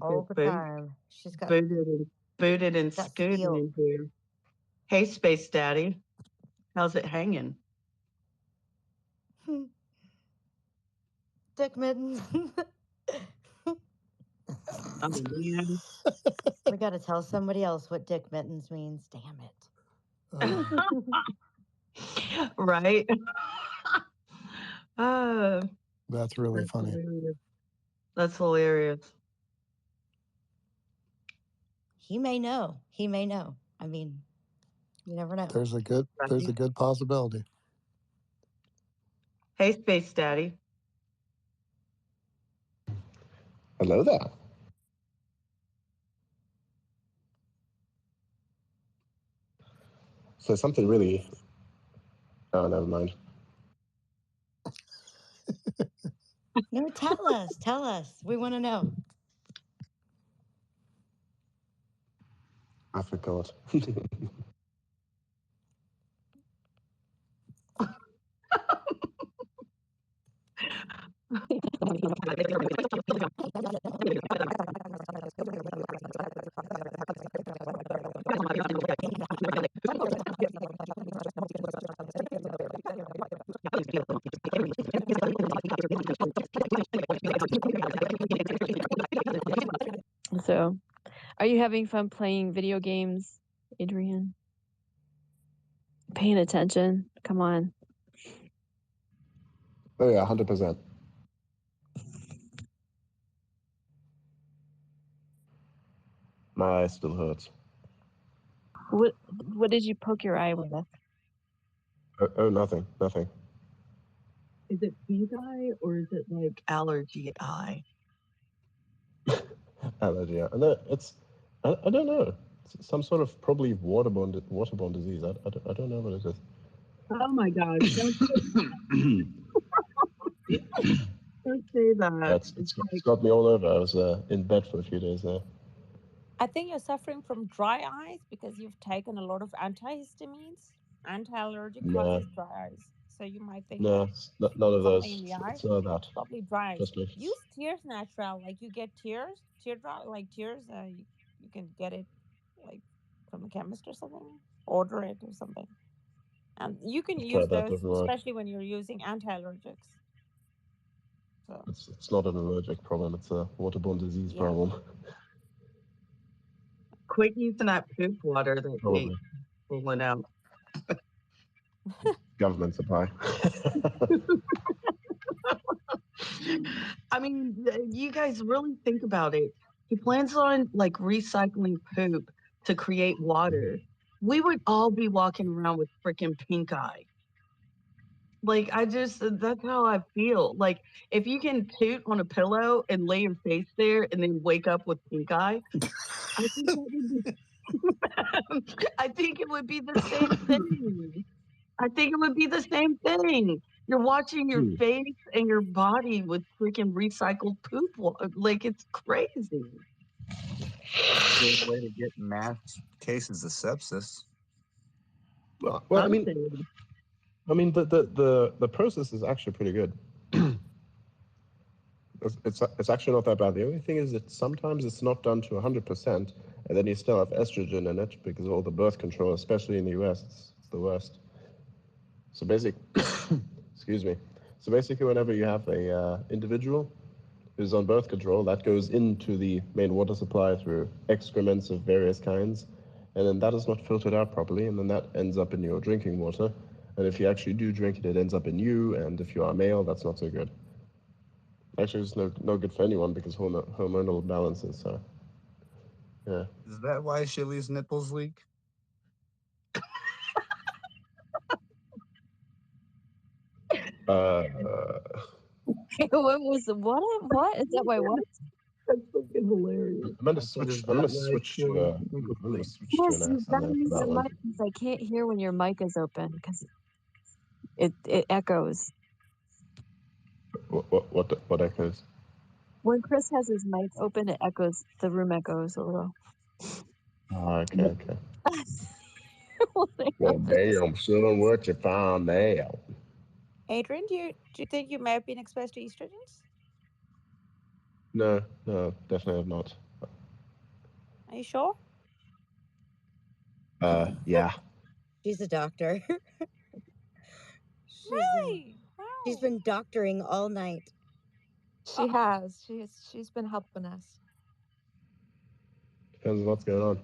all the Boot, time. She's got booted and scooted steel. in here. Hey, Space Daddy, how's it hanging? Dick mittens. Oh man, We got to tell somebody else what dick mittens means. Damn it. right? uh, That's really that's funny. hilarious. That's hilarious. He may know. He may know. I mean, you never know. There's a good possibility. Hey, Space Daddy. Hello there. So something really... Oh, never mind. No, tell us. Tell us. We want to know. I forgot. So, are you having fun playing video games, Adrian? Paying attention? Come on. Oh yeah, 100%. My eye still hurts. What did you poke your eye with? Oh, nothing. Is it pink eye or is it like allergy eye? Allergy. Yeah. And I don't know. It's some sort of probably waterborne disease. I don't know what it is. Oh my God! Don't say that. Yeah, it's got me all over. I was in bed for a few days there. I think you're suffering from dry eyes because you've taken a lot of antihistamines. Anti-allergic causes dry eyes. So you might think it's none of those. in the eye. It's none of that. Probably dry eyes. Trust me. Use tears natural. Like you get teardrop, like tears. You can get it like from a chemist or something. Order it or something. And you can use those, especially when you're using anti-allergics. So it's not an allergic problem. It's a waterborne disease problem. Quit using that poop water that we pulling out. Government supply. I mean, you guys really think about it. He plans on like recycling poop to create water. We would all be walking around with freaking pink eye. Like, that's how I feel. Like, if you can poot on a pillow and lay your face there and then wake up with pink eye, I think that would be, I think it would be the same thing. I think it would be the same thing. You're watching your face and your body with freaking recycled poop. Like, it's crazy. Good way to get mass cases of sepsis. Well, I mean, the process is actually pretty good. It's actually not that bad. The only thing is that sometimes it's not done to 100%, and then you still have estrogen in it because of all the birth control, especially in the US. It's the worst. So excuse me. So basically, whenever you have a individual who's on birth control, that goes into the main water supply through excrements of various kinds, and then that is not filtered out properly, and then that ends up in your drinking water. And if you actually do drink it, it ends up in you, and if you are male, that's not so good. Actually, it's no good for anyone because hormonal balances. So, yeah. Is that why Shilly's nipples leak? What? Is that why what? That's fucking hilarious. I'm gonna switch to an mic because I can't hear when your mic is open because it echoes. What echoes? When Chris has his mic open, it echoes. The room echoes a little. Okay. Well, damn, son, what you found out? Adrian, do you think you may have been exposed to estrogens? No, definitely have not. Are you sure? Yeah. She's a doctor. Really? She's Wow. been doctoring all night. She has. She's been helping us. Depends on what's going on.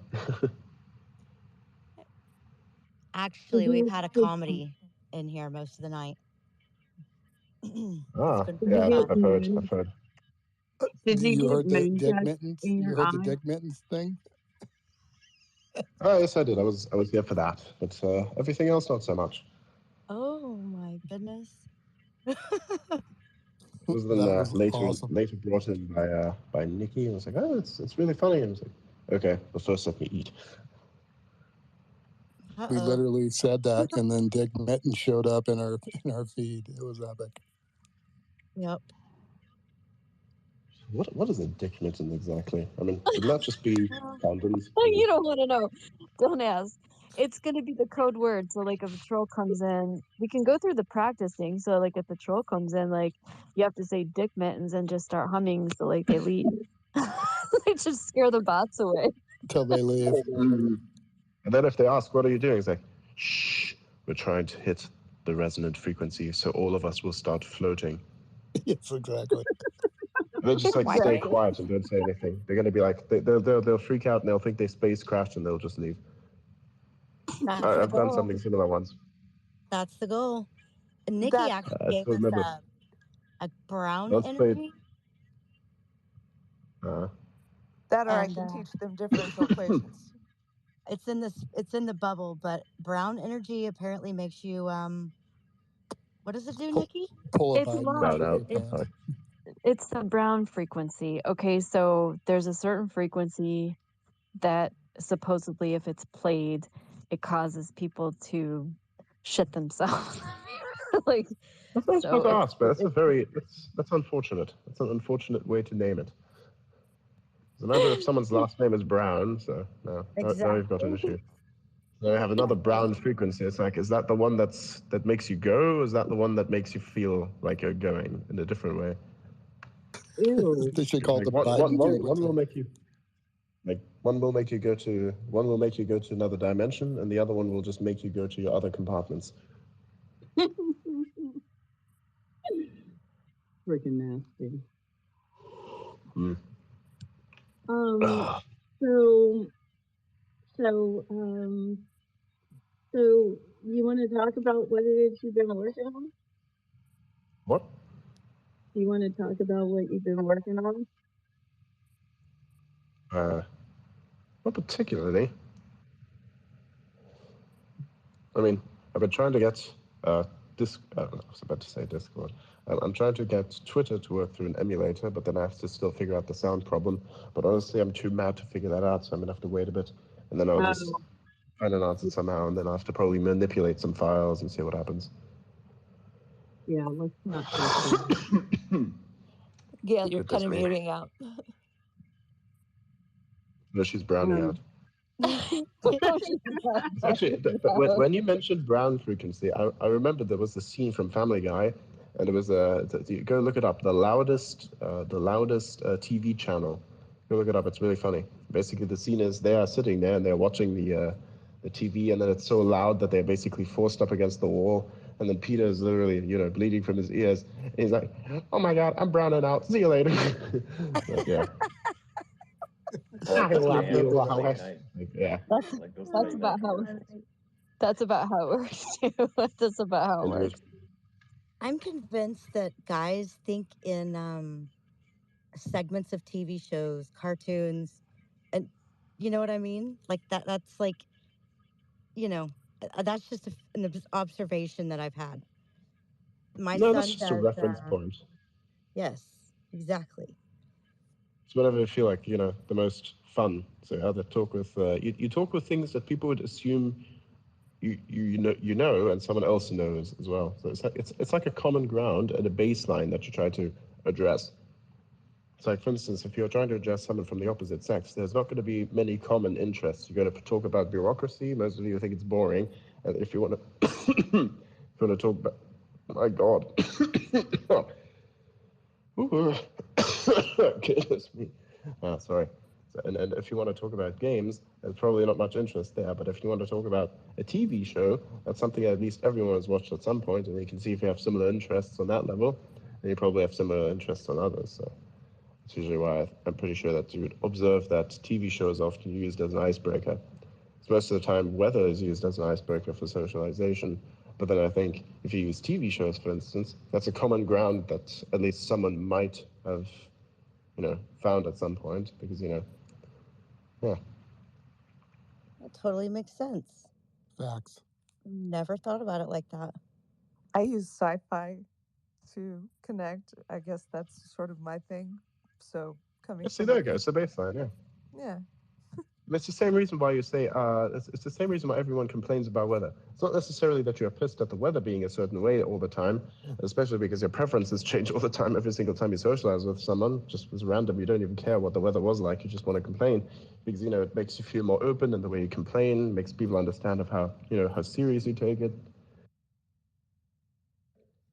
Actually, we've had a comedy in here most of the night. Ah, It's been yeah, fun. I've heard. Did you You get heard the moon Dick dust Mittens? in You your heard the eye? Dick Mittens thing? Oh, yes, I did. I was here for that, but everything else not so much. Oh my goodness. It was then That was later awesome. brought in by Nikki, and I was like, oh, it's really funny. And I was like, okay, but first let me eat. We Uh-oh. literally said that, and then Dick Mittens showed up in our feed. It was epic. Yep. What is a Dick Mitten exactly? I mean, wouldn't that just be condoms? You don't want to know. Don't ask. It's going to be the code word. So, like, if a troll comes in, we can go through the practicing. So, like, if the troll comes in, like, you have to say Dick Mittens and just start humming. So, like, they leave. They just scare the bots away. Until they leave. And then if they ask, what are you doing? It's like, shh, we're trying to hit the resonant frequency, so all of us will start floating. Yes, exactly. They'll just like stay Exactly. quiet and don't say anything. They're going to be like, they'll freak out and they'll think they space crashed and they'll just leave. That's the I've done goal. something similar once. That's the goal. And Nikki That actually I gave still us remember. a brown Once played. energy. that or I And can teach them differential equations. it's in the bubble, but brown energy apparently makes you what does it do, Nikki? Pull a It's Biden light. out of your pants. It's the brown frequency. Okay, so there's a certain frequency that supposedly, if it's played, it causes people to shit themselves. Like, That's not so supposed to ask, but that's unfortunate. That's an unfortunate way to name it. Doesn't matter if someone's last name is Brown, so now you've got an issue. So I have another brown frequency. It's like, is that the one that makes you go, or is that the one that makes you feel like you're going in a different way? Ew. They should call it Like the Biden one frequency. will make you one will make you go to another dimension, and the other one will just make you go to your other compartments. Freaking nasty. Mm. So you want to talk about what it is you've been working on? What? Do you want to talk about what you've been working on? Not particularly. I mean, I've been trying to get I was about to say Discord. I'm trying to get Twitter to work through an emulator, but then I have to still figure out the sound problem. But honestly, I'm too mad to figure that out, so I'm gonna have to wait a bit, and then I'll just find an answer somehow, and then I'll have to probably manipulate some files and see what happens. Yeah, let's not talk about it. Gail, you're kind of muting out. No, she's browning out. Actually, when you mentioned brown frequency, I remember there was a scene from Family Guy, and it was go look it up. The loudest TV channel. Go look it up. It's really funny. Basically, the scene is they are sitting there and they're watching the TV, and then it's so loud that they're basically forced up against the wall. And then Peter is literally, bleeding from his ears. And he's like, "Oh my God, I'm browning out. See you later." Like, yeah. I love you, Lois. Like, yeah. That's about how. That's about how it works too. That's about how it works. I'm convinced that guys think in segments of TV shows, cartoons, and you know what I mean? Like that's like, that's just an observation that I've had. My No, son that's just does, a reference point. Yes, exactly. It's whenever you feel like, the most fun. So how to talk with, you talk with things that people would assume you know, and someone else knows as well. So it's like a common ground and a baseline that you try to address. It's like, for instance, if you're trying to address someone from the opposite sex, there's not going to be many common interests. You're going to talk about bureaucracy. Most of you think it's boring. And if you want to, talk about, my God. Goodness me. Sorry. And if you want to talk about games, there's probably not much interest there. But if you want to talk about a TV show, that's something at least everyone has watched at some point, and you can see if you have similar interests on that level, and you probably have similar interests on others. So that's usually why I'm pretty sure that you would observe that TV shows are often used as an icebreaker. So most of the time, weather is used as an icebreaker for socialization. But then I think if you use TV shows, for instance, that's a common ground that at least someone might have, found at some point, because, yeah. That totally makes sense. Facts. Never thought about it like that. I use sci-fi to connect. I guess that's sort of my thing. So coming See, from there you go. It's the baseline, yeah. Yeah. It's the same reason why you say, it's the same reason why everyone complains about weather. It's not necessarily that you're pissed at the weather being a certain way all the time, especially because your preferences change all the time every single time you socialize with someone. Just as random, you don't even care what the weather was like, you just want to complain. Because, it makes you feel more open in the way you complain, makes people understand of how serious you take it.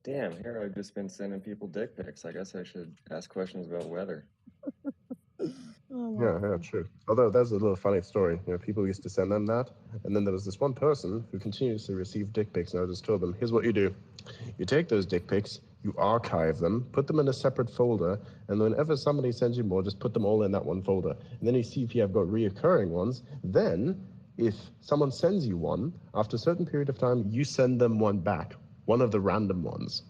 Damn, here I've just been sending people dick pics. I guess I should ask questions about weather. Yeah, true. Although there's a little funny story. People used to send them that, and then there was this one person who continuously received dick pics, and I just told them, here's what you do. You take those dick pics, you archive them, put them in a separate folder, and whenever somebody sends you more, just put them all in that one folder. And then you see if you have got reoccurring ones. Then, if someone sends you one, after a certain period of time, you send them one back, one of the random ones.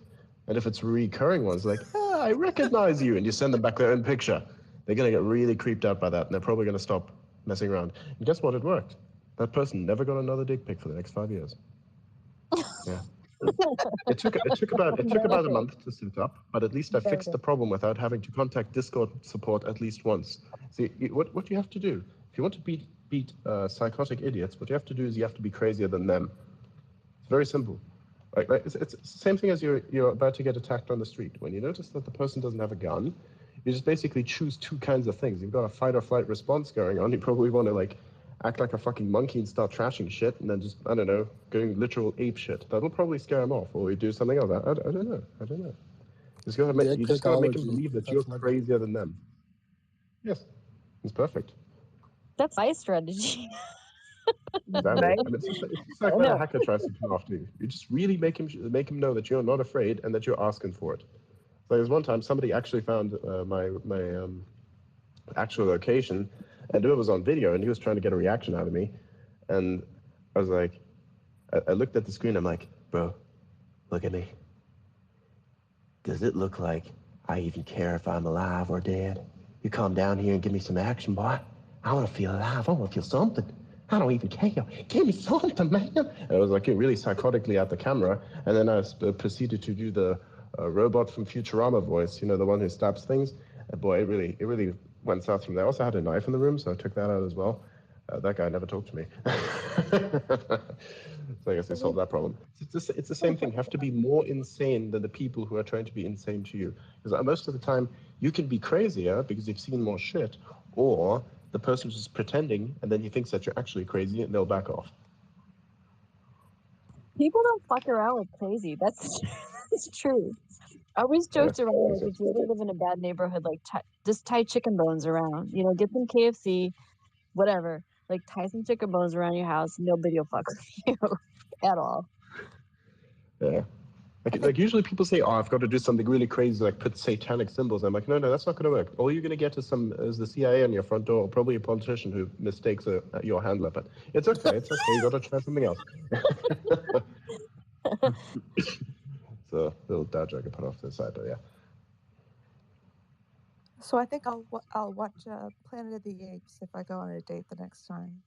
And if it's recurring ones, like, I recognize you, and you send them back their own picture, they're going to get really creeped out by that, and they're probably going to stop messing around. And guess what? It worked. That person never got another dick pic for the next 5 years. Yeah. It took about a month to set up, but at least I fixed the problem without having to contact Discord support at least once. See, what you have to do, if you want to beat psychotic idiots, what you have to do is you have to be crazier than them. It's very simple. Like it's the same thing as you're about to get attacked on the street. When you notice that the person doesn't have a gun, you just basically choose two kinds of things. You've got a fight or flight response going on. You probably want to act like a fucking monkey and start trashing shit, and then just, I don't know, going literal ape shit. That'll probably scare him off, or you do something else. I don't know. You just gotta make him believe that you're crazier than them. Yes, it's perfect. That's my strategy. Exactly. Right? And it's just like when a hacker tries to come after you. You just really make him know that you're not afraid and that you're asking for it. So there's one time somebody actually found my actual location, and it was on video, and he was trying to get a reaction out of me, and I was like, I looked at the screen, I'm like, bro, look at me. Does it look like I even care if I'm alive or dead? You come down here and give me some action, boy. I want to feel alive. I want to feel something. I don't even care. Give me something, man. And I was like really psychotically at the camera, and then I proceeded to do the robot from Futurama voice, the one who stabs things. Boy, it really went south from there. I also had a knife in the room, so I took that out as well. That guy never talked to me. So I guess they solved that problem. It's the same thing. You have to be more insane than the people who are trying to be insane to you. Because most of the time, you can be crazier because you've seen more shit, or the person's just pretending, and then he thinks that you're actually crazy, and they'll back off. People don't fuck around with crazy. That's true. I always joked around, if you ever live in a bad neighborhood, just tie chicken bones around. Get some KFC, whatever. Tie some chicken bones around your house. Nobody will fuck with you at all. Yeah. Like usually people say, I've got to do something really crazy, like put satanic symbols. I'm like, no, that's not going to work. All you're going to get is the CIA on your front door, or probably a politician who mistakes your handler. But it's okay. You got to try something else. So a little dad joke I put off to the side, but yeah. So I think I'll watch Planet of the Apes if I go on a date the next time.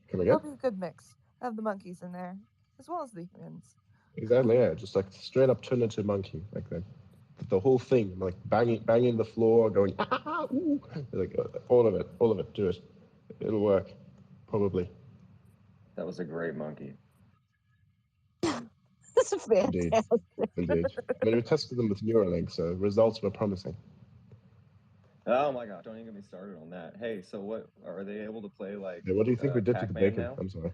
It'll be a good mix of the monkeys in there, as well as the humans. Exactly, yeah. Just straight up turn into a monkey, like that. The whole thing, like banging the floor, going ooh, all of it. Do it. It'll work, probably. That was a great monkey. This is fantastic. Indeed. I mean, we tested them with Neuralink, so results were promising. Oh my gosh! Don't even get me started on that. Hey, so what are they able to play Yeah, what do you think we did to the bacon? Now? I'm sorry.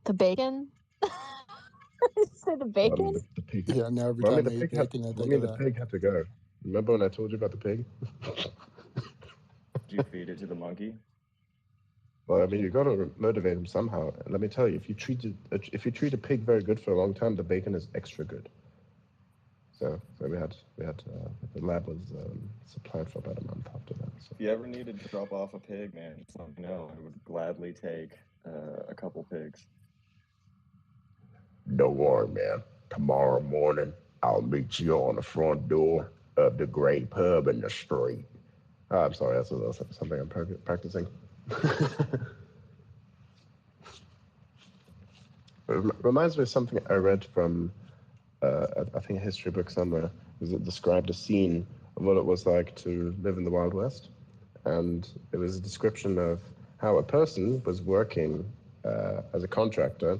The bacon? You said the bacon? The pig. Yeah, now every time I eat bacon, I think of that. The pig had to go. Remember when I told you about the pig? you feed it to the monkey? Well, I mean, you got to motivate him somehow. And let me tell you, if you treat a pig very good for a long time, the bacon is extra good. So we had the lab was supplied for about a month after that. So. If you ever need to drop off a pig, man, just let me know. I would gladly take a couple pigs. Don't worry, man. Tomorrow morning, I'll meet you on the front door of the great pub in the street. Oh, I'm sorry, that's something I'm practicing. It reminds me of something I read from, I think, a history book somewhere. It described a scene of what it was like to live in the Wild West. And it was a description of how a person was working as a contractor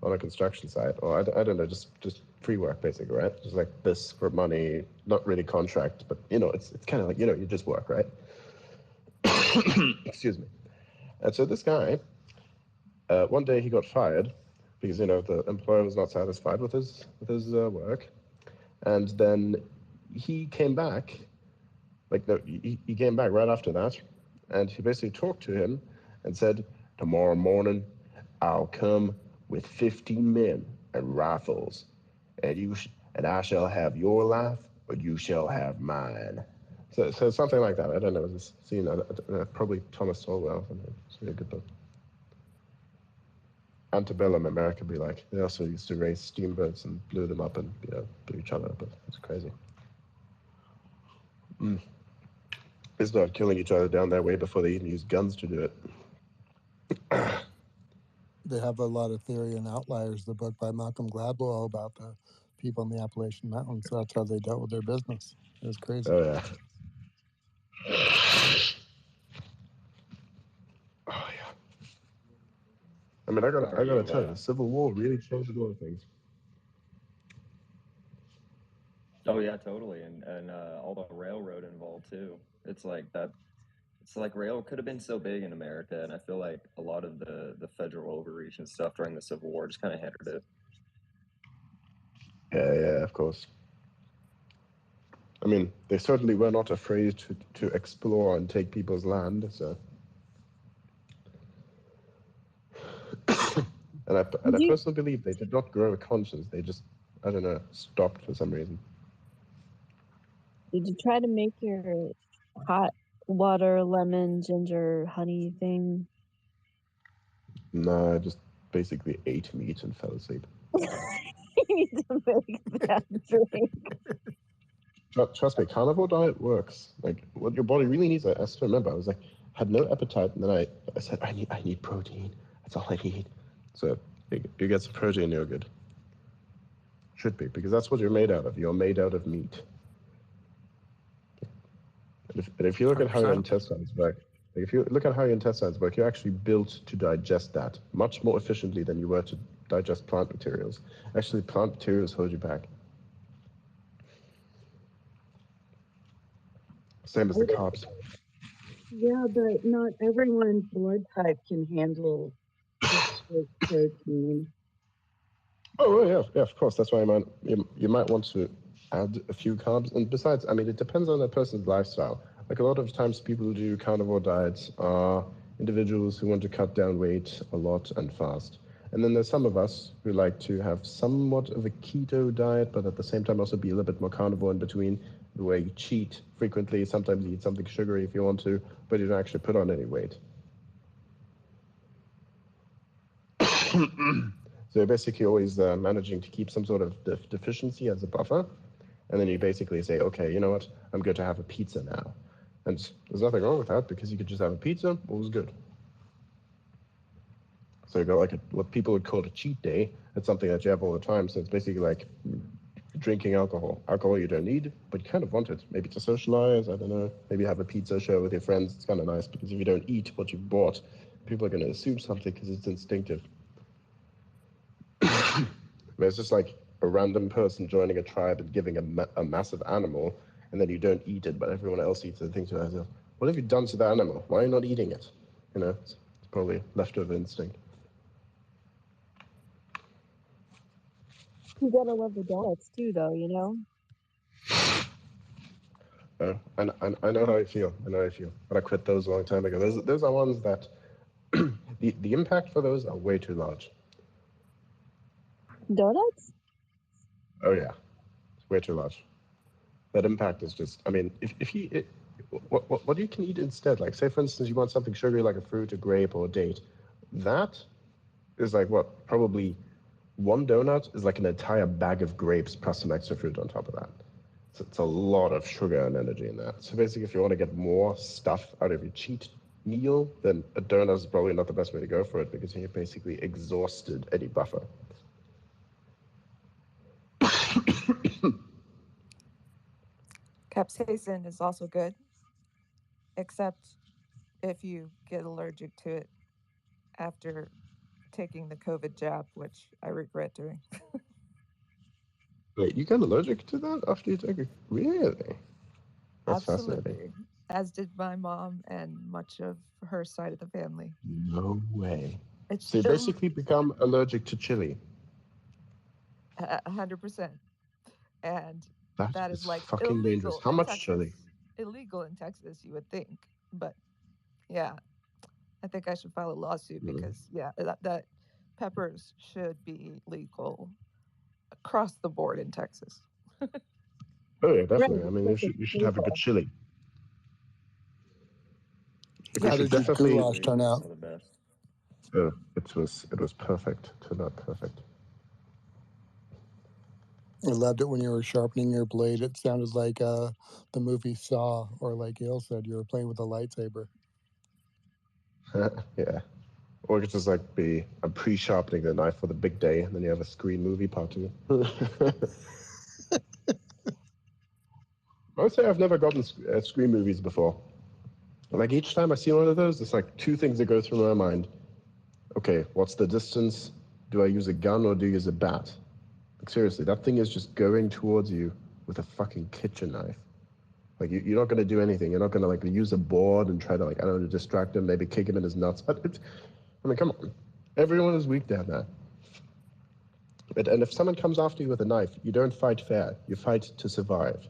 on a construction site, or I don't know, just free work basically, right? Just like this for money, not really contract, but it's kind of like you just work, right? Excuse me. And so this guy, one day he got fired because the employer was not satisfied with his work, and then he came back. He came back right after that, and he basically talked to him and said, "Tomorrow morning, I'll come with 15 men and rifles, and I shall have your life, or you shall have mine." So something like that. I don't know. This scene, probably Thomas Sowell. It's a really good book. Antebellum America be like. They also used to race steamboats and blew them up and blew each other up. It's crazy. They started killing each other down that way before they even used guns to do it. They have a lot of theory in Outliers, the book by Malcolm Gladwell about the people in the Appalachian Mountains. So that's how they dealt with their business. It was crazy. Oh yeah. Oh yeah. I mean, I gotta tell you, the Civil War really changed a lot of things. Oh yeah, totally, and all the railroad involved too. It's like that. It's like rail could have been so big in America, and I feel like a lot of the federal overreach and stuff during the Civil War just kind of hindered it. Yeah, of course. I mean, they certainly were not afraid to explore and take people's land. So, and I personally believe they did not grow a conscience. They just, I don't know, stopped for some reason. Did you try to make your hot water, lemon, ginger, honey thing? No, I just basically ate meat and fell asleep. You need to make that drink. Trust me, carnivore diet works. Like, what your body really needs, I still remember, I was like, had no appetite, and then I said, I need protein. That's all I need. So you get some protein, you're good. Should be, because that's what you're made out of. You're made out of meat. And if you look at how your intestines work, you're actually built to digest that much more efficiently than you were to digest plant materials. Actually, plant materials hold you back. Same as the carbs. Yeah, but not everyone's blood type can handle this protein. Oh, yeah, of course. That's why you might want to add a few carbs. And besides, I mean, it depends on a person's lifestyle. Like a lot of times people who do carnivore diets are individuals who want to cut down weight a lot and fast. And then there's some of us who like to have somewhat of a keto diet, but at the same time also be a little bit more carnivore in between, where you cheat frequently. Sometimes you eat something sugary if you want to, but you don't actually put on any weight. So you're basically always managing to keep some sort of deficiency as a buffer. And then you basically say, okay, you know what? I'm going to have a pizza now. And there's nothing wrong with that, because you could just have a pizza, all's good. So you got like what people would call a cheat day. It's something that you have all the time. So it's basically like drinking alcohol. Alcohol you don't need, but you kind of want it. Maybe to socialize, I don't know. Maybe have a pizza show with your friends. It's kind of nice, because if you don't eat what you've bought, people are going to assume something because it's instinctive. But it's just like a random person joining a tribe and giving a massive animal, and then you don't eat it, but everyone else eats it. And think to yourself, what have you done to the animal? Why are you not eating it? It's probably leftover instinct. You gotta love the donuts too, though, I know how I feel. I know how I feel. But I quit those a long time ago. Those are ones that the impact for those are way too large. Donuts? Oh yeah, it's way too large. That impact is just. I mean, if you what you can eat instead, like say for instance you want something sugary like a fruit, a grape, or a date, that is like what probably one donut is like an entire bag of grapes plus some extra fruit on top of that. So it's a lot of sugar and energy in that. So basically, if you want to get more stuff out of your cheat meal, then a donut is probably not the best way to go for it because you're basically exhausted any buffer. Capsaicin is also good, except if you get allergic to it after taking the COVID jab, which I regret doing. Wait, you get allergic to that after you take it? Really? That's fascinating. Absolutely. As did my mom and much of her side of the family. No way. It's So you basically become allergic to chili. 100%. And that is Is like fucking dangerous. illegal How in much chili? Texas. Illegal in Texas, you would think. But yeah, I think I should file a lawsuit because that peppers should be legal across the board in Texas. Oh yeah, definitely. Right. I mean, you should have a good chili. You How should did your definitely. goulash turn out? Some of the best. It was perfect. Turned out perfect. I loved it when you were sharpening your blade. It sounded like the movie Saw, or like Gail said, you were playing with a lightsaber. Yeah. Or it could just like be I'm pre-sharpening the knife for the big day, and then you have a Screen movie part 2. I would say I've never gotten Screen movies before. Like each time I see one of those, there's like two things that go through my mind. Okay, what's the distance? Do I use a gun or do I use a bat? Like seriously, that thing is just going towards you with a fucking kitchen knife. Like you're not going to do anything. You're not going to like use a board and try to like I don't know distract him, maybe kick him in his nuts. I mean, come on, everyone is weak down there. And if someone comes after you with a knife, you don't fight fair. You fight to survive.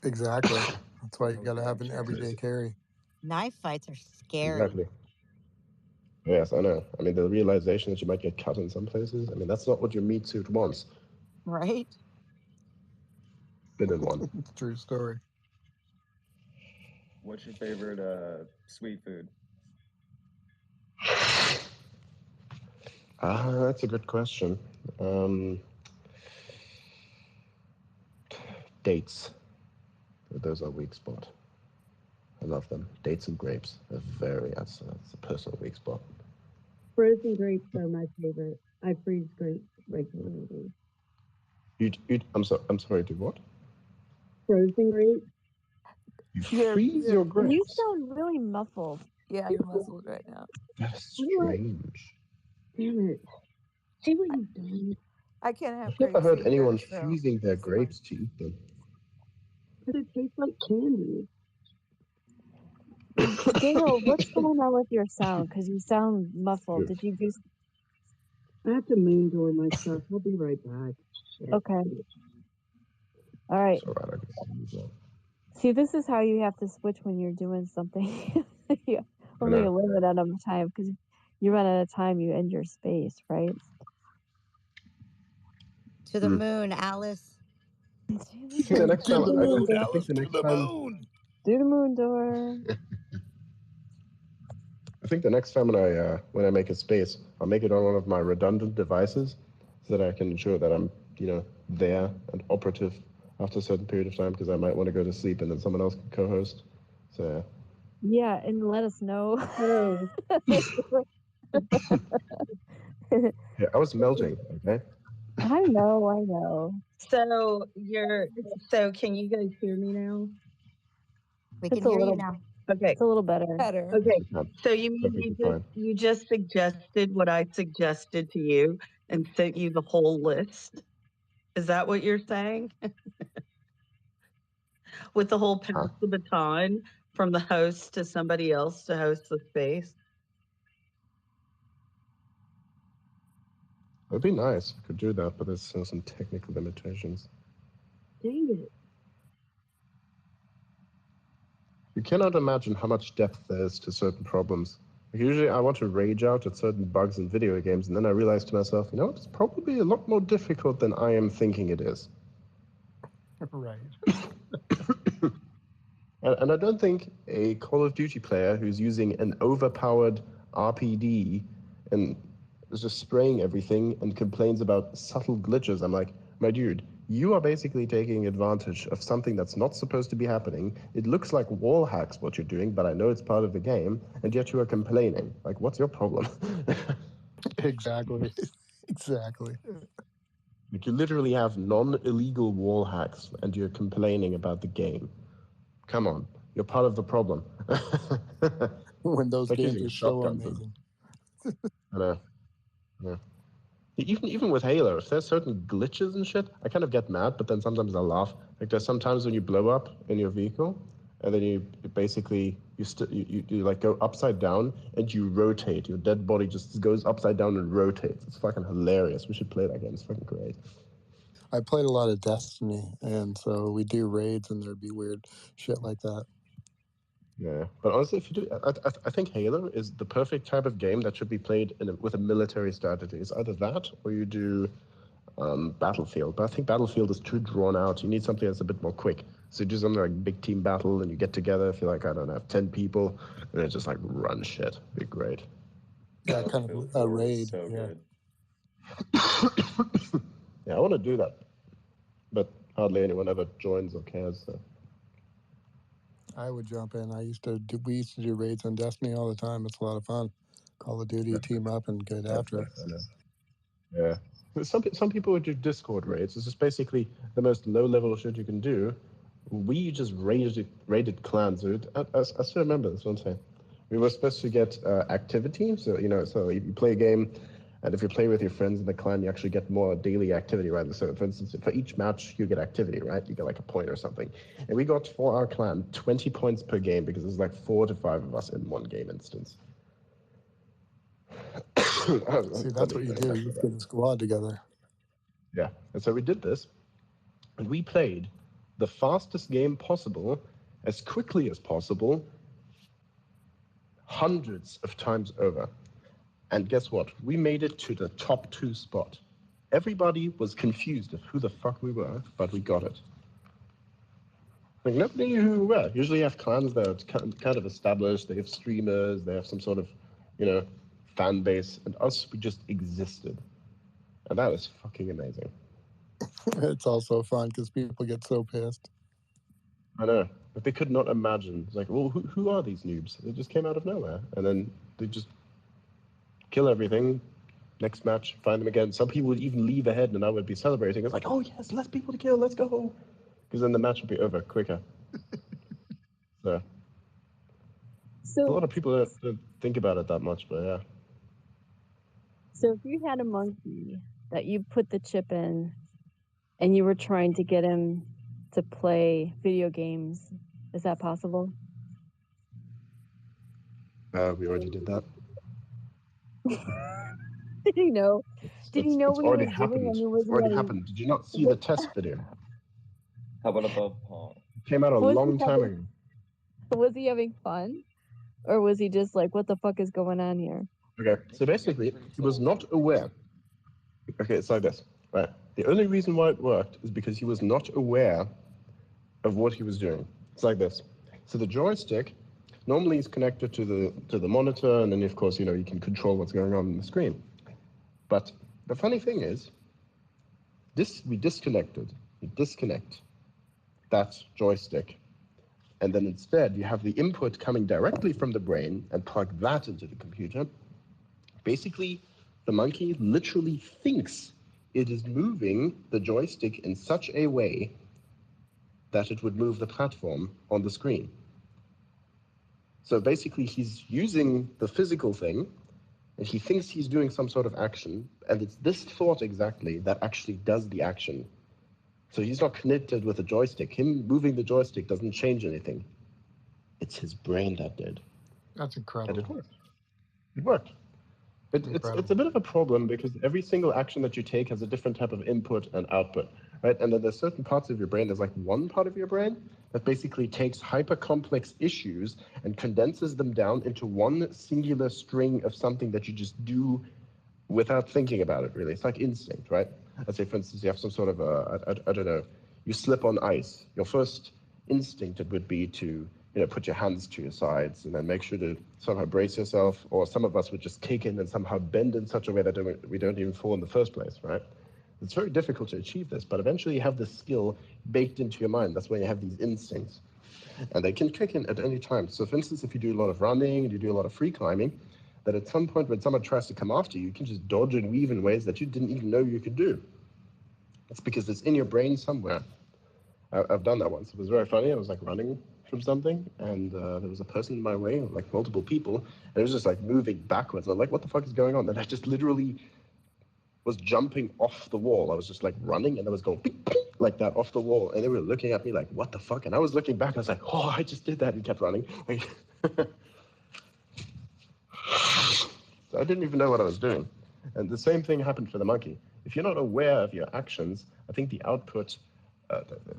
Exactly. That's why you No got to have ground an charge. everyday carry. Knife fights are scary. Exactly. Yes, I know. I mean, the realization that you might get cut in some places. I mean, that's not what your meat suit wants. Right? Been in one. True story. What's your favorite sweet food? That's a good question. Dates. Those are weak spot. I love them. Dates and grapes. That's a personal weak spot. Frozen grapes are my favorite. I freeze grapes regularly. I'm sorry. Do what? Frozen grapes. You freeze your You grapes. sound really muffled. Yeah, you're muzzled right now. That's strange. Damn it! See what you've done? I can't have I've never grapes heard either, anyone so freezing their it's fine. grapes to eat them. But it tastes like candy. Daniel, what's going on with your sound? Because you sound muffled. Did you do? I have to main door my stuff. I'll be right back. Shit. Okay. All right. It's all right. I can see you. See, this is how you have to switch when you're doing something. You only a limit out of time because you run out of time, you end your space, right? To the moon, Alice. I think the next time, To the moon, I think Alice, the to next the time, moon. Do the moon door. I think the next time when I make a space, I'll make it on one of my redundant devices, so that I can ensure that I'm there and operative after a certain period of time, because I might want to go to sleep and then someone else can co-host. So Yeah, and let us know. yeah, I was melting. Okay. I know. So can you guys hear me now? We It's can a hear you little. now. Okay. It's a little better. Better. Okay. So you mean Perfectly fine. you just suggested what I suggested to you and sent you the whole list? Is that what you're saying? With the whole pass the baton from the host to somebody else to host the space? It'd be nice if we could do that, but there's some technical limitations. Dang it. You cannot imagine how much depth there is to certain problems. Like usually I want to rage out at certain bugs in video games, and then I realize to myself, you know, it's probably a lot more difficult than I am thinking it is. Right. And I don't think a Call of Duty player who's using an overpowered RPD and is just spraying everything and complains about subtle glitches. I'm like, my dude, you are basically taking advantage of something that's not supposed to be happening. It looks like wall hacks what you're doing, but I know it's part of the game, and yet you are complaining. Like, what's your problem? Exactly. Exactly. Like, you literally have non-illegal wall hacks, and you're complaining about the game. Come on, you're part of the problem. When those Like games using are so shotguns. amazing. I know. Yeah. Even with Halo, if there's certain glitches and shit, I kind of get mad, but then sometimes I laugh. Like there's sometimes when you blow up in your vehicle, and then you basically you like go upside down and you rotate. Your dead body just goes upside down and rotates. It's fucking hilarious. We should play that game. It's fucking great. I played a lot of Destiny, and so we do raids, and there'd be weird shit like that. Yeah, but honestly, if you do, I think Halo is the perfect type of game that should be played with a military strategy. It's either that or you do Battlefield. But I think Battlefield is too drawn out. You need something that's a bit more quick. So you do something like big team battle, and you get together. If you're like, I don't know, 10 people, and then just like run shit. Be great. Yeah, kind of a raid. So yeah. good. Yeah, I want to do that, but hardly anyone ever joins or cares. So. I would jump in. We used to do raids on Destiny all the time. It's a lot of fun. Call of Duty, team up, and get after it. Yeah. Some people would do Discord raids. It's just basically the most low-level shit you can do. We just raided clans, dude. I still remember this one time. We were supposed to get activity. So, so you play a game, and if you play with your friends in the clan, you actually get more daily activity, right? So, for instance, for each match, you get activity, right? You get like a point or something. And we got, for our clan, 20 points per game because there's like 4 to 5 of us in one game instance. See, that's what you do. You get a squad together. Yeah, and so we did this, and we played the fastest game possible, as quickly as possible, hundreds of times over. And guess what? We made it to the top 2 spot. Everybody was confused of who the fuck we were, but we got it. Like, nobody knew who we were. Usually you have clans that are kind of established, they have streamers, they have some sort of, fan base, and us, we just existed. And that was fucking amazing. It's also fun because people get so pissed. I know, but they could not imagine. It's like, well, who are these noobs? They just came out of nowhere, and then they just kill everything. Next match, find them again. Some people would even leave ahead, and I would be celebrating. It's like, oh yes, less people to kill, let's go, because then the match would be over quicker. So a lot of people don't think about it that much, but yeah. So if you had a monkey that you put the chip in, and you were trying to get him to play video games, is that possible? We already did that. Did he know? Did he know it's what he already was happened. doing? I mean, was It's already happened. Did you not see the test video? How about above Pong? It came out a long time ago. Was he having fun? Or was he just like, what the fuck is going on here? Okay, so basically, he was not aware. Okay, it's like this, right? The only reason why it worked is because he was not aware of what he was doing. It's like this. So the joystick normally is connected to the monitor, and then of course, you can control what's going on the screen. But the funny thing is, we disconnected. You disconnect that joystick, and then instead you have the input coming directly from the brain and plug that into the computer. Basically, the monkey literally thinks it is moving the joystick in such a way that it would move the platform on the screen. So basically, he's using the physical thing, and he thinks he's doing some sort of action, and it's this thought exactly that actually does the action. So he's not connected with the joystick. Him moving the joystick doesn't change anything. It's his brain that did. That's incredible. And it worked. It worked. It's a bit of a problem because every single action that you take has a different type of input and output, right? And then there's certain parts of your brain. There's like one part of your brain that basically takes hyper-complex issues and condenses them down into one singular string of something that you just do without thinking about it, really. It's like instinct, right? Let's say, for instance, you have some sort of, I don't know, you slip on ice. Your first instinct, it would be to, put your hands to your sides and then make sure to somehow brace yourself, or some of us would just kick in and somehow bend in such a way that we don't even fall in the first place, right? It's very difficult to achieve this, but eventually you have this skill baked into your mind. That's why you have these instincts. And they can kick in at any time. So for instance, if you do a lot of running and you do a lot of free climbing, that at some point when someone tries to come after you, you can just dodge and weave in ways that you didn't even know you could do. It's because it's in your brain somewhere. I've done that once. It was very funny. I was like running from something, and there was a person in my way, like multiple people, and it was just like moving backwards. I'm like, what the fuck is going on? And I just literally was jumping off the wall. I was just like running, and I was going beep, beep, like that off the wall, and they were looking at me like, what the fuck? And I was looking back, and I was like, oh, I just did that, and kept running. So I didn't even know what I was doing. And the same thing happened for the monkey. If you're not aware of your actions, I think the output,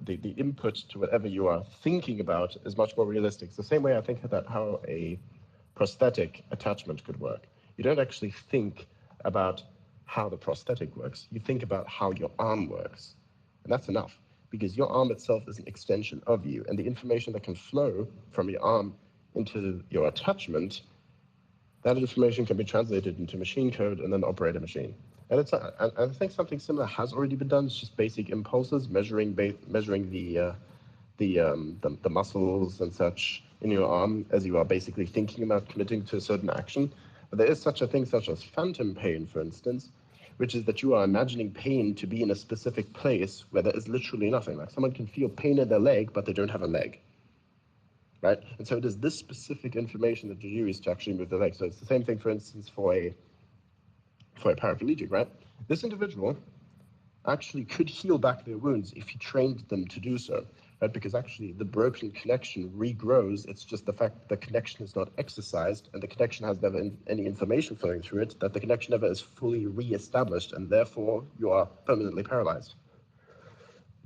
the input to whatever you are thinking about is much more realistic. It's the same way I think that how a prosthetic attachment could work. You don't actually think about how the prosthetic works. You think about how your arm works. And that's enough, because your arm itself is an extension of you, and the information that can flow from your arm into your attachment, that information can be translated into machine code and then operate a machine. And I think something similar has already been done. It's just basic impulses, measuring the muscles and such in your arm as you are basically thinking about committing to a certain action. But there is such a thing such as phantom pain, for instance, which is that you are imagining pain to be in a specific place where there is literally nothing. Like someone can feel pain in their leg, but they don't have a leg. Right? And so it is this specific information that you use to actually move the leg. So it's the same thing, for instance, for a paraplegic, right? This individual actually could heal back their wounds if you trained them to do so, right? Because actually the broken connection regrows. It's just the fact that the connection is not exercised and the connection has never any information flowing through it, that the connection never is fully re-established, and therefore you are permanently paralyzed.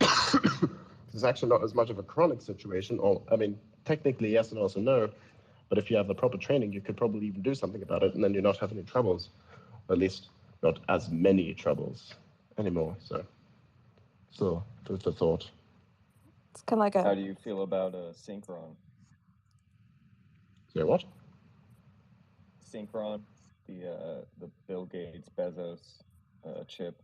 It's actually not as much of a chronic situation, or, I mean, technically yes and also no, but if you have the proper training, you could probably even do something about it, and then you're not having any troubles, or at least not as many troubles anymore. So food for thought. It's kind of like How do you feel about Synchron? Say what? Synchron, the Bill Gates Bezos chip.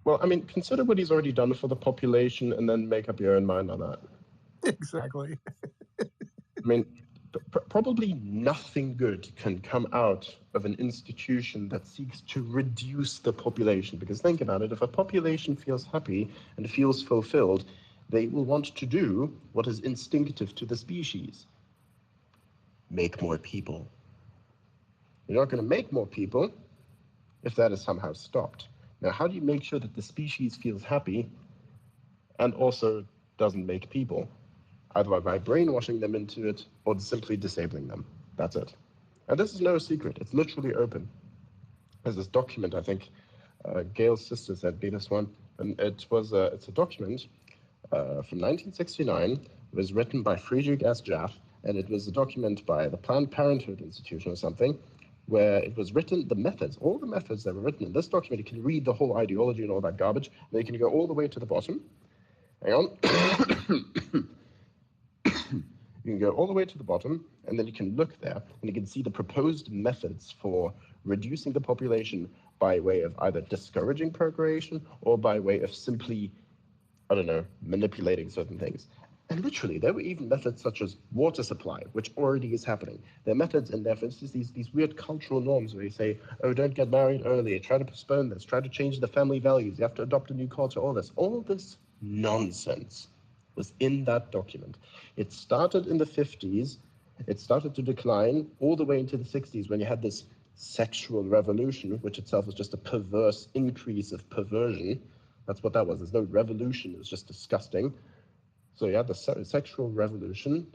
Well, I mean, consider what he's already done for the population, and then make up your own mind on that. Exactly. I mean, probably nothing good can come out of an institution that seeks to reduce the population. Because think about it, if a population feels happy and feels fulfilled, they will want to do what is instinctive to the species. Make more people. You're not going to make more people if that is somehow stopped. Now, how do you make sure that the species feels happy and also doesn't make people? Either by brainwashing them into it or simply disabling them. That's it. And this is no secret. It's literally open. There's this document, I think, Gail's sister sent me this one, and it's a document from 1969. It was written by Friedrich S. Jaff, and it was a document by the Planned Parenthood Institution or something, where it was written, all the methods that were written in this document. You can read the whole ideology and all that garbage, and you can go all the way to the bottom. Hang on. You can go all the way to the bottom, and then you can look there, and you can see the proposed methods for reducing the population by way of either discouraging procreation or by way of simply, I don't know, manipulating certain things. And literally, there were even methods such as water supply, which already is happening. There are methods in there, for instance, these weird cultural norms where you say, oh, don't get married early, try to postpone this, try to change the family values, you have to adopt a new culture, all this nonsense was in that document. It started in the 50s, it started to decline all the way into the 60s when you had this sexual revolution, which itself was just a perverse increase of perversion. That's what that was. There's no revolution, it was just disgusting. So you had the sexual revolution.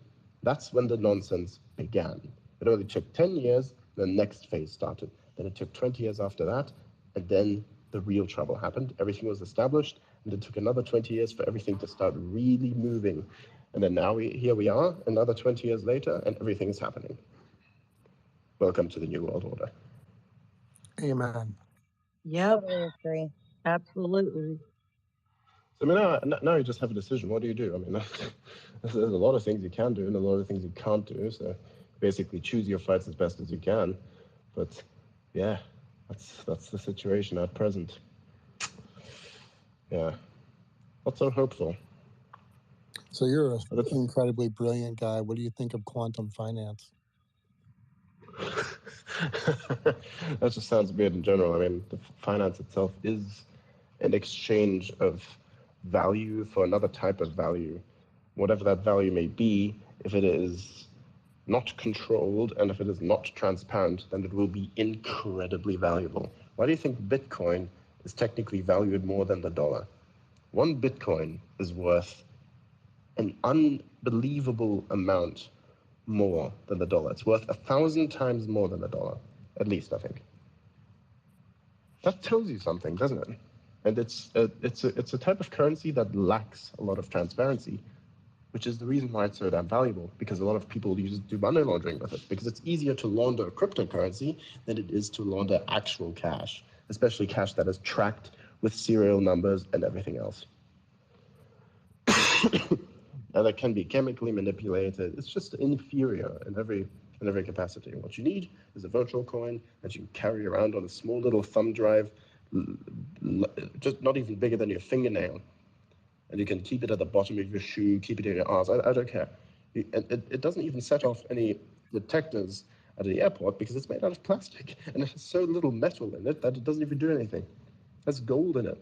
That's when the nonsense began. It only took 10 years, the next phase started. Then it took 20 years after that, and then the real trouble happened. Everything was established, And it took another 20 years for everything to start really moving. And then now here we are, another 20 years later, and everything is happening. Welcome to the New World Order. Amen. Yep, Totally agree. absolutely. So I mean, now you just have a decision. What do you do? I mean, there's a lot of things you can do and a lot of things you can't do. So basically choose your fights as best as you can. But yeah, that's the situation at present. Yeah, not so hopeful. So you're an incredibly brilliant guy. What do you think of quantum finance? That just sounds weird in general. I mean, the finance itself is an exchange of value for another type of value, whatever that value may be. If it is not controlled and if it is not transparent, then it will be incredibly valuable. Why do you think Bitcoin is technically valued more than the dollar? One Bitcoin is worth an unbelievable amount more than the dollar. It's worth 1,000 times more than the dollar, at least, I think. That tells you something, doesn't it? And it's a type of currency that lacks a lot of transparency, which is the reason why it's so damn valuable, because a lot of people do money laundering with it, because it's easier to launder cryptocurrency than it is to launder actual cash, especially cash that is tracked with serial numbers and everything else. And that can be chemically manipulated. It's just inferior in every capacity. What you need is a virtual coin that you can carry around on a small little thumb drive, just not even bigger than your fingernail. And you can keep it at the bottom of your shoe, keep it in your arms. I don't care. It doesn't even set off any detectors at the airport because it's made out of plastic. And it has so little metal in it that it doesn't even do anything. There's gold in it.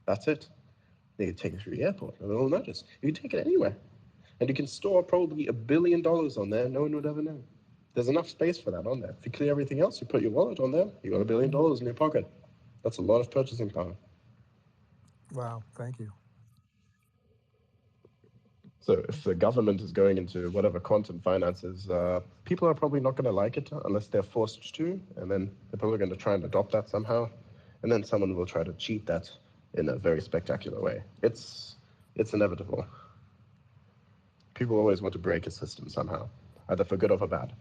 That's it. You can take it through the airport, and they'll notice. You can take it anywhere. And you can store probably $1 billion on there. No one would ever know. There's enough space for that on there. If you clear everything else, you put your wallet on there, you got $1 billion in your pocket. That's a lot of purchasing power. Wow, thank you. So if the government is going into whatever quantum finance is, people are probably not going to like it unless they're forced to, and then they're probably going to try and adopt that somehow, and then someone will try to cheat that in a very spectacular way. It's inevitable. People always want to break a system somehow, either for good or for bad.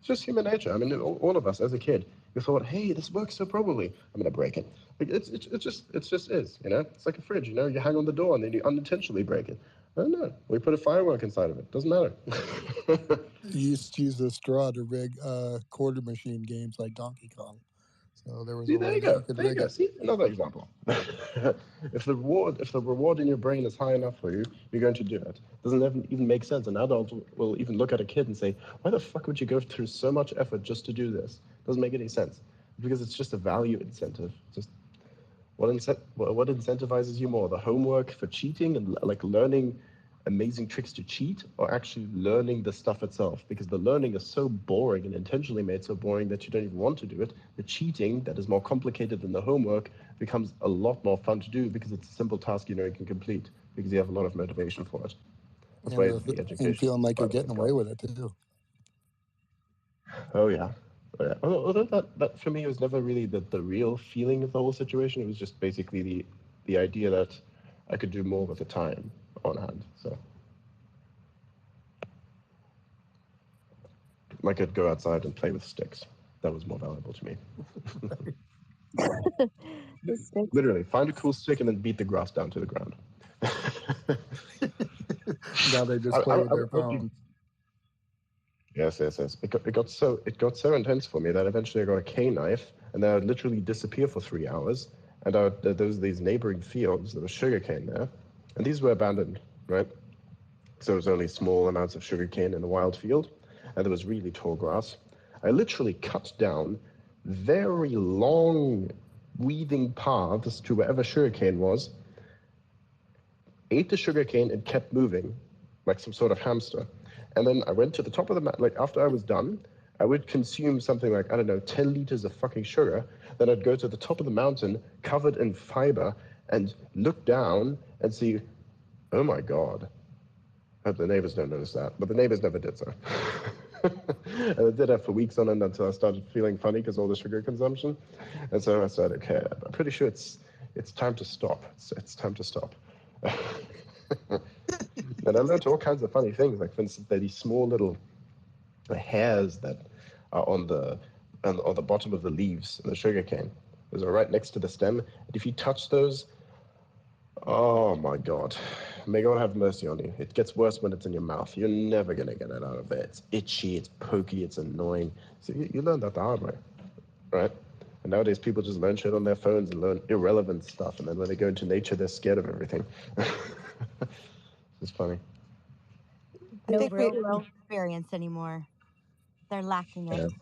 It's just human nature. I mean, all of us as a kid, you thought, hey, this works so probably, I'm going to break it. It just is, you know? It's like a fridge, you know? You hang on the door and then you unintentionally break it. I don't know. We put a firework inside of it. Doesn't matter. You used to use a straw to rig quarter machine games like Donkey Kong. So there was See, a there way you that go. you could There you rig go. it. See, another example. If the reward in your brain is high enough for you, you're going to do it. Doesn't even make sense. An adult will even look at a kid and say, why the fuck would you go through so much effort just to do this? Doesn't make any sense. Because it's just a value incentive. Just what incentivizes you more? The homework for cheating and like learning amazing tricks to cheat, or actually learning the stuff itself? Because the learning is so boring and intentionally made so boring that you don't even want to do it. The cheating that is more complicated than the homework becomes a lot more fun to do because it's a simple task you know you can complete because you have a lot of motivation for it. That's why the education. And feeling like you're getting away with it too. Oh yeah. Oh, yeah. Although that for me was never really the real feeling of the whole situation. It was just basically the idea that I could do more with the time on hand. So I could go outside and play with sticks. That was more valuable to me. Literally, find a cool stick and then beat the grass down to the ground. Now they just play with their phone. Yes. It got so intense for me that eventually I got a cane knife, and then I'd literally disappear for 3 hours. And there was these neighboring fields. There was sugarcane there, and these were abandoned, right? So there was only small amounts of sugarcane in the wild field, and there was really tall grass. I literally cut down very long weaving paths to wherever sugarcane was, ate the sugarcane and kept moving like some sort of hamster. And then I went to the top of the mountain. Like after I was done, I would consume something like, I don't know, 10 liters of fucking sugar. Then I'd go to the top of the mountain covered in fiber and look down and see, oh my God. I hope the neighbors don't notice that, but the neighbors never did so. And I did that for weeks on end until I started feeling funny because all the sugar consumption. And so I said, okay, I'm pretty sure it's, it's time to stop. It's time to stop. And I learned all kinds of funny things. Like, for instance, there are these small little hairs that are on the bottom of the leaves in the sugarcane. Those are right next to the stem. And if you touch those, oh my God, may God have mercy on you. It gets worse when it's in your mouth. You're never gonna get it out of there. It's itchy, it's pokey, it's annoying. So you learn that the hard way, right? And nowadays people just learn shit on their phones and learn irrelevant stuff. And then when they go into nature, they're scared of everything. It's funny. I No think real world experience anymore. They're lacking it.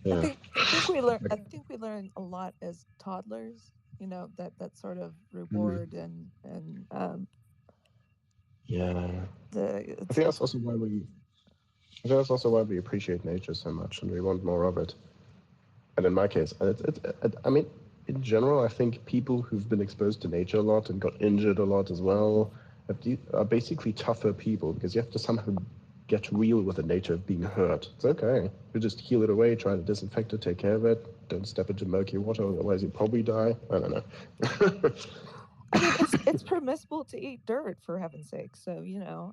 Yeah. I think we learn. I think we learn a lot as toddlers. You know, that sort of reward and Yeah. the I think that's also why we appreciate nature so much and we want more of it. And in my case, I mean, in general, I think people who've been exposed to nature a lot and got injured a lot as well are basically tougher people because you have to somehow get real with the nature of being hurt. It's okay. You just heal it away, try to disinfect it, take care of it. Don't step into murky water, otherwise you'll probably die. I don't know. I mean, it's permissible to eat dirt, for heaven's sake. So, you know,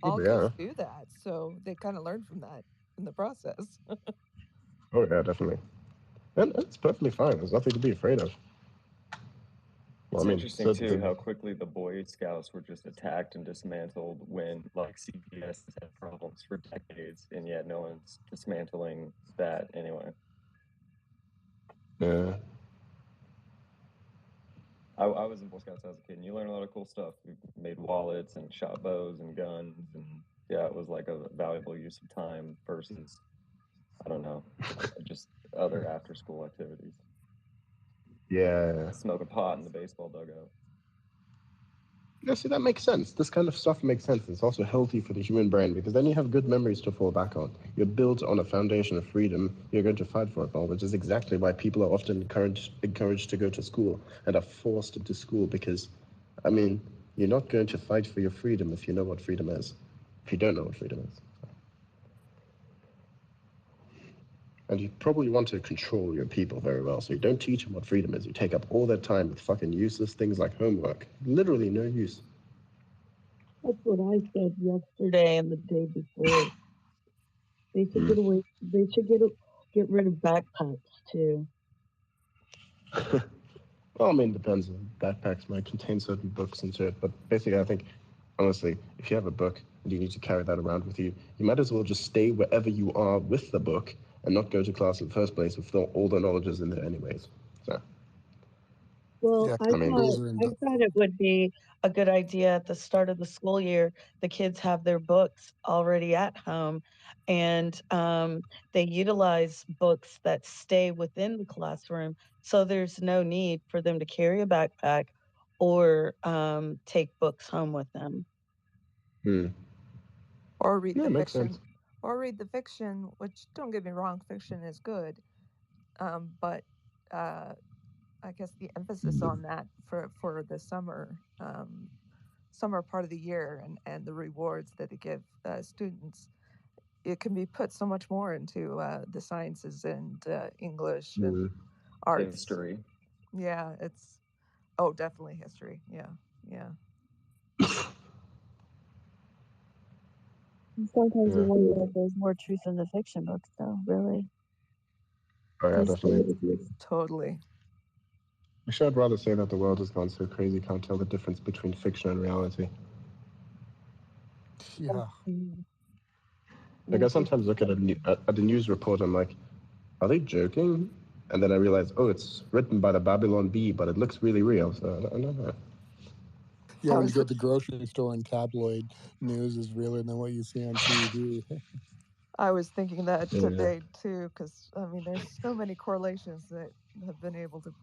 all Yeah. kids do that. So they kind of learn from that in the process. Oh, yeah, definitely. And it's perfectly fine. There's nothing to be afraid of. It's interesting too how quickly the Boy Scouts were just attacked and dismantled when like CPS has had problems for decades, and yet no one's dismantling that anyway. Yeah. I was in Boy Scouts as a kid, and you learn a lot of cool stuff. We made wallets and shot bows and guns, and yeah, it was like a valuable use of time versus, I don't know, just other after-school activities. Yeah. Smoke a pot in the baseball dugout. Yeah, see, that makes sense. This kind of stuff makes sense. It's also healthy for the human brain because then you have good memories to fall back on. You're built on a foundation of freedom. You're going to fight for it all, which is exactly why people are often encouraged to go to school and are forced into school because, I mean, you're not going to fight for your freedom if you know what freedom is. If you don't know what freedom is. And you probably want to control your people very well, so you don't teach them what freedom is. You take up all their time with fucking useless things like homework. Literally no use. That's what I said yesterday and the day before. They should get away. They should get rid of backpacks too. Well, I mean, it depends. Backpacks might contain certain books and shit, but basically, I think, honestly, if you have a book and you need to carry that around with you, you might as well just stay wherever you are with the book and not go to class in the first place if all the knowledge is in there anyways. So. Well, Yeah, I thought it would be a good idea at the start of the school year. The kids have their books already at home, and they utilize books that stay within the classroom. So there's no need for them to carry a backpack or take books home with them. Or read the fiction. Sense. Or read the fiction, which, don't get me wrong, fiction is good. But I guess the emphasis on that for the summer part of the year and the rewards that they give students, it can be put so much more into the sciences and English and arts. History. Yeah, definitely history. Yeah. Sometimes you wonder if there's more truth in the fiction books, though, really. Oh, yeah, definitely. Totally. Actually, I'd rather say that the world has gone so crazy, can't tell the difference between fiction and reality. Yeah. Like, I sometimes look at the news report, I'm like, are they joking? And then I realize, oh, it's written by the Babylon Bee, but it looks really real, so I don't know. Yeah, when you go to the grocery store and tabloid news is realer than what you see on TV. I was thinking that today too, because I mean, there's so many correlations that have been able to.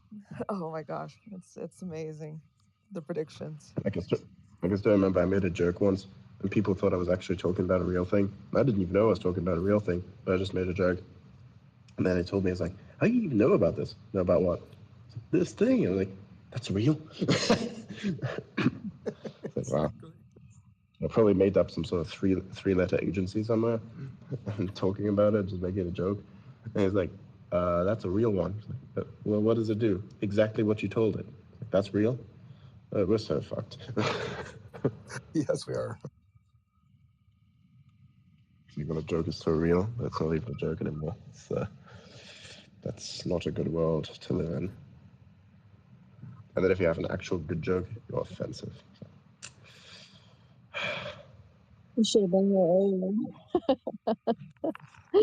Oh my gosh, it's amazing, the predictions. I can still remember I made a joke once, and people thought I was actually talking about a real thing. I didn't even know I was talking about a real thing, but I just made a joke. And then they told me, it's like, how do you even know about this? Know about what? This thing. And I'm like, that's real? Like, wow. I probably made up some sort of three-letter agency somewhere and talking about it, just making a joke. And he's like, that's a real one. Well, what does it do? Exactly what you told it. That's real? We're so fucked. Yes, we are. Even a joke is so real, that's not even a joke anymore. That's not a good world to live in. And then if you have an actual good joke, you're offensive. You should have been here earlier.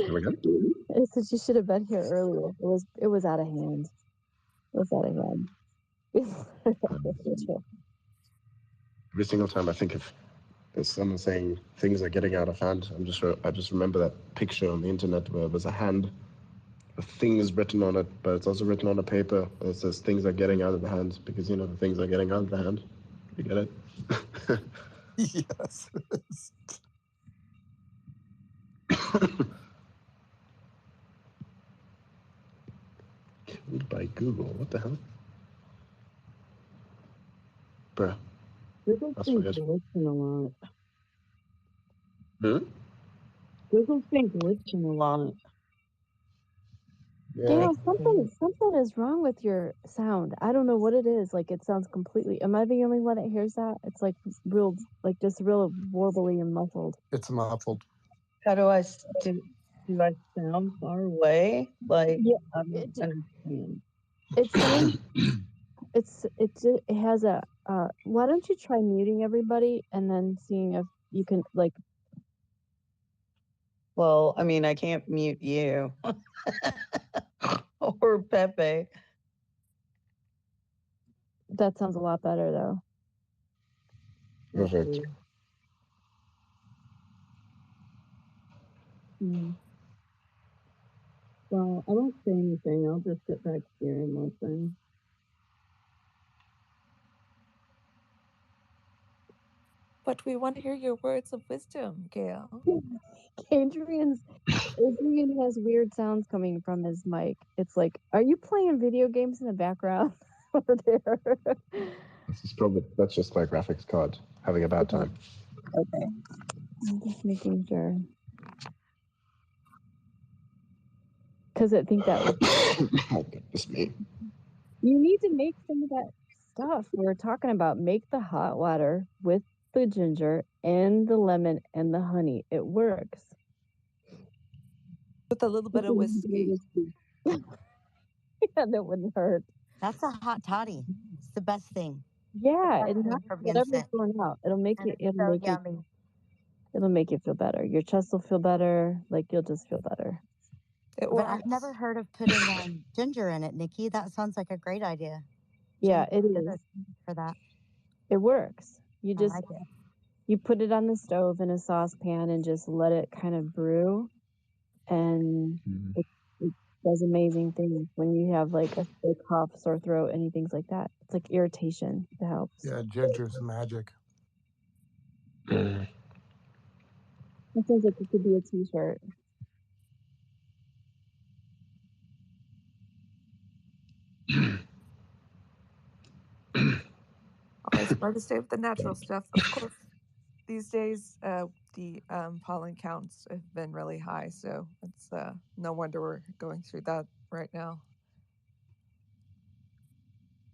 Come again? I said you should have been here earlier. It was out of hand. It was out of hand. Every single time I think of someone saying things are getting out of hand, I just remember that picture on the internet where there's a hand with things written on it, but it's also written on a paper. And it says things are getting out of the hand because the things are getting out of the hand. You get it? Yes. Killed by Google. What the hell? Bruh. Google's That's been weird. glitching a lot. Hmm? Google's been glitching a lot. Yeah, something is wrong with your sound. I don't know what it is. Like, it sounds completely. Am I the only one that hears that? It's like real warbly and muffled. It's muffled. How do I do I sound far away? Like, yeah, I don't understand. It sounds. It has a. Why don't you try muting everybody and then seeing if you can like. Well, I mean, I can't mute you or Pepe. That sounds a lot better though. Perfect. Well, I won't say anything. I'll just sit back here and listen. But we want to hear your words of wisdom, Gail. Adrian has weird sounds coming from his mic. It's like, are you playing video games in the background over there? That's just my graphics card having a bad time. Okay. I'm just making sure. Because I think that was. Oh, goodness me. You need to make some of that stuff we were talking about. Make the hot water with the ginger and the lemon and the honey. It works. With a little bit of whiskey. Yeah, that wouldn't hurt. That's a hot toddy. It's the best thing. Yeah, and for being whatever's sick. going out, it'll make And you. it's so yummy. It'll make you feel better. Your chest will feel better. Like, you'll just feel better. But I've never heard of putting ginger in it, Nikki. That sounds like a great idea. Yeah, it is. For that. It works. You just like it. You put it on the stove in a saucepan and just let it kind of brew, and it does amazing things when you have like a cough, sore throat, any things like that. It's like irritation. It helps. Yeah, ginger's magic. It sounds like it could be a t-shirt. Always try to stay with the natural stuff. Of course, these days the pollen counts have been really high, so it's no wonder we're going through that right now.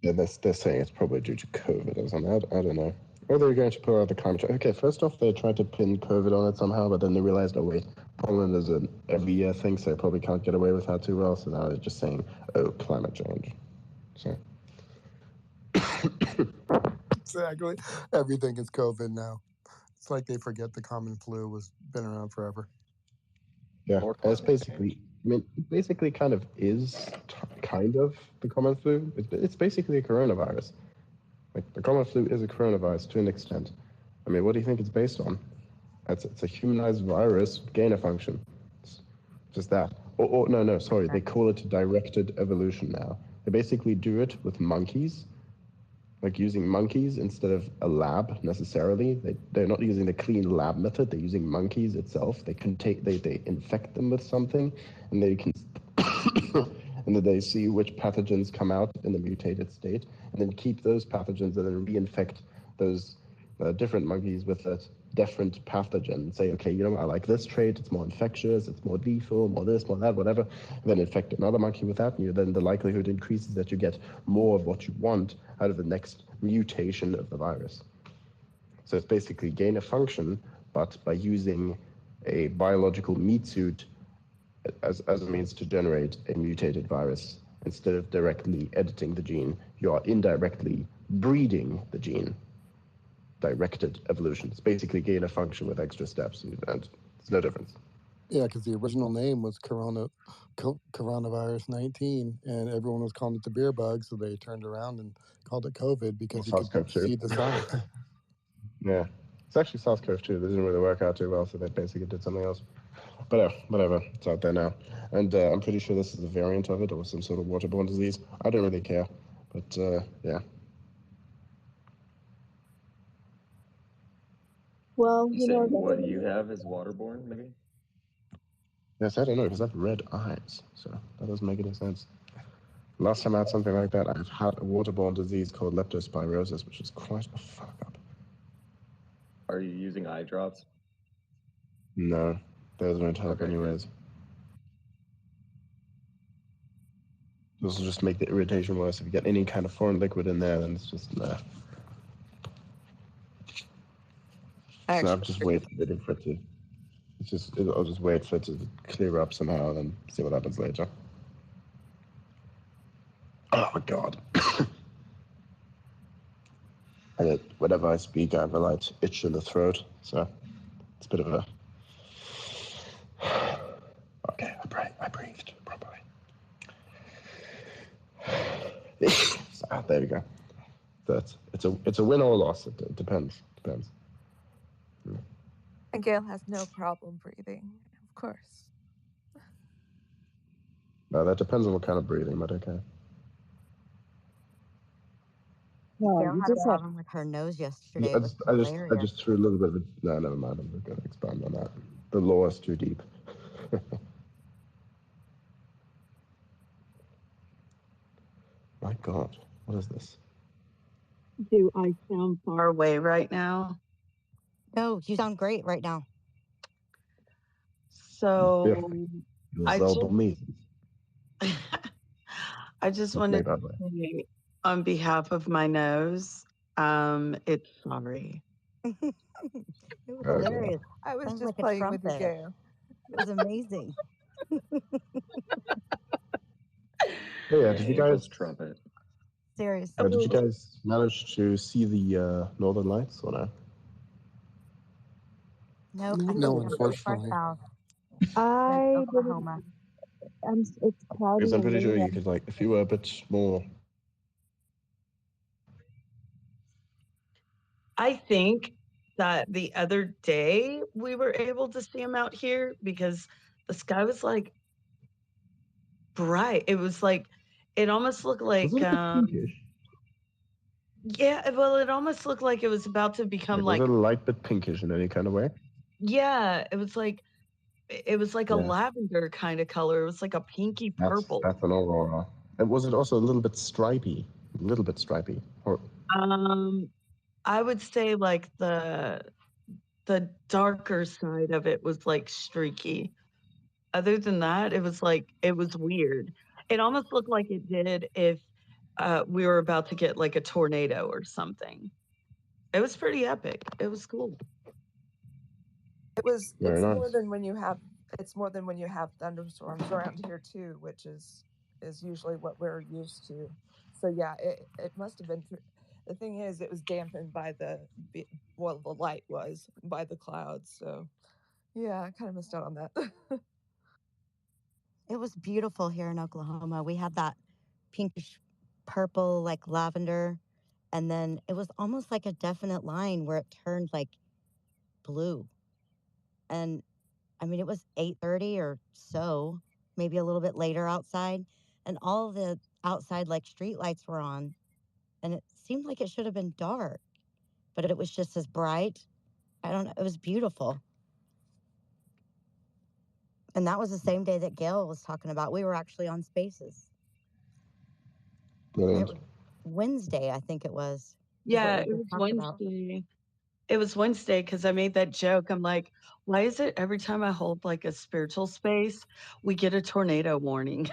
Yeah, they're saying it's probably due to COVID or something. I don't know. Or they're going to put out the climate change. Okay, first off, they tried to pin COVID on it somehow, but then they realized, oh wait, pollen is an every year thing, so they probably can't get away with that too well. So now they're just saying, oh, climate change. So. Exactly. Everything is COVID now. It's like they forget the common flu was been around forever. Yeah, it's basically. I mean, it basically kind of is kind of the common flu. It's basically a coronavirus. Like, the common flu is a coronavirus to an extent. I mean, what do you think it's based on? It's a humanized virus, gain of function. It's just that. No, sorry. They call it directed evolution now. They basically do it with monkeys, like using monkeys instead of a lab necessarily. They're not using the clean lab method. They're using monkeys itself. They infect them with something, and they can, and then they see which pathogens come out in the mutated state, and then keep those pathogens and then reinfect those different monkeys with it, different pathogen and say, okay, you know, I like this trait, it's more infectious, it's more lethal, more this, more that, whatever, and then infect another monkey with that, and then the likelihood increases that you get more of what you want out of the next mutation of the virus. So it's basically gain of function, but by using a biological meat suit as a means to generate a mutated virus. Instead of directly editing the gene, you are indirectly breeding the gene. Directed evolution. It's basically gain of function with extra steps, and it's no difference. Yeah, because the original name was coronavirus 19, and everyone was calling it the beer bug, so they turned around and called it COVID because you could see the signs. Yeah, it's actually SARS-CoV-2. They didn't really work out too well, so they basically did something else. But whatever, it's out there now. And I'm pretty sure this is a variant of it, or some sort of waterborne disease. I don't really care, but yeah. Well, you know, what do you have is waterborne, maybe? Yes, I don't know, because I have red eyes, so that doesn't make any sense. Last time I had something like that, I've had a waterborne disease called leptospirosis, which is quite a fuck up. Are you using eye drops? No, those won't help anyways. Those will just make the irritation worse. If you get any kind of foreign liquid in there, then it's just nah. So I'm just waiting for it to. I'll just wait for it to clear up somehow, and then see what happens later. Oh my god. And whenever I speak, I have a light itch in the throat, so it's a bit of a. Okay, I breathed properly. So, there we go. It's a win or a loss. It depends. And Gail has no problem breathing, of course. No, that depends on what kind of breathing, but okay. Gail had a problem with her nose yesterday. I just threw a little bit of no, never mind. I'm not going to expand on that. The lore is too deep. My God, what is this? Do I sound far away right now? No, you sound great right now. So I just wanted to say on behalf of my nose, it's sorry. It was hilarious. I was Sounds just like a playing with you, trumpet. Gail. It was amazing. Yeah, did you guys trumpet? Seriously. Did you guys manage to see the Northern Lights or no? Nope. No, unfortunately. I Oklahoma. It's cloudy. Because I'm pretty sure you could, like, if you were a bit more. I think that the other day we were able to see them out here because the sky was like bright. It was like it almost looked like yeah, well, it almost looked like it was about to become Was it a light bit pinkish in any kind of way? Yeah, it was like a lavender kind of color. It was like a pinky purple. That's an aurora. And was it also a little bit stripy? Or I would say like the darker side of it was like streaky. Other than that, it was weird. It almost looked like it did if we were about to get like a tornado or something. It was pretty epic. It was cool. It's more than when you have thunderstorms around here too, which is usually what we're used to. So yeah, it must have been. The thing is, it was dampened by the light was by the clouds. So yeah, I kind of missed out on that. It was beautiful here in Oklahoma. We had that pinkish purple, like lavender, and then it was almost like a definite line where it turned like blue. And I mean, it was 8:30 or so, maybe a little bit later outside, and all the outside like street lights were on, and it seemed like it should have been dark, but it was just as bright. I don't know. It was beautiful. And that was the same day that Gail was talking about. We were actually on Spaces. Brilliant. Wednesday, I think it was. Yeah, it was Wednesday. It was Wednesday because I made that joke. I'm like, why is it every time I hold like a spiritual space, we get a tornado warning?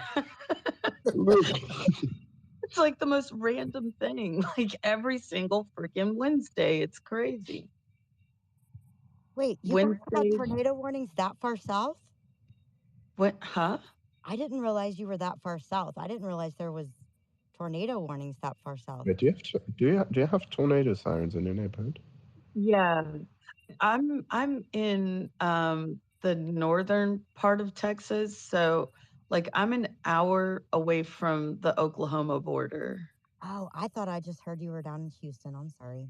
It's like the most random thing. Like every single freaking Wednesday. It's crazy. Wait, you guys got tornado warnings that far south? What? Huh? I didn't realize you were that far south. I didn't realize there was tornado warnings that far south. Wait, do you have tornado sirens in your neighborhood? Yeah, I'm in the northern part of Texas, so like I'm an hour away from the Oklahoma border. Oh, I thought I just heard you were down in Houston. I'm sorry.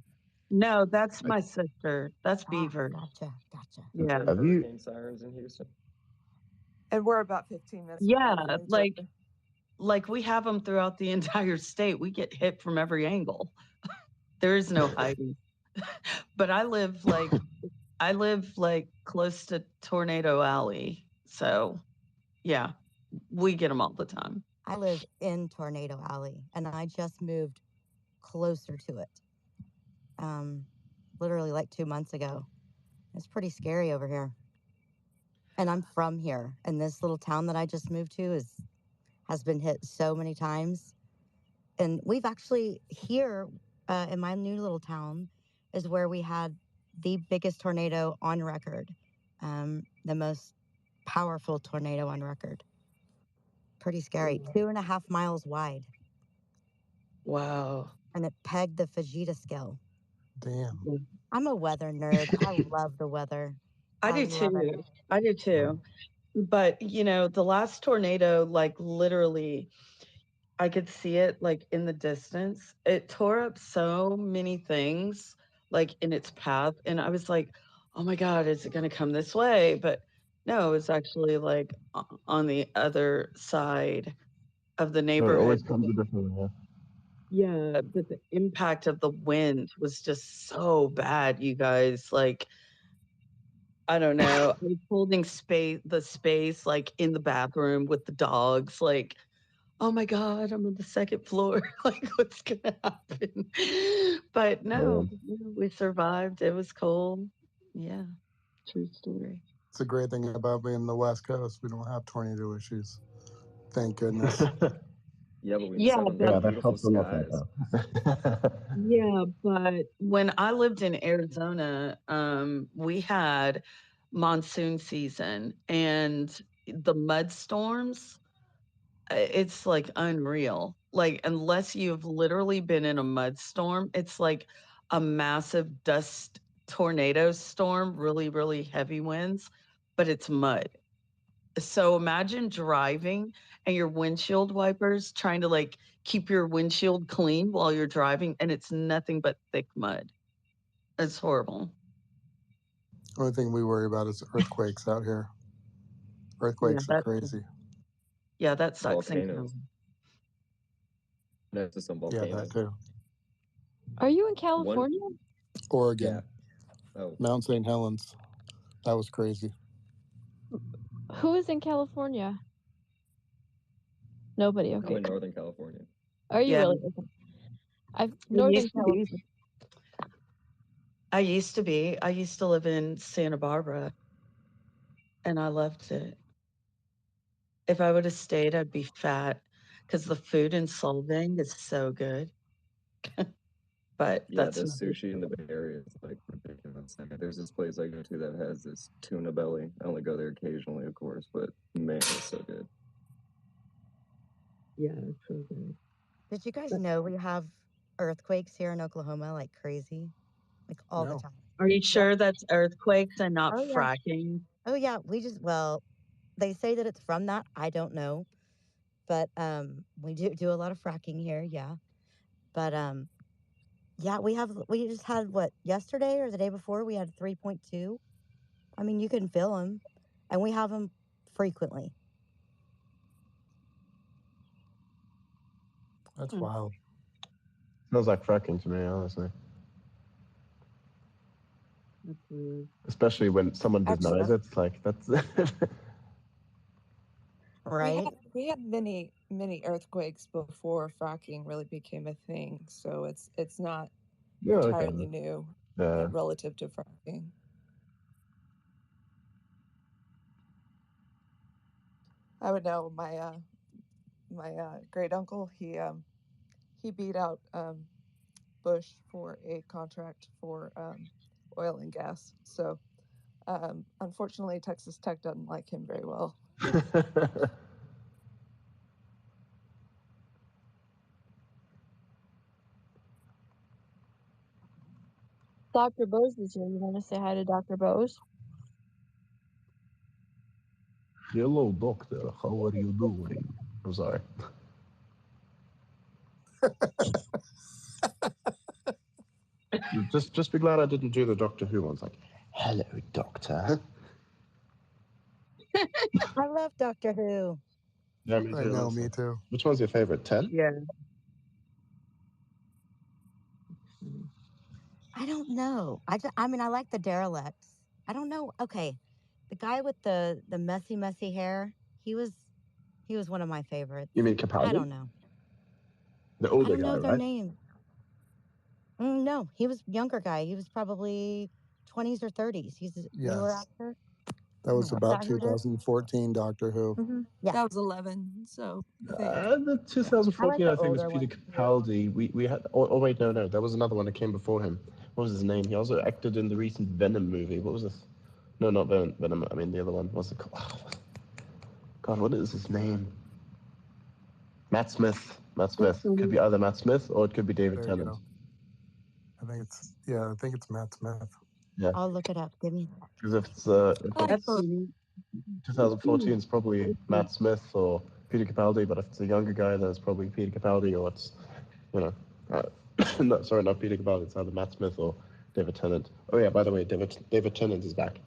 No, that's my sister. That's Beaver. Gotcha. Yeah. Have hurricane sirens in Houston? And we're about 15 minutes. Yeah, from each other. like we have them throughout the entire state. We get hit from every angle. There is no hiding. But I live like close to Tornado Alley. So, yeah, we get them all the time. I live in Tornado Alley, and I just moved closer to it. Literally like 2 months ago. It's pretty scary over here. And I'm from here, and this little town that I just moved to has been hit so many times. And we've actually here in my new little town is where we had the biggest tornado on record, the most powerful tornado on record. Pretty scary. 2.5 miles wide. Wow. And it pegged the Fujita scale. Damn. I'm a weather nerd. I love the weather. I do too. But, the last tornado, like literally, I could see it like in the distance. It tore up so many things like in its path. And I was like, oh my God, is it going to come this way? But no, it's actually like on the other side of the neighborhood. It always comes a different way. Yeah, but the impact of the wind was just so bad, you guys. Like, I don't know. I was holding the space like in the bathroom with the dogs, like, oh my God, I'm on the second floor. Like, what's gonna happen? But no, we survived. It was cold. Yeah. True story. It's a great thing about being in the West Coast. We don't have tornado issues. Thank goodness. Yeah, but we just have beautiful skies. Yeah, but when I lived in Arizona, we had monsoon season and the mud storms. It's like unreal. Like, unless you've literally been in a mud storm, it's like a massive dust tornado storm, really, really heavy winds, but it's mud. So imagine driving and your windshield wipers trying to like keep your windshield clean while you're driving, and it's nothing but thick mud. It's horrible. The only thing we worry about is earthquakes out here. Earthquakes are crazy. Yeah, that sucks. Volcanoes. Next to some volcanoes. Yeah, that too. Are you in California? Oregon. Yeah. Oh. Mount St. Helens. That was crazy. Who is in California? Nobody. Okay. I'm in Northern California. Are you really? Northern California. I used to be. I used to live in Santa Barbara, and I loved it. If I would have stayed, I'd be fat because the food in Solvang is so good. But yeah, that's the sushi in the Bay Area is like ridiculous. There's this place I go to that has this tuna belly. I only go there occasionally, of course, but man, it's so good. Yeah, it's so good. Did you guys know we have earthquakes here in Oklahoma like crazy? Like all the time. Are you sure that's earthquakes and not fracking? Oh yeah, they say that it's from that. I don't know. But we do a lot of fracking here, yeah. But yeah, we just had yesterday or the day before we had 3.2. I mean, you can feel them, and we have them frequently. That's wild. Smells like fracking to me, honestly. Especially when someone denies it, it's like that's right. We had many earthquakes before fracking really became a thing, so it's not entirely new. relative to fracking. I would know my great uncle. He beat out Bush for a contract for oil and gas. So unfortunately, Texas Tech doesn't like him very well. Dr. Bose is here. You want to say hi to Dr. Bose? Hello, doctor. How are you doing? I'm sorry. just be glad I didn't do the Doctor Who ones. Like, hello, Doctor. I love Doctor Who. Yeah, me too. I know, me too. Which one's your favorite? 10? Yeah. I don't know. I mean, I like the derelicts. I don't know. Okay, the guy with the messy hair. He was one of my favorites. You mean Capaldi? I don't know. The older I don't guy, know their right? name. No, he was younger guy. He was probably 20s or 30s. He's a newer Yes. actor. That was about That who it is? 2014 Doctor Who. Mm-hmm. Yeah. That was 11. So I think The 2014, I I like the think, was older Peter one. Capaldi. We had. Oh, wait, no. There was another one that came before him. What was his name? He also acted in the recent Venom movie. What was this? No, not Venom. I mean the other one. What's it called? Oh, God, what is his name? Matt Smith. Matt Smith. Could be either Matt Smith or it could be David There you Tennant. go. I think it's Matt Smith. Yeah. I'll look it up. Give me. Because if it's That's 2014, it's probably Matt Smith or Peter Capaldi. But if it's a younger guy, then it's probably Peter Capaldi or it's, no, sorry, not Peter Capaldi. It's either Matt Smith or David Tennant. Oh yeah, by the way, David Tennant is back.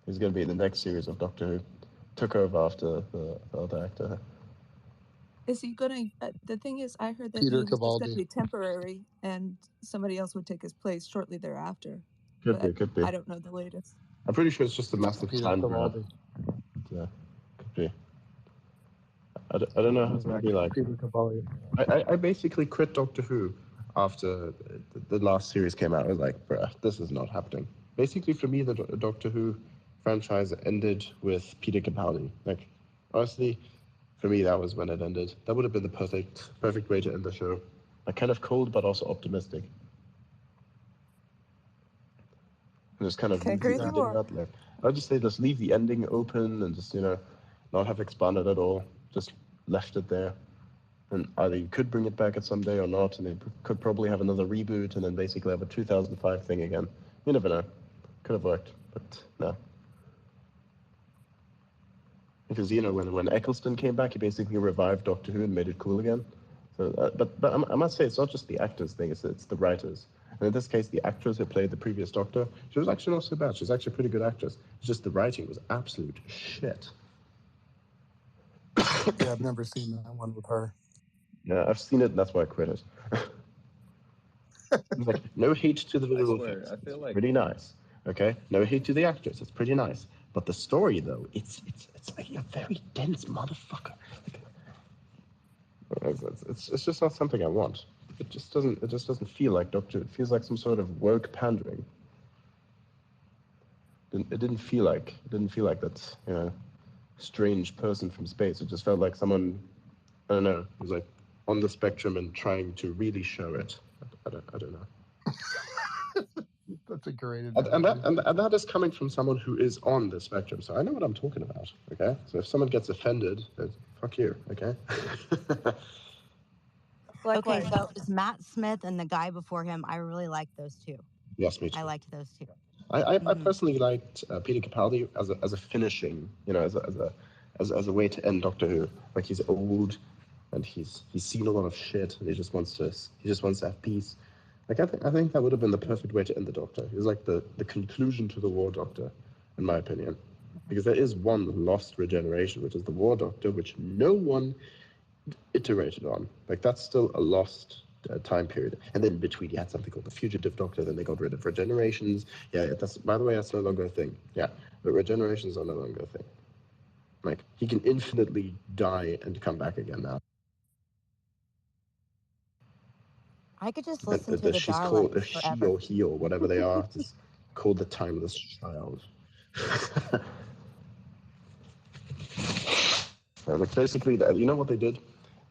He's going to be in the next series of Doctor Who. Took over after the other actor. Is he going to? The thing is, I heard that Peter he was just going Capaldi. to be temporary, and somebody else would take his place shortly thereafter. Could be. I don't know the latest. I'm pretty sure it's just a massive Peter time grab. Capaldi. Yeah, could be. I don't know how it's going to be like. Peter Capaldi. I basically quit Doctor Who after the last series came out. I was like, bruh, this is not happening. Basically, for me, the Doctor Who franchise ended with Peter Capaldi. Like, honestly, for me, that was when it ended. That would have been the perfect way to end the show. Like, kind of cold, but also optimistic. And just kind of Can't leave agree the with you ending more. out. Like, I'd just say just leave the ending open and just, not have expanded at all. Just left it there. And either you could bring it back at some day or not, and they could probably have another reboot and then basically have a 2005 thing again. You never know. Could have worked, but no. Because, when Eccleston came back, he basically revived Doctor Who and made it cool again. So, but I must say, it's not just the actors thing, it's the writers. And in this case, the actress who played the previous Doctor, she was actually not so bad. She's actually a pretty good actress. It's just the writing was absolute shit. Yeah, I've never seen that one with her. Yeah, I've seen it, and that's why I quit it. It's like, no hate to the visual effects. I feel like pretty nice. Okay, no hate to the actress. It's pretty nice. But the story, though, it's like a very dense motherfucker. It's just not something I want. It just doesn't feel like Doctor. It feels like some sort of woke pandering. It didn't feel like that strange person from space. It just felt like someone, I don't know, was like on the spectrum and trying to really show it. I don't know. That's a great And that is coming from someone who is on the spectrum, so I know what I'm talking about. Okay, so if someone gets offended, then fuck you. Okay. Okay, so it was Matt Smith and the guy before him. I really liked those two. Yes, me too. I liked those two. I personally liked Peter Capaldi as a finishing, as a way to end Doctor Who. Like, he's old, and he's seen a lot of shit, and he just wants to have peace. Like, I think that would have been the perfect way to end the Doctor. It was like the conclusion to the War Doctor, in my opinion, because there is one lost regeneration, which is the War Doctor, which no one iterated on. Like, that's still a lost time period. And then in between, you had something called the Fugitive Doctor. Then they got rid of regenerations. Yeah, by the way, that's no longer a thing. Yeah, but regenerations are no longer a thing. Like, he can infinitely die and come back again now. I could just listen to the She's called Daleks she forever. or he or whatever they are. It's called the Timeless Child. Like basically, you know what they did?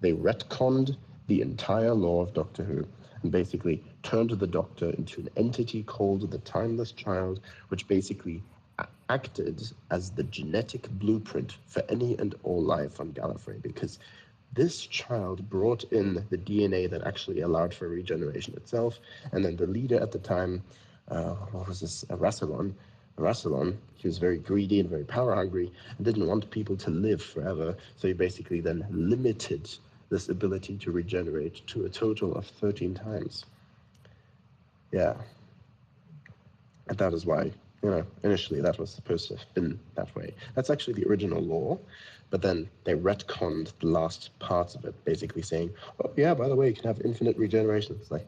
They retconned the entire lore of Doctor Who and basically turned the Doctor into an entity called the Timeless Child, which basically acted as the genetic blueprint for any and all life on Gallifrey, because this child brought in the DNA that actually allowed for regeneration itself, and then the leader at the time, what was this, Rassilon, he was very greedy and very power hungry and didn't want people to live forever, so he basically then limited this ability to regenerate to a total of 13 times. Yeah. And that is why, initially that was supposed to have been that way. That's actually the original law, but then they retconned the last parts of it, basically saying, oh yeah, by the way, you can have infinite regeneration. It's like,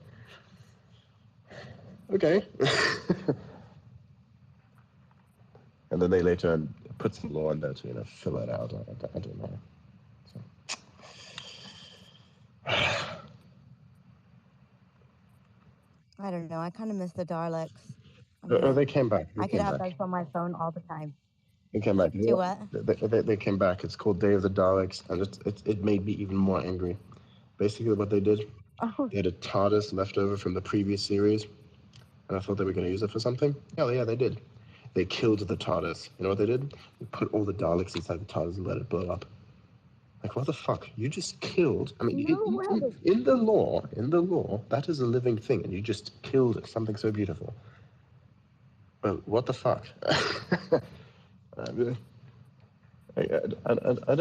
okay. And then they later put some law in there to, fill it out. I don't know. So. I don't know. I kind of miss the Daleks. They came back. I could have those on my phone all the time. They came back. Do what? They came back. It's called Day of the Daleks, and it made me even more angry. Basically, what they did, they had a TARDIS left over from the previous series, and I thought they were going to use it for something. Yeah, they did. They killed the TARDIS. You know what they did? They put all the Daleks inside the TARDIS and let it blow up. Like, what the fuck? You just killed. I mean, in the law, that is a living thing, and you just killed something so beautiful. Well, what the fuck? I don't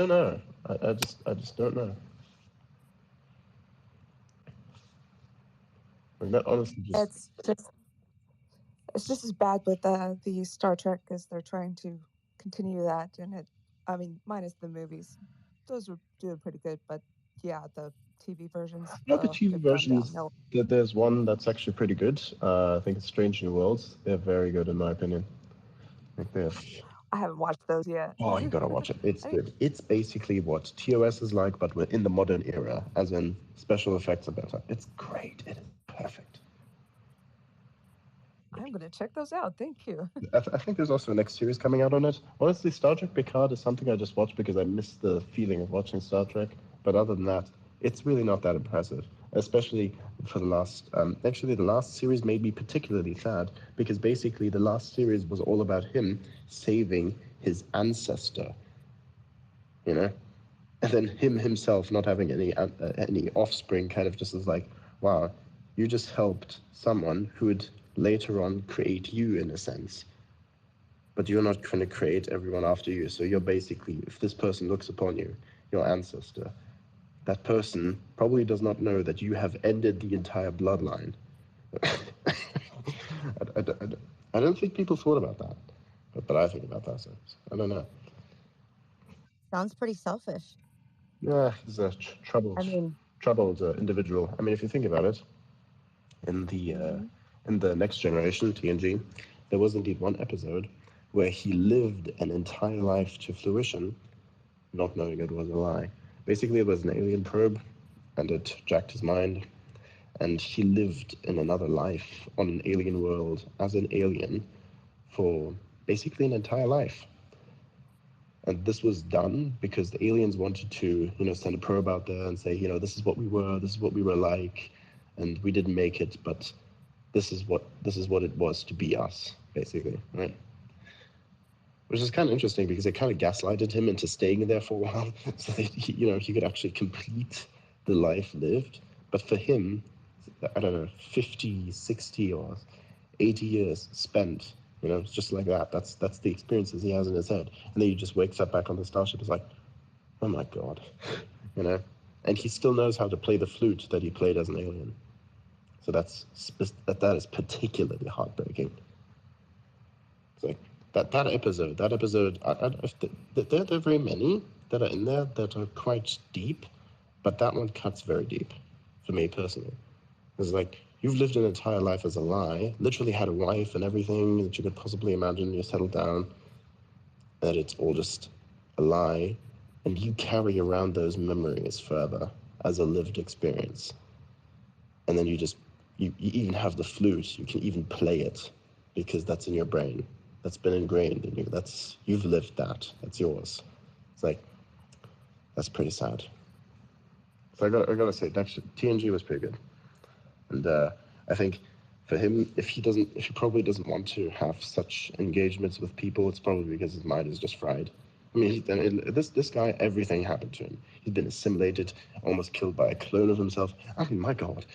know. I just don't know. Like that honestly it's just as bad with the Star Trek as they're trying to continue that, and minus the movies, those were doing pretty good, but yeah, the TV versions. Not the TV versions. There's one that's actually pretty good. I think it's Strange New Worlds. They're very good in my opinion. I haven't watched those yet. Oh, you gotta watch it. It's good. It's basically what TOS is like, but we're in the modern era, as in special effects are better. It's great. It is perfect. I'm going to check those out. Thank you. I think there's also a next series coming out on it. Honestly, Star Trek Picard is something I just watched because I miss the feeling of watching Star Trek. But other than that, it's really not that impressive. Especially for the last... actually, the last series made me particularly sad because basically the last series was all about him saving his ancestor. You know? And then him himself not having any offspring kind of just is like, wow, you just helped someone who would later on create you in a sense. But you're not going to create everyone after you. So you're basically, if this person looks upon you, your ancestor, that person probably does not know that you have ended the entire bloodline. I don't think people thought about that. But I think about that. So I don't know. Sounds pretty selfish. Yeah, he's a troubled individual. I mean, if you think about it, in the Next Generation, TNG, there was indeed one episode where he lived an entire life to fruition, not knowing it was a lie. Basically, it was an alien probe, and it jacked his mind, and he lived in another life on an alien world as an alien for basically an entire life. And this was done because the aliens wanted to, send a probe out there and say, this is what we were like, and we didn't make it, but this is what it was to be us, basically, right? Which is kind of interesting because they kind of gaslighted him into staying there for a while, so that he could actually complete the life lived. But for him, I don't know, 50, 60, or 80 years spent, just like that. That's the experiences he has in his head. And then he just wakes up back on the starship. It's like, oh my God, And he still knows how to play the flute that he played as an alien. So that is particularly heartbreaking. It's like that episode. There are very many that are in there that are quite deep, but that one cuts very deep for me personally. It's like, you've lived an entire life as a lie, literally had a wife and everything that you could possibly imagine, you settled down, that it's all just a lie, and you carry around those memories further as a lived experience. and then you even have the flute. You can even play it because that's in your brain. That's been ingrained in you. You've lived that. That's yours. It's like, that's pretty sad. So I gotta say, TNG was pretty good, and I think for him, if he probably doesn't want to have such engagements with people, it's probably because his mind is just fried. I mean, this guy, everything happened to him. He'd been assimilated, almost killed by a clone of himself. I mean, my God.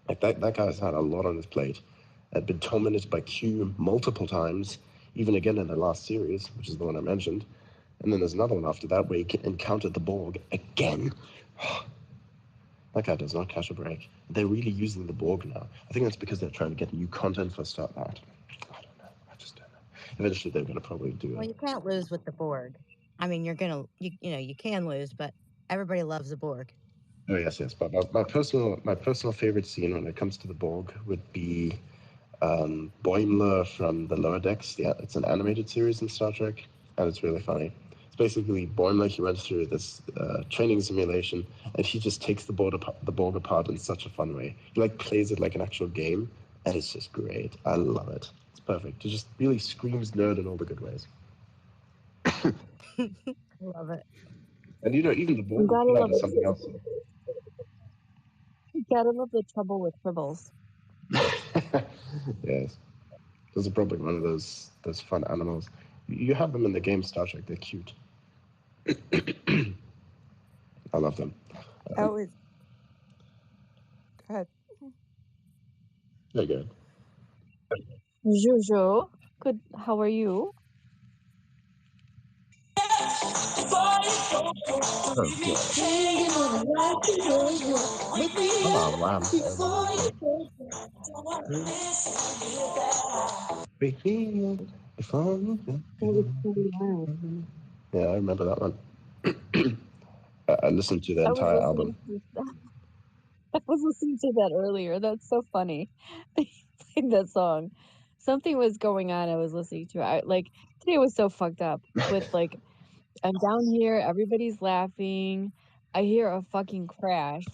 Like that guy's had a lot on his plate. Had been tormented by Q multiple times, even again in the last series, which is the one I mentioned. And then there's another one after that where he encountered the Borg again. That guy does not catch a break. They're really using the Borg now. I think that's because they're trying to get new content for Star Wars. I don't know. I just don't know. Eventually, they're going to probably do it. Well, you can't lose with the Borg. I mean, you can lose, but everybody loves the Borg. Oh yes. But my personal favorite scene when it comes to the Borg would be Boimler from the Lower Decks. Yeah, it's an animated series in Star Trek, and it's really funny. It's basically Boimler. He went through this training simulation, and he just takes the Borg apart in such a fun way. He plays it like an actual game, and it's just great. I love it. It's perfect. It just really screams nerd in all the good ways. I love it. And even the Borg put out something else. You gotta love the trouble with tribbles. Yes. Those are probably one of those fun animals. You have them in the game Star Trek. They're cute. I love them. Go ahead. They're good. Jojo, good. How are you? Oh, wow. Yeah, I remember that one. I listened to the entire album. I was listening to that earlier. That's so funny. They played that song. Something was going on. I was listening to it. Today was so fucked up with I'm down here, everybody's laughing. I hear a fucking crash,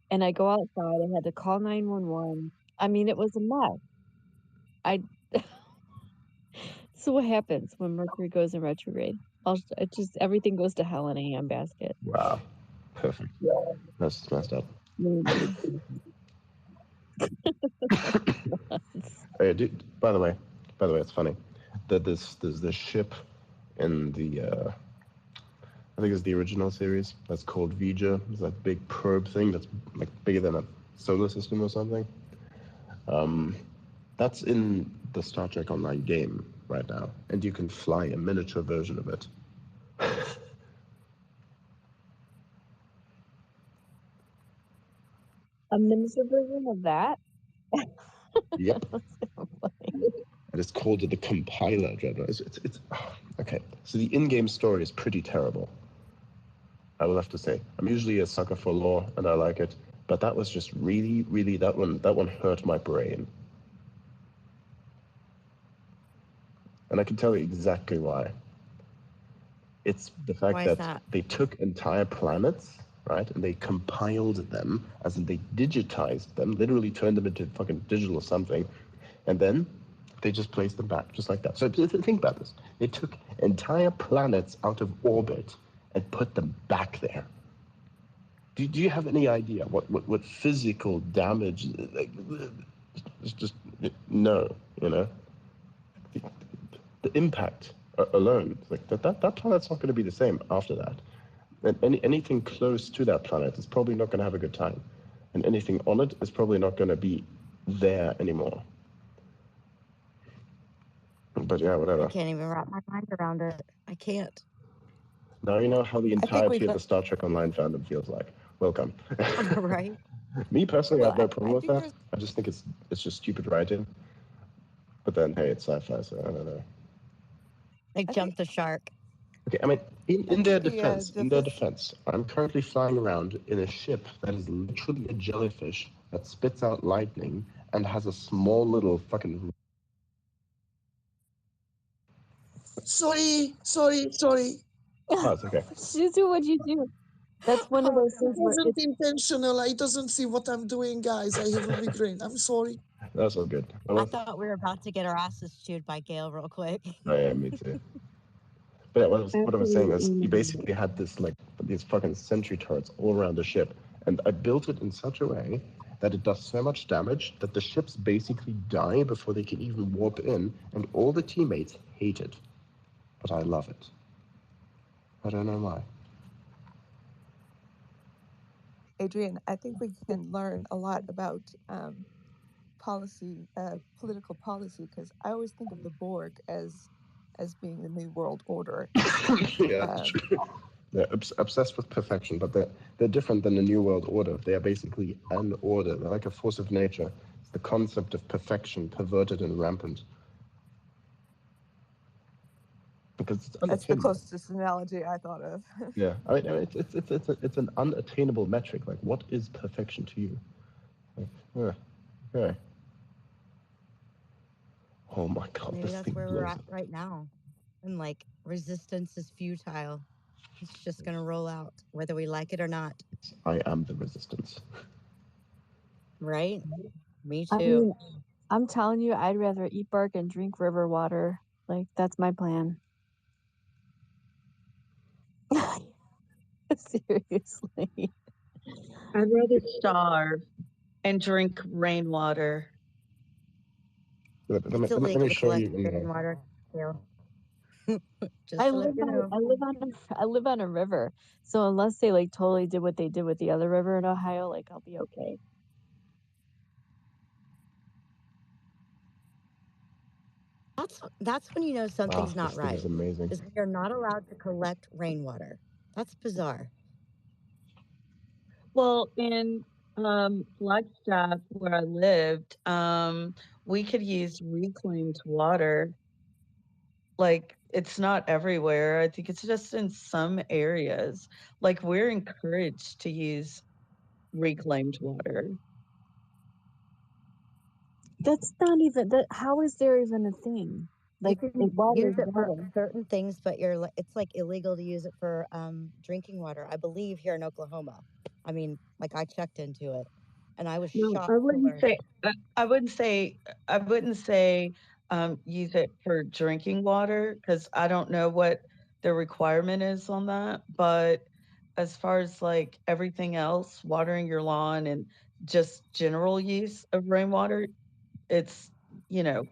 and I go outside. I had to call 911. I mean, it was a mess. So what happens when Mercury goes in retrograde? Everything goes to hell in a handbasket. Wow, perfect. That's messed up. Hey, by the way, it's funny that there's this ship in the I think it's the original series that's called Vija. It's that big probe thing that's bigger than a solar system or something. That's in the Star Trek Online game right now, and you can fly a miniature version of it. A miniature version of that? Yep. And it's called the compiler, Dreadnought. It's okay. So the in-game story is pretty terrible, I will have to say. I'm usually a sucker for lore, and I like it, but that was just really, really, that one hurt my brain. And I can tell you exactly why. It's the fact that they took entire planets, right, and they compiled them, as in they digitized them, literally turned them into fucking digital or something, and then they just placed them back, just like that. So think about this. They took entire planets out of orbit and put them back there. Do you have any idea what physical damage? It's just no, the impact alone, that planet's not going to be the same after that. And anything close to that planet is probably not going to have a good time, and anything on it is probably not going to be there anymore. But yeah, whatever. I can't even wrap my mind around it. I can't. Now you know how the entirety of the Star Trek Online fandom feels like. Welcome. Right. Me personally, I have no problem with that. I just think it's just stupid writing. But then, hey, it's sci-fi, so I don't know. They jumped the shark. Okay, I mean, in their defense, I'm currently flying around in a ship that is literally a jellyfish that spits out lightning and has a small little fucking... Sorry. Oh, it's okay. Shizu, what'd you do? That's one of those things It where wasn't it's intentional. I doesn't see what I'm doing, guys. I have a migraine. I'm sorry. That's all good. I thought we were about to get our asses chewed by Gail real quick. Oh, yeah, me too. But yeah, what I was saying is, you basically had this these fucking sentry turrets all around the ship, and I built it in such a way that it does so much damage that the ships basically die before they can even warp in, and all the teammates hate it. But I love it. I don't know why. Adrian, I think we can learn a lot about policy, political policy, because I always think of the Borg as being the new world order. Yeah, that's true. They're obsessed with perfection, but they're different than the New World Order. They are basically an order. They're like a force of nature. It's the concept of perfection perverted and rampant. Because it's That's the closest analogy I thought of. Yeah, I mean it's an unattainable metric. Like, what is perfection to you? Like, okay. Oh my God, Maybe that's where we're at right now. And like, resistance is futile. It's just going to roll out, whether we like it or not. I am the resistance. Right? Me too. I mean, I'm telling you, I'd rather eat bark and drink river water. Like, that's my plan. Seriously. I'd rather starve and drink rainwater. Let me show you. Rainwater. Just I to live let you know. I live on a river, so unless they like totally did what they did with the other river in Ohio, like I'll be okay. That's when you know something's not this right. Thing is amazing. Is you're not allowed to collect rainwater. That's bizarre. Well, in Flagstaff, where I lived, we could use reclaimed water. Like, it's not everywhere. I think it's just in some areas. Like, we're encouraged to use reclaimed water. That's not even that. How is there even a thing? Like, you can use it for certain things, but it's like illegal to use it for drinking water. I believe here in Oklahoma. I mean, like I checked into it, and I was shocked. I wouldn't say use it for drinking water, because I don't know what the requirement is on that. But as far as like everything else, watering your lawn and just general use of rainwater, it's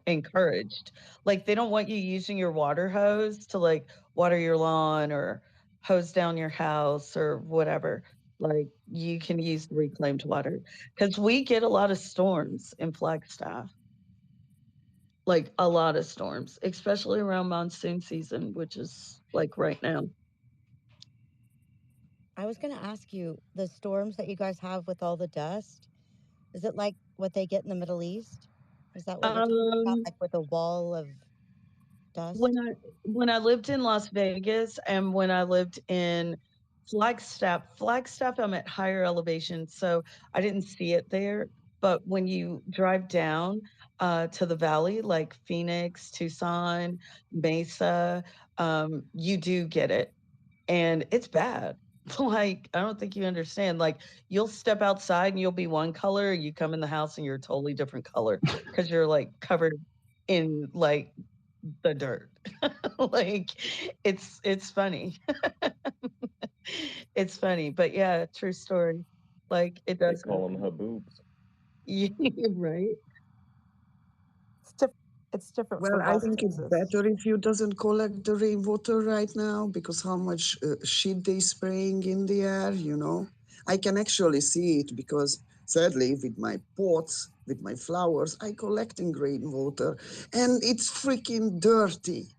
encouraged. Like, they don't want you using your water hose to like water your lawn or hose down your house or whatever. Like, you can use reclaimed water, because we get a lot of storms in Flagstaff. Like, a lot of storms, especially around monsoon season, which is like right now. I was going to ask you, the storms that you guys have with all the dust, is it like what they get in the Middle East? Is that what you're talking about, like with a wall of dust? When I lived in Las Vegas and when I lived in Flagstaff, I'm at higher elevation, so I didn't see it there. But when you drive down to the valley, like Phoenix, Tucson, Mesa, you do get it. And it's bad. Like, I don't think you understand. Like, you'll step outside and you'll be one color, you come in the house and you're a totally different color because you're like covered in like the dirt. Like, it's funny. It's funny, but yeah, true story. Like, it does. They call them haboobs. Yeah, right. It's different. Well, I think it's better if you doesn't collect the rainwater right now, because how much shit they spraying in the air, I can actually see it, because sadly with my pots, with my flowers, I collecting rainwater and it's freaking dirty.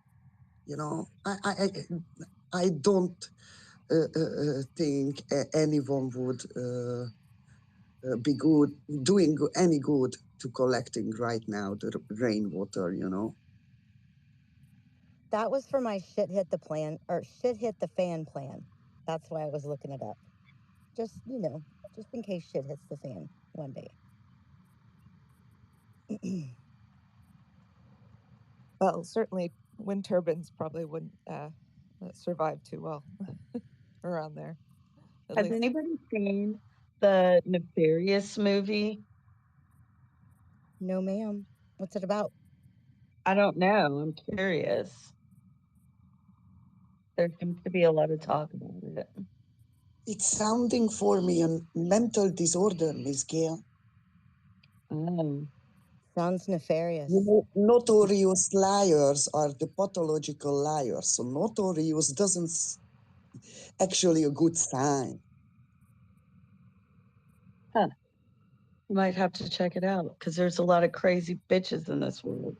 I don't think anyone would be doing any good to collecting right now the rainwater. That was for my shit hit the fan plan. That's why I was looking it up. Just in case shit hits the fan one day. Well, certainly wind turbines probably wouldn't survive too well around there. At Has least anybody seen the Nefarious movie? No, ma'am. What's it about? I don't know. I'm curious. There seems to be a lot of talk about it. It's sounding for me a mental disorder, Miss Gail. Oh. Sounds nefarious. You know, notorious liars are the pathological liars. So notorious doesn't actually a good sign. Huh. You might have to check it out because there's a lot of crazy bitches in this world.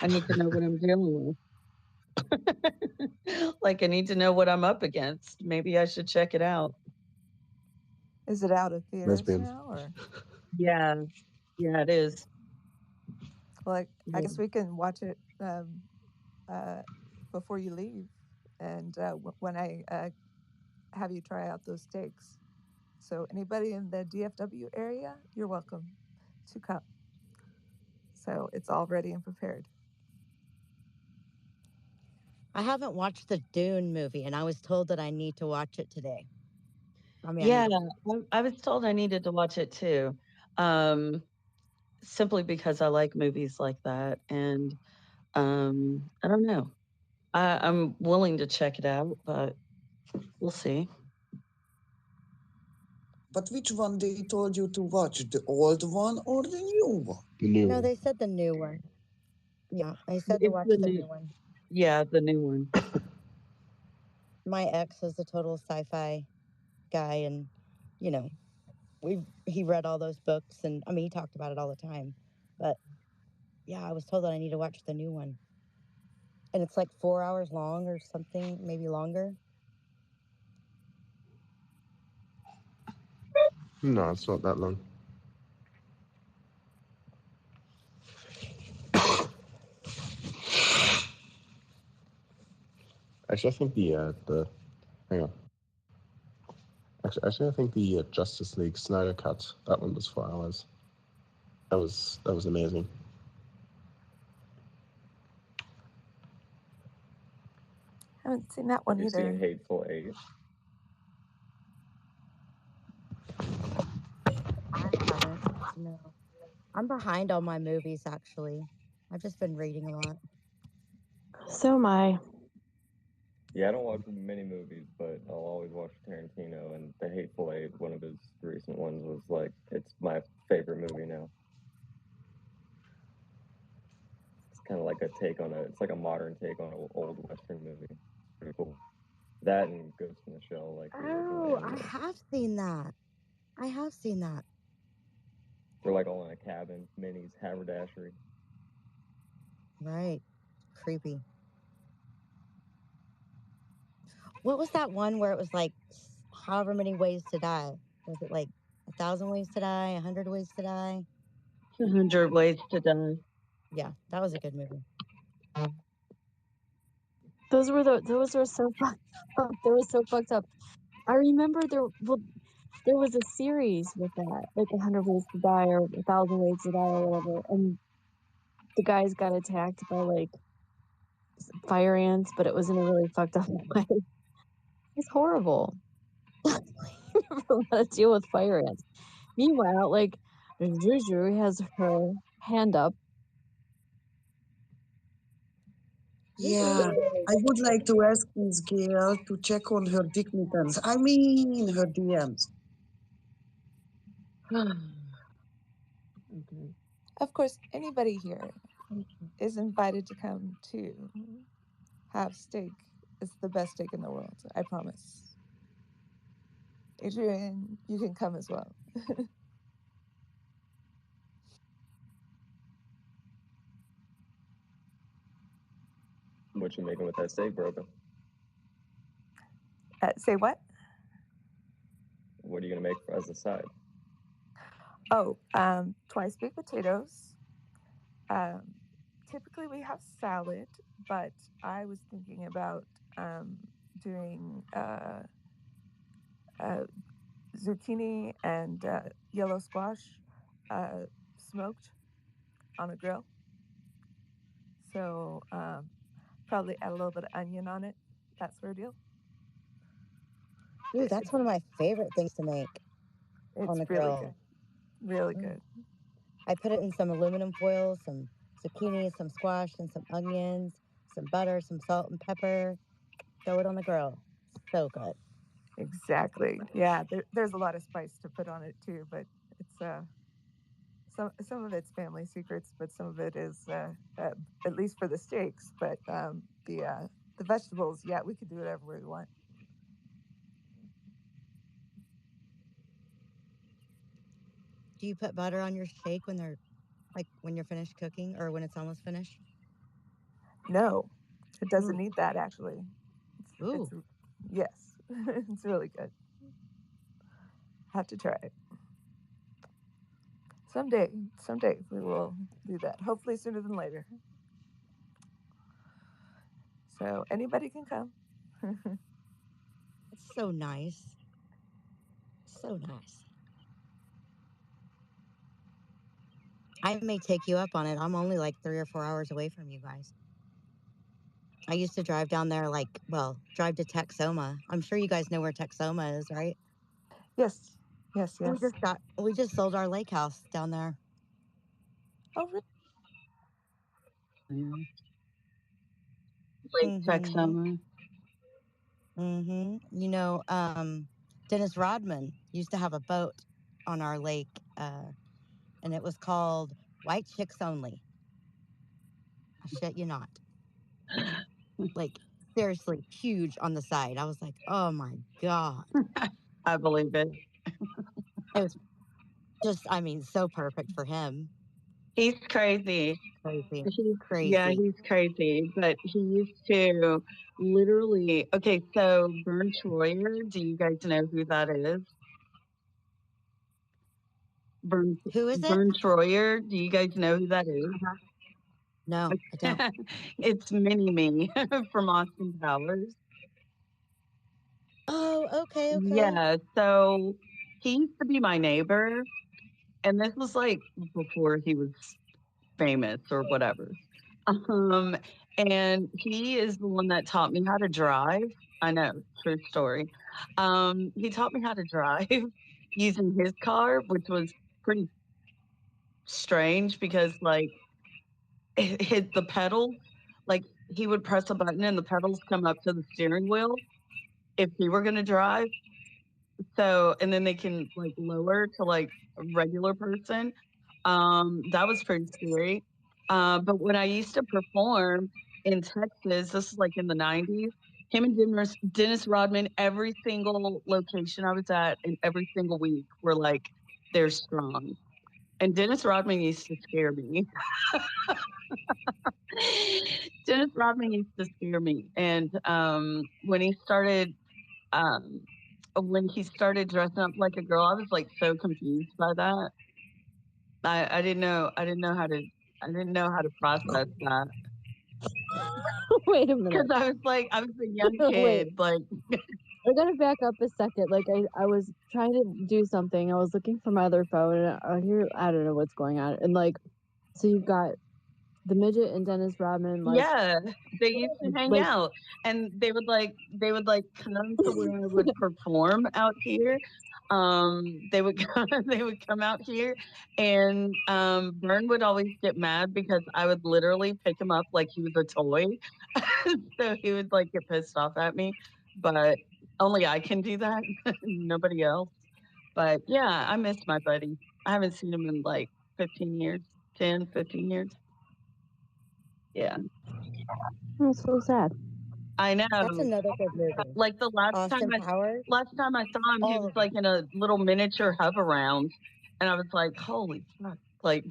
I need to know what I'm dealing with. Like, I need to know what I'm up against. Maybe I should check it out. is it out of theaters Lesbians. now, or Yeah. Yeah, it is. like I Yeah. guess we can watch it before you leave, and when I have you try out those steaks. So anybody in the DFW area, you're welcome to come. So it's all ready and prepared. I haven't watched the Dune movie, and I was told that I need to watch it today. I mean, Yeah, I was told I needed to watch it too. Simply because I like movies like that. And I don't know. I'm willing to check it out, but we'll see. But which one they told you to watch? The old one or the new one? The new no, one. they said the new one. Yeah, I said to It's watch the the new, new one. yeah, the new one. My ex is a total sci-fi guy, and you know, he read all those books, and I mean, he talked about it all the time. But yeah, I was told that I need to watch the new one, and it's like 4 hours long or something, maybe longer. No, it's not that long. Actually, I think the hang on. Actually, I think the Justice League Snyder cut, that one was 4 hours. That was amazing. Haven't seen that one Have you either. seen Hateful Eight? I haven't. No, I'm behind on my movies. Actually, I've just been reading a lot. So am I. Yeah, I don't watch many movies, but I'll always watch Tarantino. And The Hateful Eight, one of his recent ones, was like, it's my favorite movie now. It's kind of like it's like a modern take on an old Western movie. Pretty cool. That and Ghost in the Shell, like the original Oh, I anime. have seen that. I have seen that. They're like all in a cabin, Minnie's haberdashery. Right. Creepy. What was that one where it was like however many ways to die? Was it like 1,000 ways to die, 100 ways to die? 100 Ways to Die. Yeah, that was a good movie. Those were so fucked up. They were so fucked up. I remember there was a series with that, like 100 Ways to Die or 1,000 Ways to Die or whatever, and the guys got attacked by like fire ants, but it was in a really fucked up way. It's horrible. You never want to deal with fire ants. Meanwhile, like Juju has her hand up. Yeah, I would like to ask Miss Gail to check on her dignitans. I mean, her DMs. Okay. Of course, anybody here is invited to come to have steak. It's the best steak in the world. I promise. Adrian, you can come as well. What you making with that steak, broken? Say what? What are you gonna make as a side? Oh, twice baked potatoes. Typically we have salad, but I was thinking about doing zucchini and yellow squash smoked on a grill. So probably add a little bit of onion on it, that sort of deal. Ooh, that's one of my favorite things to make on the really grill. good. Really good. I put it in some aluminum foil, some zucchini, some squash, and some onions, some butter, some salt and pepper. Throw it on the grill. So good. Exactly. Yeah, there's a lot of spice to put on it too, but it's some of it's family secrets, but some of it is at least for the steaks. But the vegetables, yeah, we could do whatever we want. Do you put butter on your steak when they're when you're finished cooking or when it's almost finished? No, it doesn't need that actually. Ooh. Yes, it's really good. Have to try it. Someday we will do that. Hopefully sooner than later. So anybody can come. It's so nice. So nice. I may take you up on it. I'm only like 3 or 4 hours away from you guys. I used to drive down there, drive to Texoma. I'm sure you guys know where Texoma is, right? Yes. We just sold our lake house down there. Oh, really? Lake Texoma. You know, Dennis Rodman used to have a boat on our lake, and it was called White Chicks Only. I shit you not. Like, seriously, huge on the side. I was like, oh my God. I believe it. It was just, so perfect for him. He's crazy. Crazy. Yeah, he's crazy. But he used to literally. Okay, so Vern Troyer. Do you guys know who that is? Who is it? Vern Troyer. Do you guys know who that is? No, I don't. It's Mini-Me from Austin Powers. Oh, okay. Yeah, so he used to be my neighbor, and this was like before he was famous or whatever. And he is the one that taught me how to drive. I know, true story. He taught me how to drive using his car, which was pretty strange because it hit the pedals. Like he would press a button and the pedals come up to the steering wheel if he were going to drive. So, and then they can lower to a regular person. That was pretty scary. But when I used to perform in Texas, this is in the 90s, him and Dennis Rodman, every single location I was at and every single week were they're strong. And Dennis Rodman used to scare me. Dennis Rodman used to scare me. And when he started dressing up like a girl, I was so confused by that. I didn't know how to process that. Wait a minute. Because I was a young kid. I gotta back up a second. I was trying to do something. I was looking for my other phone, and I don't know what's going on. And so you've got the midget and Dennis Rodman. Yeah, they used to hang out, and they would come to where I would perform out here. They would come out here, and Vern would always get mad because I would literally pick him up like he was a toy. So he would get pissed off at me, but only I can do that. Nobody else. But yeah, I miss my buddy. I haven't seen him in 15 years. Yeah. That's so sad. I know. That's another good movie. The last time I saw him, he was in a little miniature hover round, and I was like, "Holy fuck!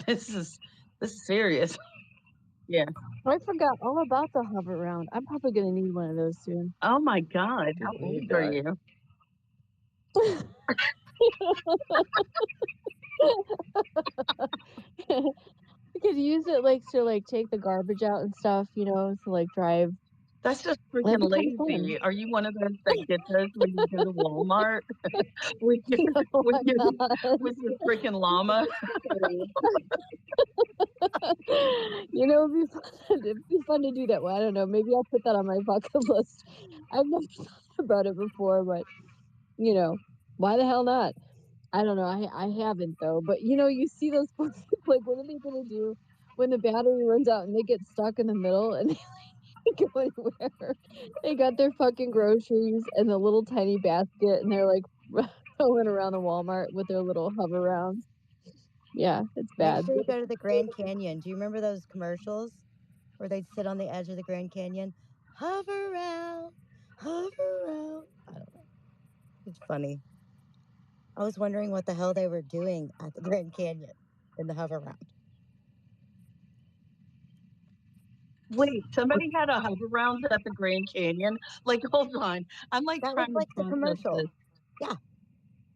This is serious." Yeah. I forgot all about the hover round. I'm probably gonna need one of those soon. Oh my God! How old are you? You could use it to take the garbage out and stuff, to drive. That's just freaking lazy. Are you one of those that get those when you go to Walmart with your freaking llama? It'd be fun to do that. Well, I don't know. Maybe I'll put that on my bucket list. I've never thought about it before, but You know, why the hell not? I don't know. I haven't though. But you see those folks like, what are they gonna do when the battery runs out and they get stuck in the middle and they can't go anywhere? They got their fucking groceries in a little tiny basket and they're like rolling around the Walmart with their little hover rounds. Yeah, it's Make bad. sure you go to the Grand Canyon. Do you remember those commercials where they'd sit on the edge of the Grand Canyon? Hover around, hover around. I don't know. It's funny. I was wondering what the hell they were doing at the Grand Canyon in the hover round. Wait, somebody had a hover round at the Grand Canyon? Like, hold on. I'm like That was trying to like the process commercial. this. Yeah.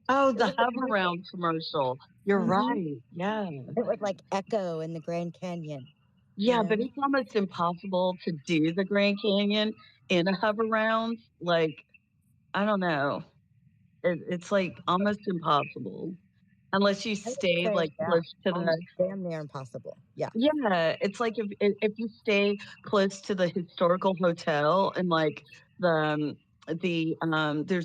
Oh, It was the like a hover commercial. round commercial. You're Mm-hmm. right. Yeah. It would like echo in the Grand Canyon. Yeah, but it's almost impossible to do the Grand Canyon in a hover round. Like, I don't know. It's like almost impossible unless you I would stay say, like yeah, close to the. almost damn near impossible. Yeah. Yeah, it's like if you stay close to the historical hotel and like there's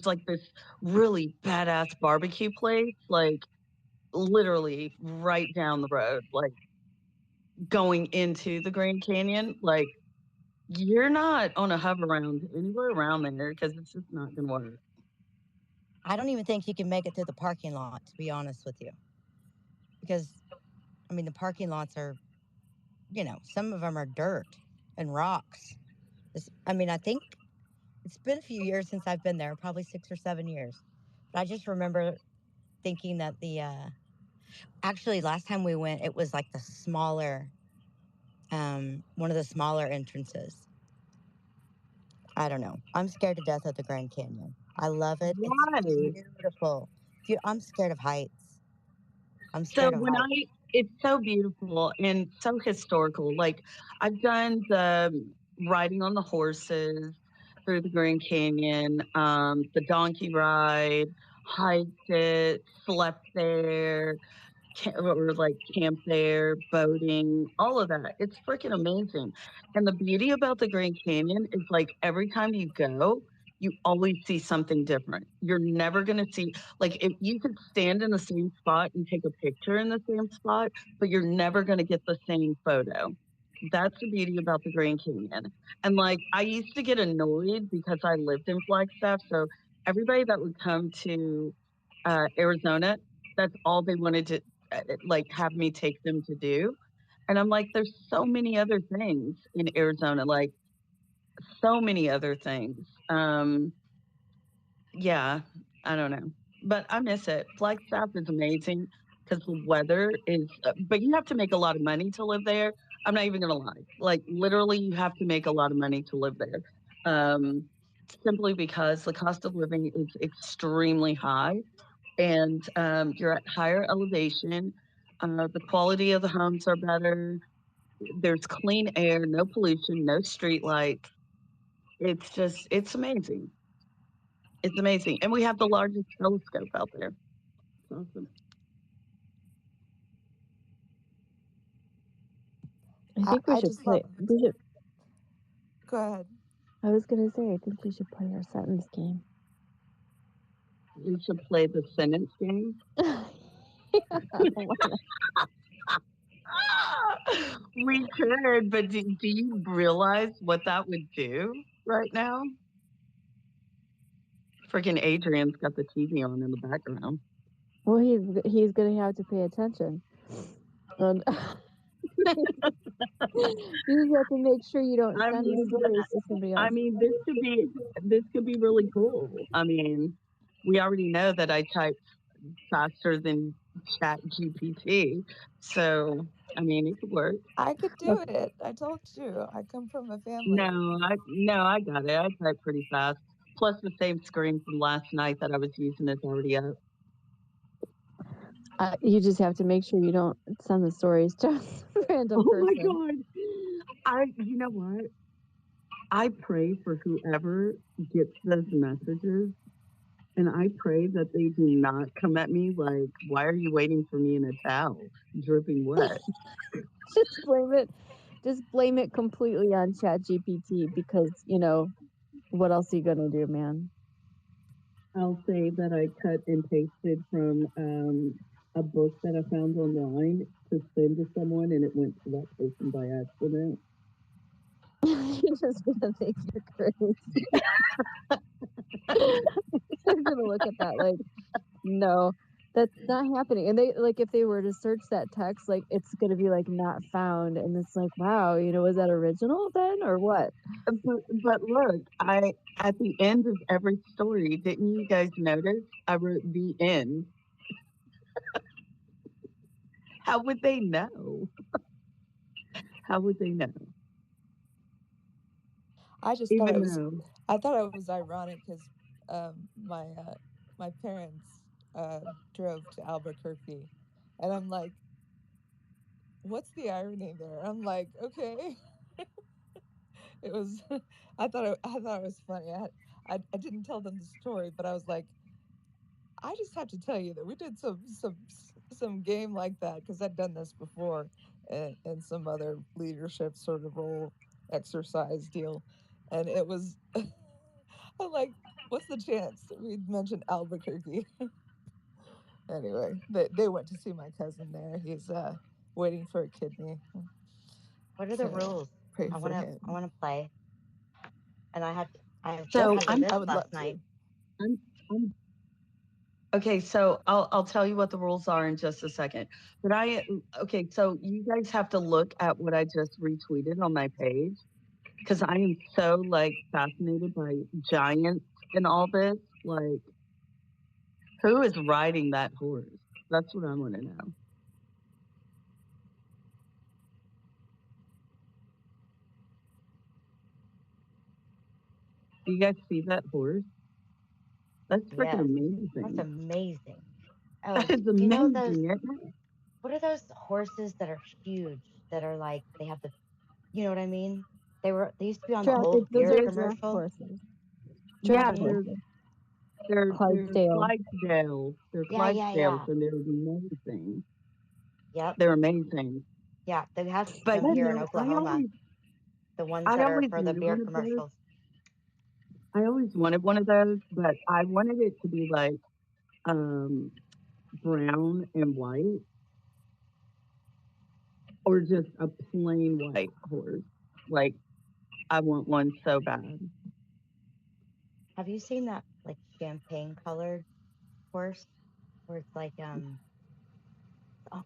like this really badass barbecue place like literally right down the road, like going into the Grand Canyon, like you're not on a hover round anywhere around there because it's just not gonna work. I don't even think you can make it through the parking lot, to be honest with you. Because, I mean, the parking lots are, some of them are dirt and rocks. I think it's been a few years since I've been there, probably 6 or 7 years. But I just remember thinking that actually, last time we went, it was like the smaller, one of the smaller entrances. I don't know. I'm scared to death of the Grand Canyon. I love it. Why? It's beautiful. I'm scared of heights. I'm So scared of heights. it's so beautiful and so historical. Like I've done the riding on the horses through the Grand Canyon, the donkey ride, hiked it, slept there, or like camp there, boating, all of that. It's freaking amazing. And the beauty about the Grand Canyon is like every time you go, you always see something different. You're never going to see, like, if you could stand in the same spot and take a picture in the same spot, but you're never going to get the same photo. That's the beauty about the Grand Canyon. And like, I used to get annoyed because I lived in Flagstaff. So everybody that would come to Arizona, that's all they wanted to like have me take them to do. And I'm like, there's so many other things in Arizona, like so many other things. Yeah, I don't know, but I miss it. Flagstaff is amazing because the weather is, but you have to make a lot of money to live there. I'm not even gonna lie. Like literally, you have to make a lot of money to live there. Um, Simply because the cost of living is extremely high and you're at higher elevation. The quality of the homes are better. There's clean air, no pollution, no street lights. It's amazing. It's amazing. And we have the largest telescope out there. It's awesome. I think we I should just play. We should. Go ahead. I was gonna say, I think we should play our sentence game. We should play the sentence game. We could, but do you realize what that would do right now? Freaking Adrian's got the TV on in the background. Well, he's gonna have to pay attention. And you have to make sure you don't send the stories to somebody else. I mean, this could be really cool. I mean, we already know that I type faster than Chat GPT, so I mean, it could work. I could do it. I told you, I come from a family. No, I got it. I type pretty fast. Plus, the same screen from last night that I was using is already up. You just have to make sure you don't send the stories to a random person. Oh my god! You know what? I pray for whoever gets those messages, and I pray that they do not come at me like, "Why are you waiting for me in a towel, dripping wet?" Just blame it completely on ChatGPT because what else are you gonna do, man? I'll say that I cut and pasted from a book that I found online to send to someone, and it went to that person by accident. You're just gonna think you're crazy. They're gonna look at that like, no, that's not happening. And they like if they were to search that text, like it's gonna be like not found, and it's like, wow, was that original then or what? But look, I at the end of every story, didn't you guys notice? I wrote the end. How would they know? How would they know? I just thought Even it was. though I thought it was ironic because my parents drove to Albuquerque, and I'm like, what's the irony there? I'm like, okay. It was. I thought it was funny. I didn't tell them the story, but I was like, I just have to tell you that we did some game like that because I'd done this before and some other leadership sort of role exercise deal, and it was. I'm like, what's the chance that we'd mentioned Albuquerque? Anyway, they went to see my cousin there. He's waiting for a kidney. What are the rules? Pray I for wanna him. I wanna play. And I so had to Definitely, I this would love last night. to. I'm okay, so I'll tell you what the rules are in just a second. But okay, so you guys have to look at what I just retweeted on my page because I am so like fascinated by giants and all this. Like, who is riding that horse? That's what I want to know. Do you guys see that horse? That's freaking Yes. amazing. That's amazing. That Oh, is do you know those amazing, isn't it? what are those horses that are huge that are like they have you know what I mean? They used to be on the old Those beer are They're, draft commercial. horses. yeah, Draft Mhm. horses. they're Clydesdale. Clydesdales. They're Yeah, yeah, Clydesdales, yeah. and they're amazing. Yep. They're amazing. Yeah, they have But them you here in know, Oklahoma, the ones I that are always for the wanted beer one of those. commercials. I always wanted one of those, but I wanted it to be like um brown and white, or just a plain white horse. Like I want one so bad. Have you seen that like champagne colored horse where it's like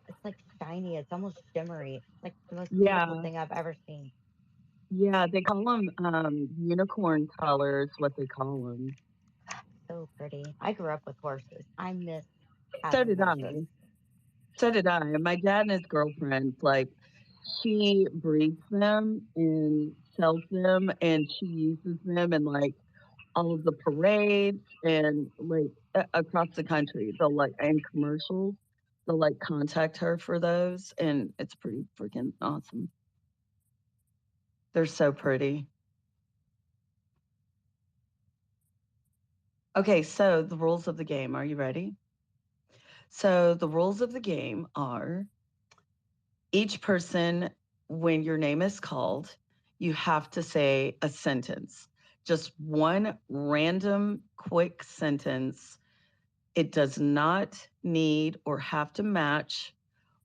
it's like shiny, it's almost shimmery. It's like the most beautiful Yeah, thing I've ever seen. yeah. They call them unicorn colors. What they call them. So pretty. I grew up with horses. I miss So having did I. horses. So did I. And my dad and his girlfriend, like, she breeds them and sells them, and she uses them in like all of the parades and like across the country. They'll like and commercials. They'll like contact her for those, and it's pretty freaking awesome. They're so pretty. Okay, so the rules of the game. Are you ready? So the rules of the game are each person, when your name is called, you have to say a sentence, just one random quick sentence. It does not need or have to match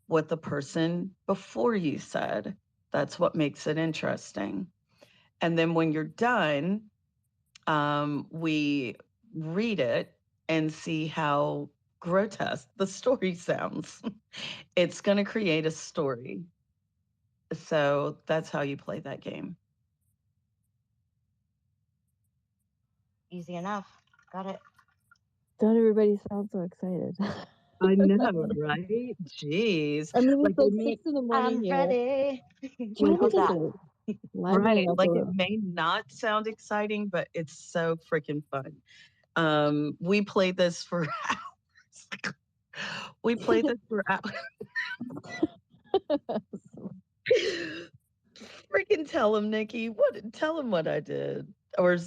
what the person before you said. That's what makes it interesting. And then when you're done, we read it and see how grotesque the story sounds. It's going to create a story. So that's how you play that game. Easy enough. Got it. Don't everybody sound so excited? I know, right? Jeez. I mean, Like it's it like may 6 in the morning I'm here. ready. Trying to How's get that? the lively right. it up a Like it little. may not sound exciting, but it's so freaking fun. We played this for hours. We played this for hours. Freaking tell him, Nikki. Tell him what I did. Or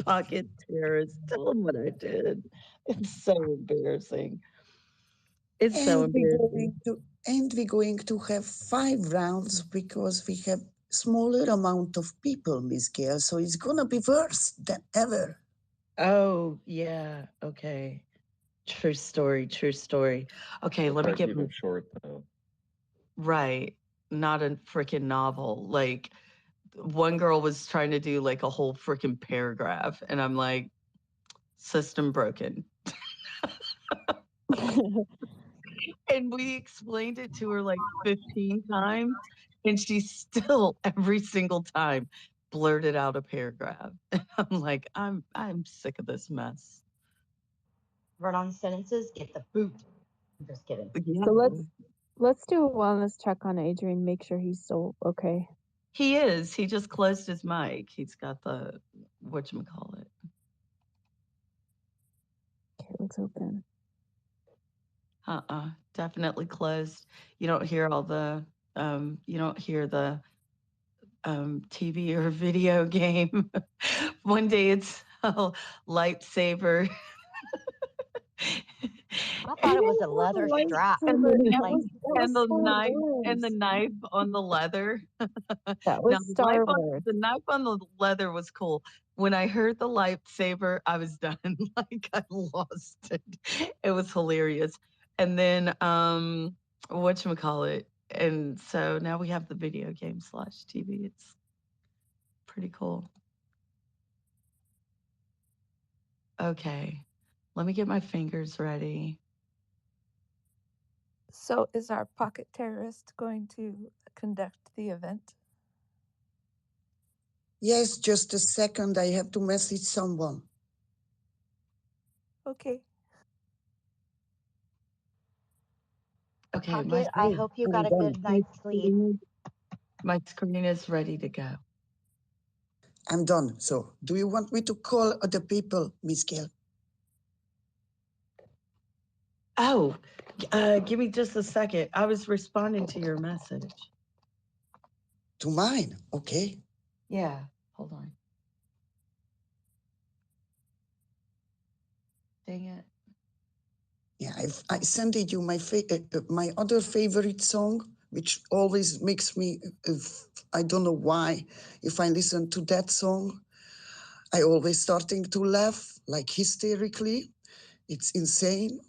pocket terrorist. Tell him what I did. It's so embarrassing. It's so embarrassing. We're going to have 5 rounds because we have smaller amount of people, Miss Gail. So it's gonna be worse than ever. Oh, yeah. Okay. True story. True story. Okay, let me get keep it short though. Right. Not a freaking novel. Like one girl was trying to do like a whole freaking paragraph, and I'm like, system broken. And we explained it to her like 15 times, and she still every single time blurted out a paragraph. And I'm like, I'm sick of this mess. Run-on sentences, get the boot. I'm just kidding. Yeah. So let's do a wellness check on Adrian, make sure he's still okay. He is. He just closed his mic. He's got the whatchamacallit. Okay, let's open. Definitely closed. You don't hear all the TV or video game. One day it's a lightsaber. I thought it was a leather strap. And the Wars. knife on the leather. That was Star Wars. The knife on the leather was cool. When I heard the lightsaber, I was done. Like I lost it. It was hilarious. And then whatchamacallit. And so now we have the video game / TV. It's pretty cool. Okay. Let me get my fingers ready. So is our pocket terrorist going to conduct the event? Yes, just a second. I have to message someone. Okay. Okay, Pocket, I hope you got a good night's sleep. My screen is ready to go. I'm done. So, do you want me to call other people, Miss Gail? Oh, give me just a second. I was responding to your message. To mine, okay. Yeah, hold on. Dang it. Yeah, I sent you my other favorite song, which always makes me, I don't know why, if I listen to that song, I always starting to laugh, like hysterically. It's insane.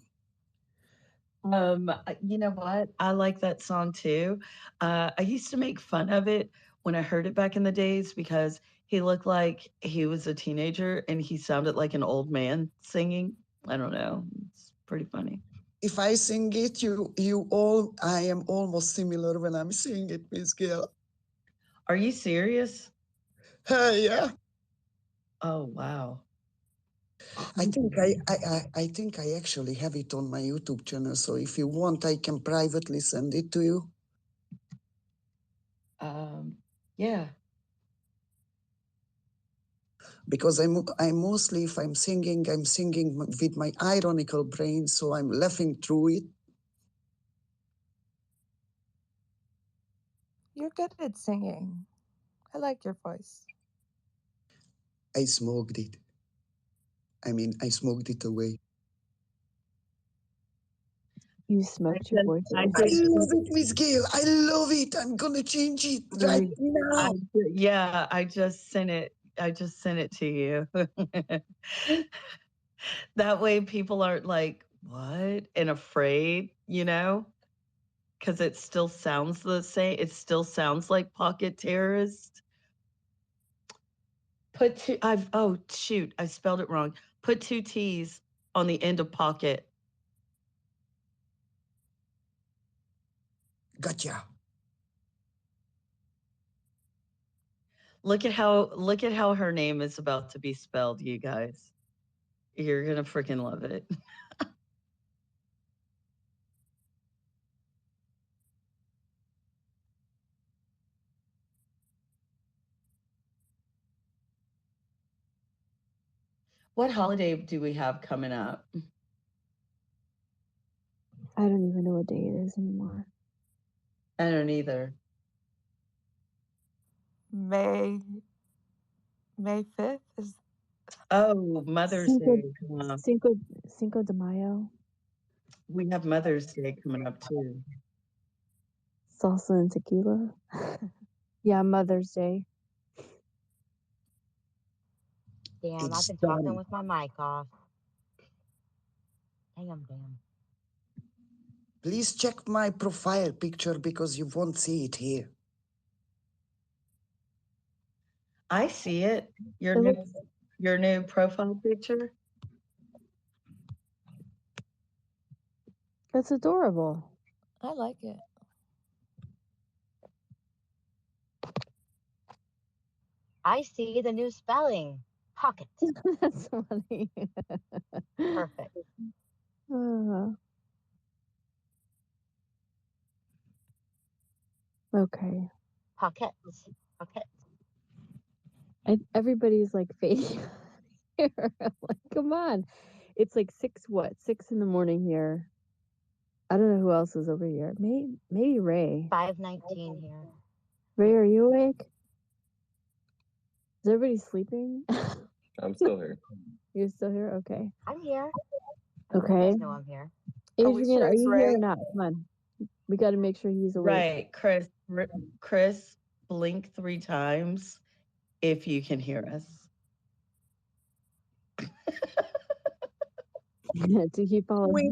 You know what? I like that song too. I used to make fun of it when I heard it back in the days because he looked like he was a teenager and he sounded like an old man singing. I don't know. It's pretty funny. If I sing it, I am almost similar when I'm singing it, Miss Gail. Are you serious? Yeah. Oh, wow. I think I actually have it on my YouTube channel. So if you want, I can privately send it to you. Yeah. Because I'm mostly, if I'm singing with my ironical brain, so I'm laughing through it. You're good at singing. I like your voice. I smoked it. I smoked it away. You smoked your voice away. I love it, Miss Gail. I love it. I'm gonna change it right now. Yeah, I just sent it to you. That way people aren't like, what? And afraid, because it still sounds the same. It still sounds like pocket terrorist. Oh, shoot, I spelled it wrong. Put 2 T's on the end of pocket. Gotcha. Look at how her name is about to be spelled, you guys. You're gonna freaking love it. What holiday do we have coming up? I don't even know what day it is anymore. I don't either. May 5th is. Oh, Mother's Day. Cinco de Mayo. We have Mother's Day coming up too. Salsa and tequila. Yeah, Mother's Day. Damn, I've It's been talking done. with my mic off. Damn. Please check my profile picture because you won't see it here. I see it. Your It new looks your new profile picture. That's adorable. I like it. I see the new spelling. Pocket. That's funny. Perfect. Okay. Pocket. Everybody's like fading here. Like, come on. It's like 6 in the morning here. I don't know who else is over here. Maybe Ray. 5:19 here. Ray, are you awake? Is everybody sleeping? I'm still here. You're still here? Okay. I'm here. Okay. You guys know I'm here. Adrian, are you here Ray? or not? Come on. We got to make sure he's awake. Right, Chris, blink 3 times if you can hear us. To keep following.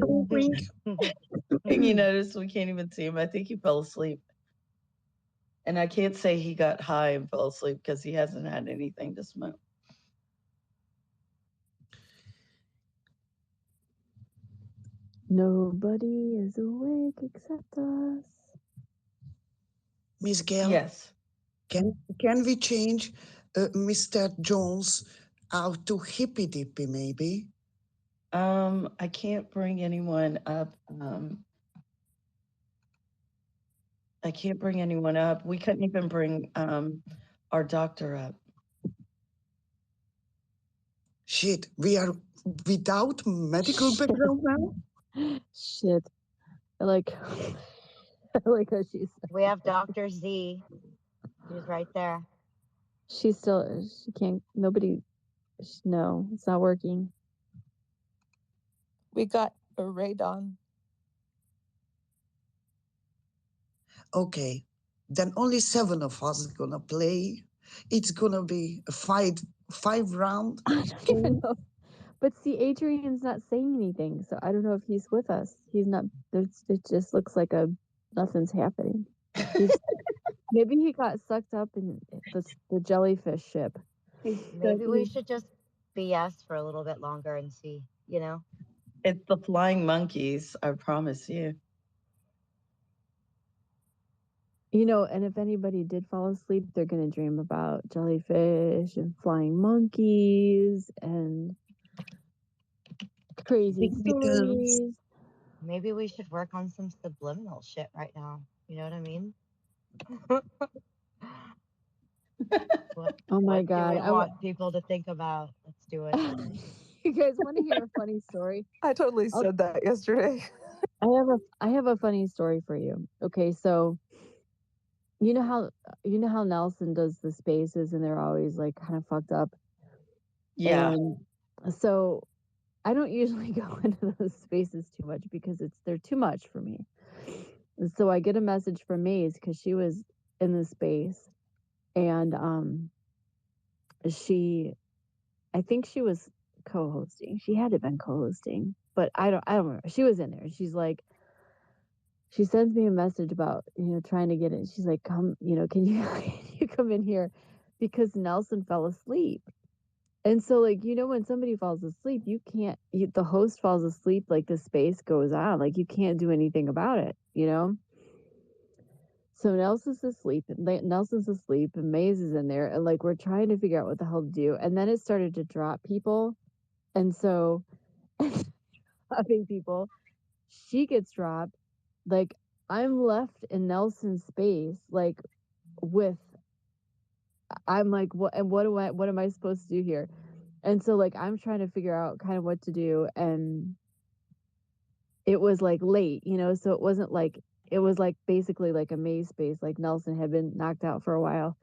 You notice we can't even see him. I think he fell asleep. And I can't say he got high and fell asleep because he hasn't had anything to smoke. Nobody is awake except us. Miss Gail? Yes. Can we change Mr. Jones out to Hippy Dippy, maybe? I can't bring anyone up. I can't bring anyone up. We couldn't even bring our doctor up. Shit, we are without medical background now? Shit. I like how she's. We have Dr. Z. She's right there. She can't. Nobody. No, it's not working. We got a radon. Okay, then only 7 of us are gonna play. It's gonna be a five round. I don't even know. But see, Adrian's not saying anything, so I don't know if he's with us. He's not. It just looks like nothing's happening. Maybe he got sucked up in the jellyfish ship. Maybe we should just BS for a little bit longer and see, you know? It's the flying monkeys, I promise you. You know, and if anybody did fall asleep, they're going to dream about jellyfish and flying monkeys and crazy stories. Maybe we should work on some subliminal shit right now. You know what I mean? Oh my God. I want people to think about. Let's do it. You guys want to hear a funny story? I totally said that yesterday. I have a funny story for you. Okay, so you know how Nelson does the spaces and they're always like kind of fucked up. Yeah. And so I don't usually go into those spaces too much because they're too much for me. And so I get a message from Maze because she was in the space, and I think she was co-hosting. She had to have been co-hosting, but I don't remember. She was in there. She's like, she sends me a message about, trying to get in. She's like, come, can you come in here? Because Nelson fell asleep. And so, like, when somebody falls asleep, the host falls asleep, like the space goes on, like you can't do anything about it, So Nelson's asleep, and Maze is in there, and like we're trying to figure out what the hell to do. And then it started to drop people. And so dropping people, she gets dropped. Like I'm left in Nelson's space, like I'm like, what am I supposed to do here? And so like I'm trying to figure out kind of what to do, and it was like late, so it wasn't like, it was like basically like a maze space, like Nelson had been knocked out for a while.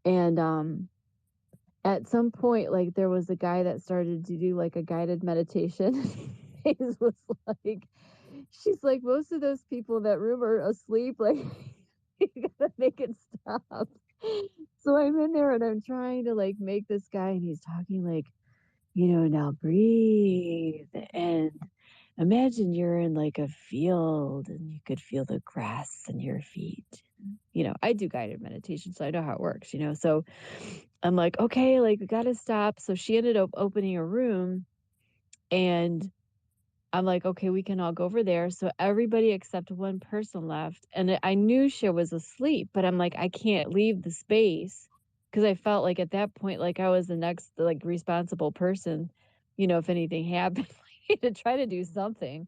And at some point, like there was a guy that started to do like a guided meditation. Maze was like, she's like, most of those people in that room are asleep, like you gotta make it stop. So I'm in there and I'm trying to like make this guy, and he's talking like, now breathe and imagine you're in like a field and you could feel the grass in your feet. I do guided meditation, so I know how it works, So I'm like, okay, like we got to stop. So she ended up opening a room, and I'm like, okay, we can all go over there. So everybody except one person left. And I knew she was asleep, but I'm like, I can't leave the space, because I felt like at that point, like I was the next like responsible person, if anything happened, to try to do something.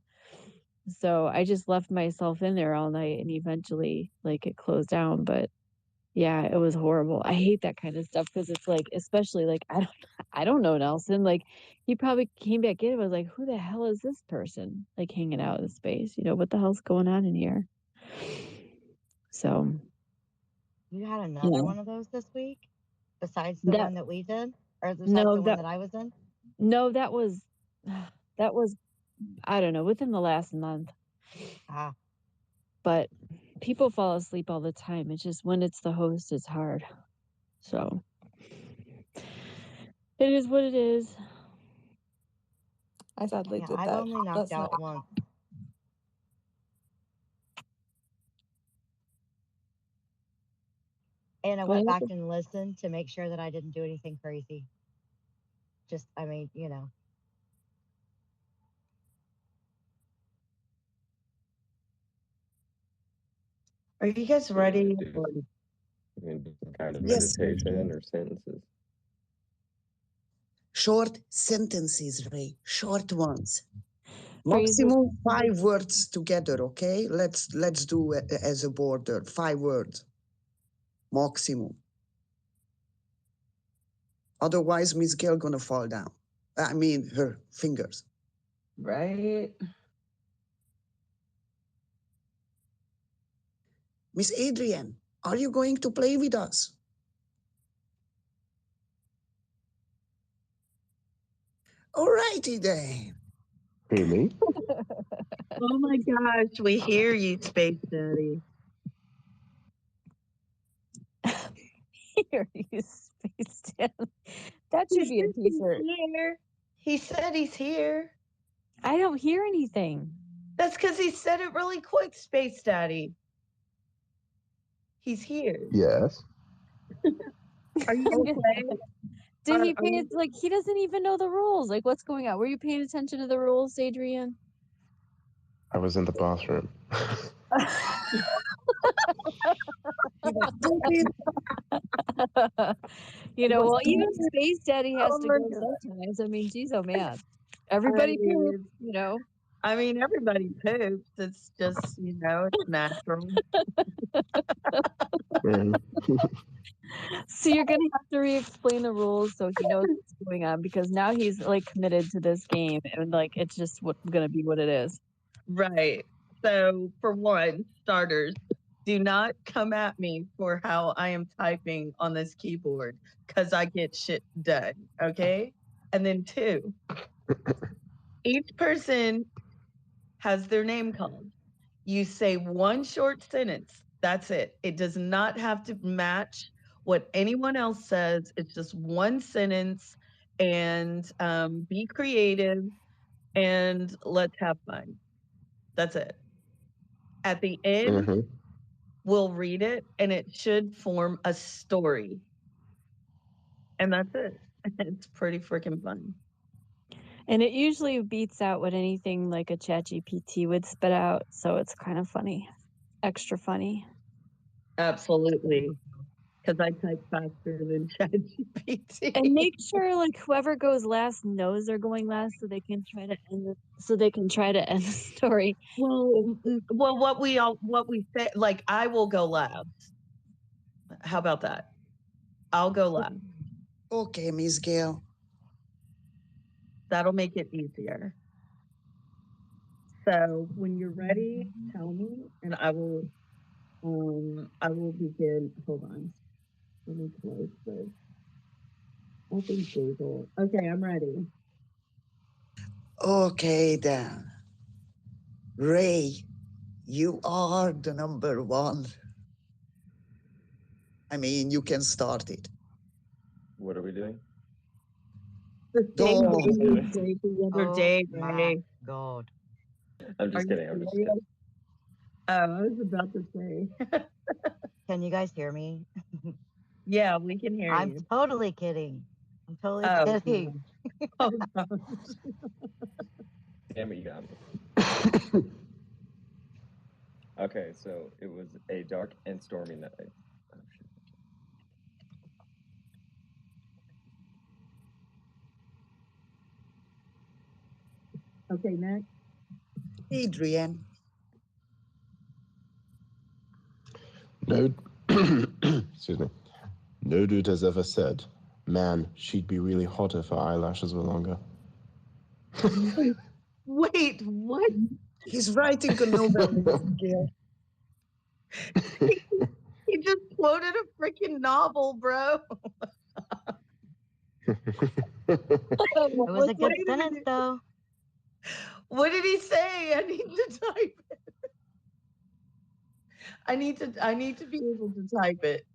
So I just left myself in there all night, and eventually like it closed down. But yeah, it was horrible. I hate that kind of stuff, because it's like, especially like, I don't know Nelson. Like he probably came back in and was like, who the hell is this person like hanging out in the space? What the hell's going on in here? So You had another one of those this week besides the one that we did, or besides the one that I was in? No, that was I don't know, within the last month. But people fall asleep all the time. It's just when it's the host, it's hard. So it is what it is. I sadly did I've that. only knocked out once. And I went back and listened to make sure that I didn't do anything crazy. Just, I mean, Are you guys ready? Some kind of meditation or sentences? Short sentences, Ray. Short ones. Maximum 5 words together, okay? Let's do it as a border. 5 words. Maximum. Otherwise, Miss Gail gonna fall down. I mean, her fingers. Right. Miss Adrian, are you going to play with us? All righty then. Hear me? Oh my gosh, we hear you, Space Daddy. Hear you, Space Daddy. That should be a t-shirt. He said he's here. I don't hear anything. That's because he said it really quick, Space Daddy. He's here. Yes. Are you gonna play? Did he pay it? Like, he doesn't even know the rules. Like, what's going on? Were you paying attention to the rules, Adrian? I was in the bathroom. Well, even Space Daddy has to go sometimes. I mean, geez, oh man. Everybody poops, I mean, everybody poops. It's just, it's natural. So you're going to have to re-explain the rules so he knows what's going on, because now he's like committed to this game, and like it's just going to be what it is. Right. So for one, starters, do not come at me for how I am typing on this keyboard, because I get shit done. Okay. And then 2, each person has their name called. You say one short sentence. That's it. It does not have to match what anyone else says. It's just one sentence, and be creative, and let's have fun. That's it. At the end, we'll read it, and it should form a story. And that's it. It's pretty freaking fun. And it usually beats out what anything like a ChatGPT would spit out. So it's kind of funny. Extra funny. Absolutely. Because I type faster than ChatGPT. And make sure like whoever goes last knows they're going last, so they can try to end the story. Well, what we say, like, I will go last. How about that? I'll go last. Okay, Miss Gail. That'll make it easier. So when you're ready, tell me, and I will begin. Hold on. Let me close this. I think Google. Okay, I'm ready. Okay, then. Ray, you are the number 1. I mean, you can start it. What are we doing? The thing Oh. that you did the other day, my Ray. God. I'm just kidding. I'm just kidding. I was about to say. Can you guys hear me? Yeah, we can hear I'm you. totally kidding. I'm totally kidding. Oh, gosh. Damn it, you got me. Okay, so it was a dark and stormy night. Oh, shit. Okay, next. Adrian. No, excuse me. No dude has ever said, "Man, she'd be really hot if her eyelashes were longer." Wait, what? He's writing a novel, Gail. He just quoted a freaking novel, bro. It was a good sentence, though. What did he say? I need to type it. I need to be able to type it.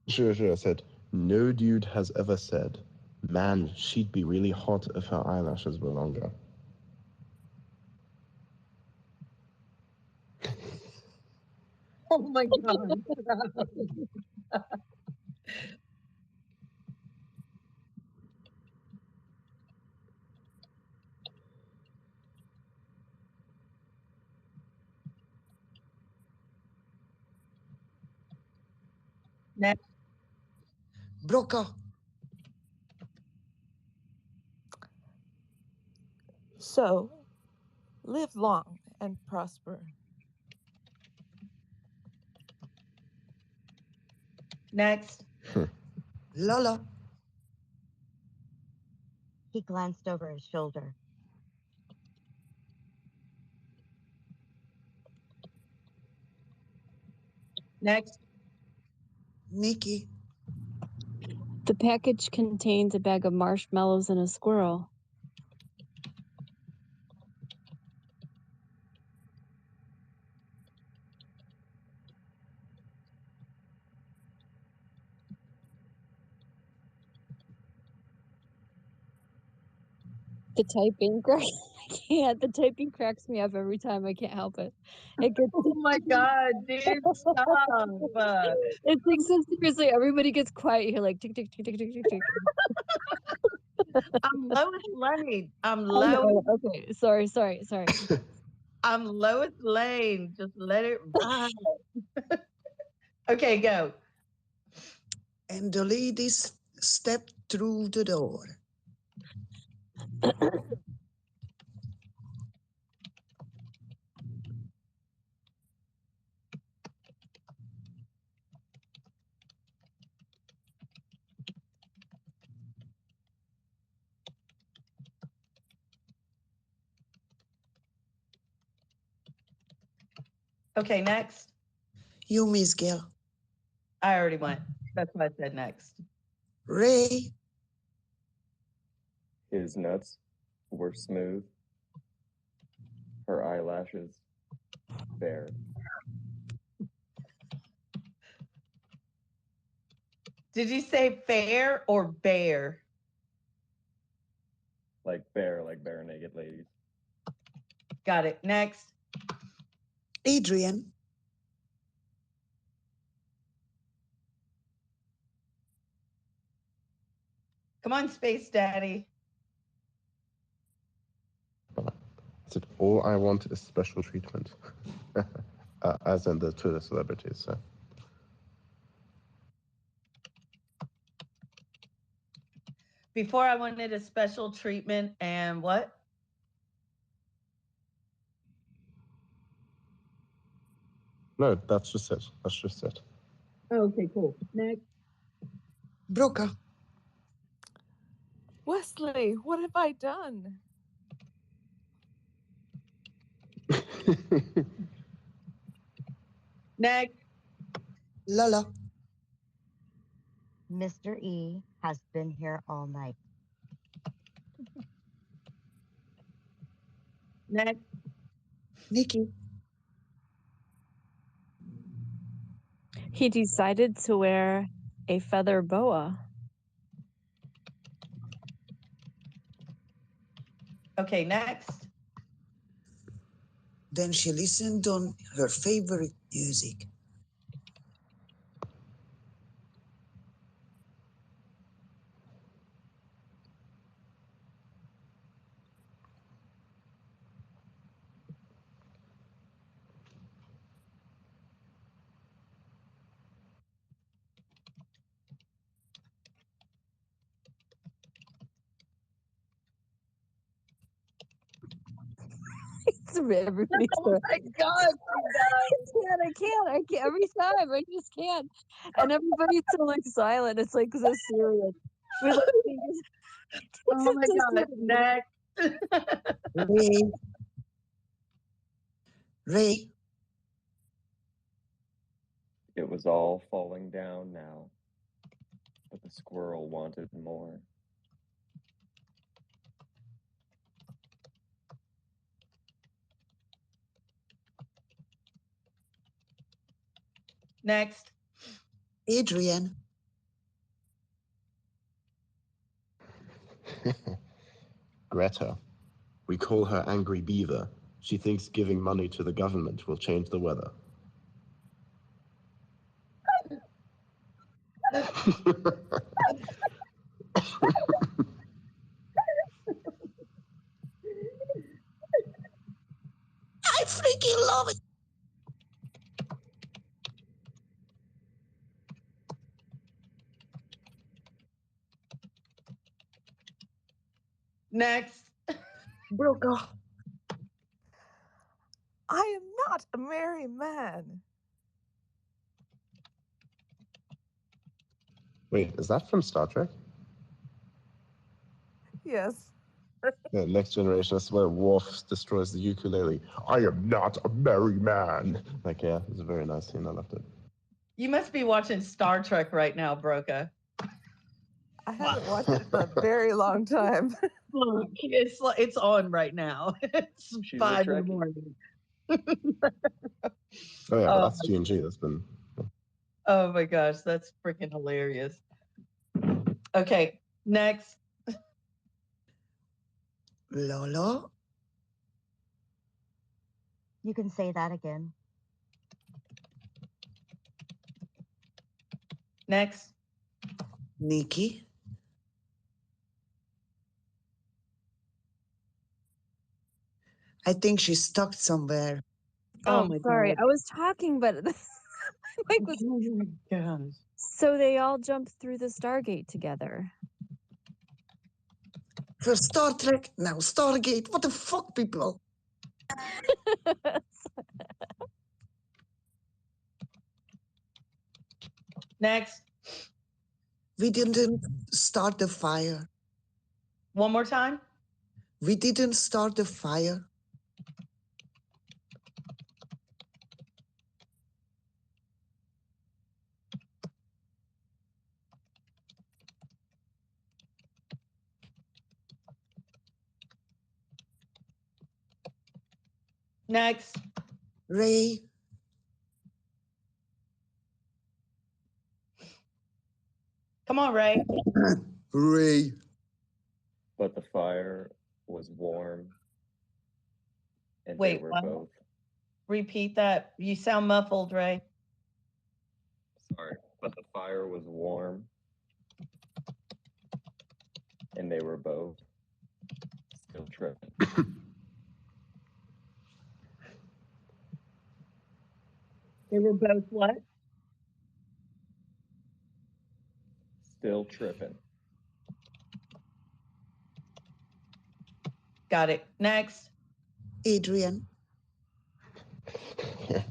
Sure. I said, no dude has ever said, "Man, she'd be really hot if her eyelashes were longer." Oh my God. Next. Broca. So, live long and prosper. Next. Lala. He glanced over his shoulder. Next. Nikki. The package contains a bag of marshmallows and a squirrel. The typing I can't. The typing cracks me up every time. I can't help it. It gets. Oh my God, dude, stop. It's like so seriously. Everybody gets quiet here, like tick tick tick tick tick tick tick. I'm Lois Lane. I'm Oh, Lois. no, okay, sorry. I'm Lois Lane. Just let it ride. Okay, go. And the ladies stepped through the door. Okay, next. You, Miss Gail. I already went. That's what I said next. Ray. His nuts were smooth. Her eyelashes bare. Did you say fair or bear? Like bare naked ladies. Got it. Next. Adrian. Come on, Space Daddy. I said, all I want is special treatment. As in the Twitter celebrities. So. Before I wanted a special treatment and what? No, that's just it. Oh, okay, cool. Next. Broca. Wesley, what have I done? Next. Lala. Mr. E has been here all night. Next. Nikki. He decided to wear a feather boa. Okay, next. Then she listened on her favorite music. Everybody's Oh my God, I can't. Every time, I just can't. And everybody's so like silent. It's like so serious. We like oh my God, next. Ray. Ray. It was all falling down now, but the squirrel wanted more. Next. Adrian. Greta. We call her Angry Beaver. She thinks giving money to the government will change the weather. I freaking love it. Next. Broker. I am not a merry man. Wait, is that from Star Trek? Yes. Yeah, Next Generation, that's where Worf destroys the ukulele. I am not a merry man. Like, yeah, it's a very nice scene. I loved it. You must be watching Star Trek right now, Broca. I haven't watched it in a very long time. Look, it's on right now. It's She's 5 in the Trekkie. morning. Oh yeah, but that's G&G. That's been. Oh my gosh, that's freaking hilarious. Okay, next. Lolo. You can say that again. Next. Nikki. I think she's stuck somewhere. Oh my sorry. God. I was talking, but like was... Oh my gosh. So they all jumped through the Stargate together. First Star Trek, now Stargate. What the fuck, people? Next. We didn't start the fire. One more time. We didn't start the fire. Next. Ray. Come on, Ray. Ray. But the fire was warm, and Wait, they were what? both. Repeat that. You sound muffled, Ray. Sorry, but the fire was warm, and they were both still tripping. They were both what? Still tripping. Got it. Next. Adrian. Okay.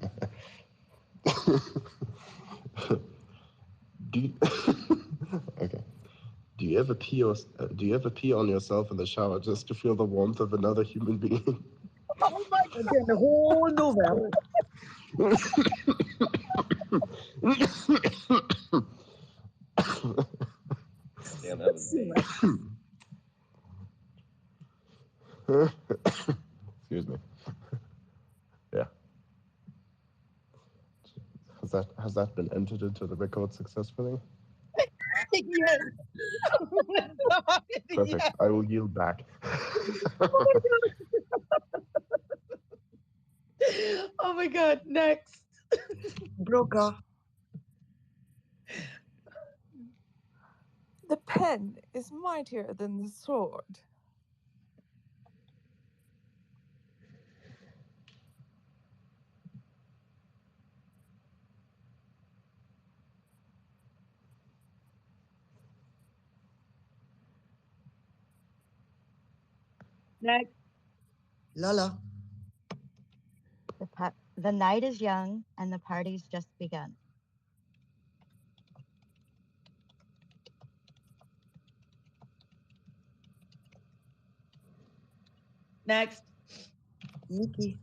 Do you ever pee on yourself in the shower just to feel the warmth of another human being? Oh my God, the whole novella. Damn, that was deep. Excuse me. Yeah. that been entered into the record successfully? Yes. Perfect. Yes. I will yield back. Oh my God. Next. Broca. The pen is mightier than the sword. Next. Lala. The night is young and the party's just begun. Next. Nikki.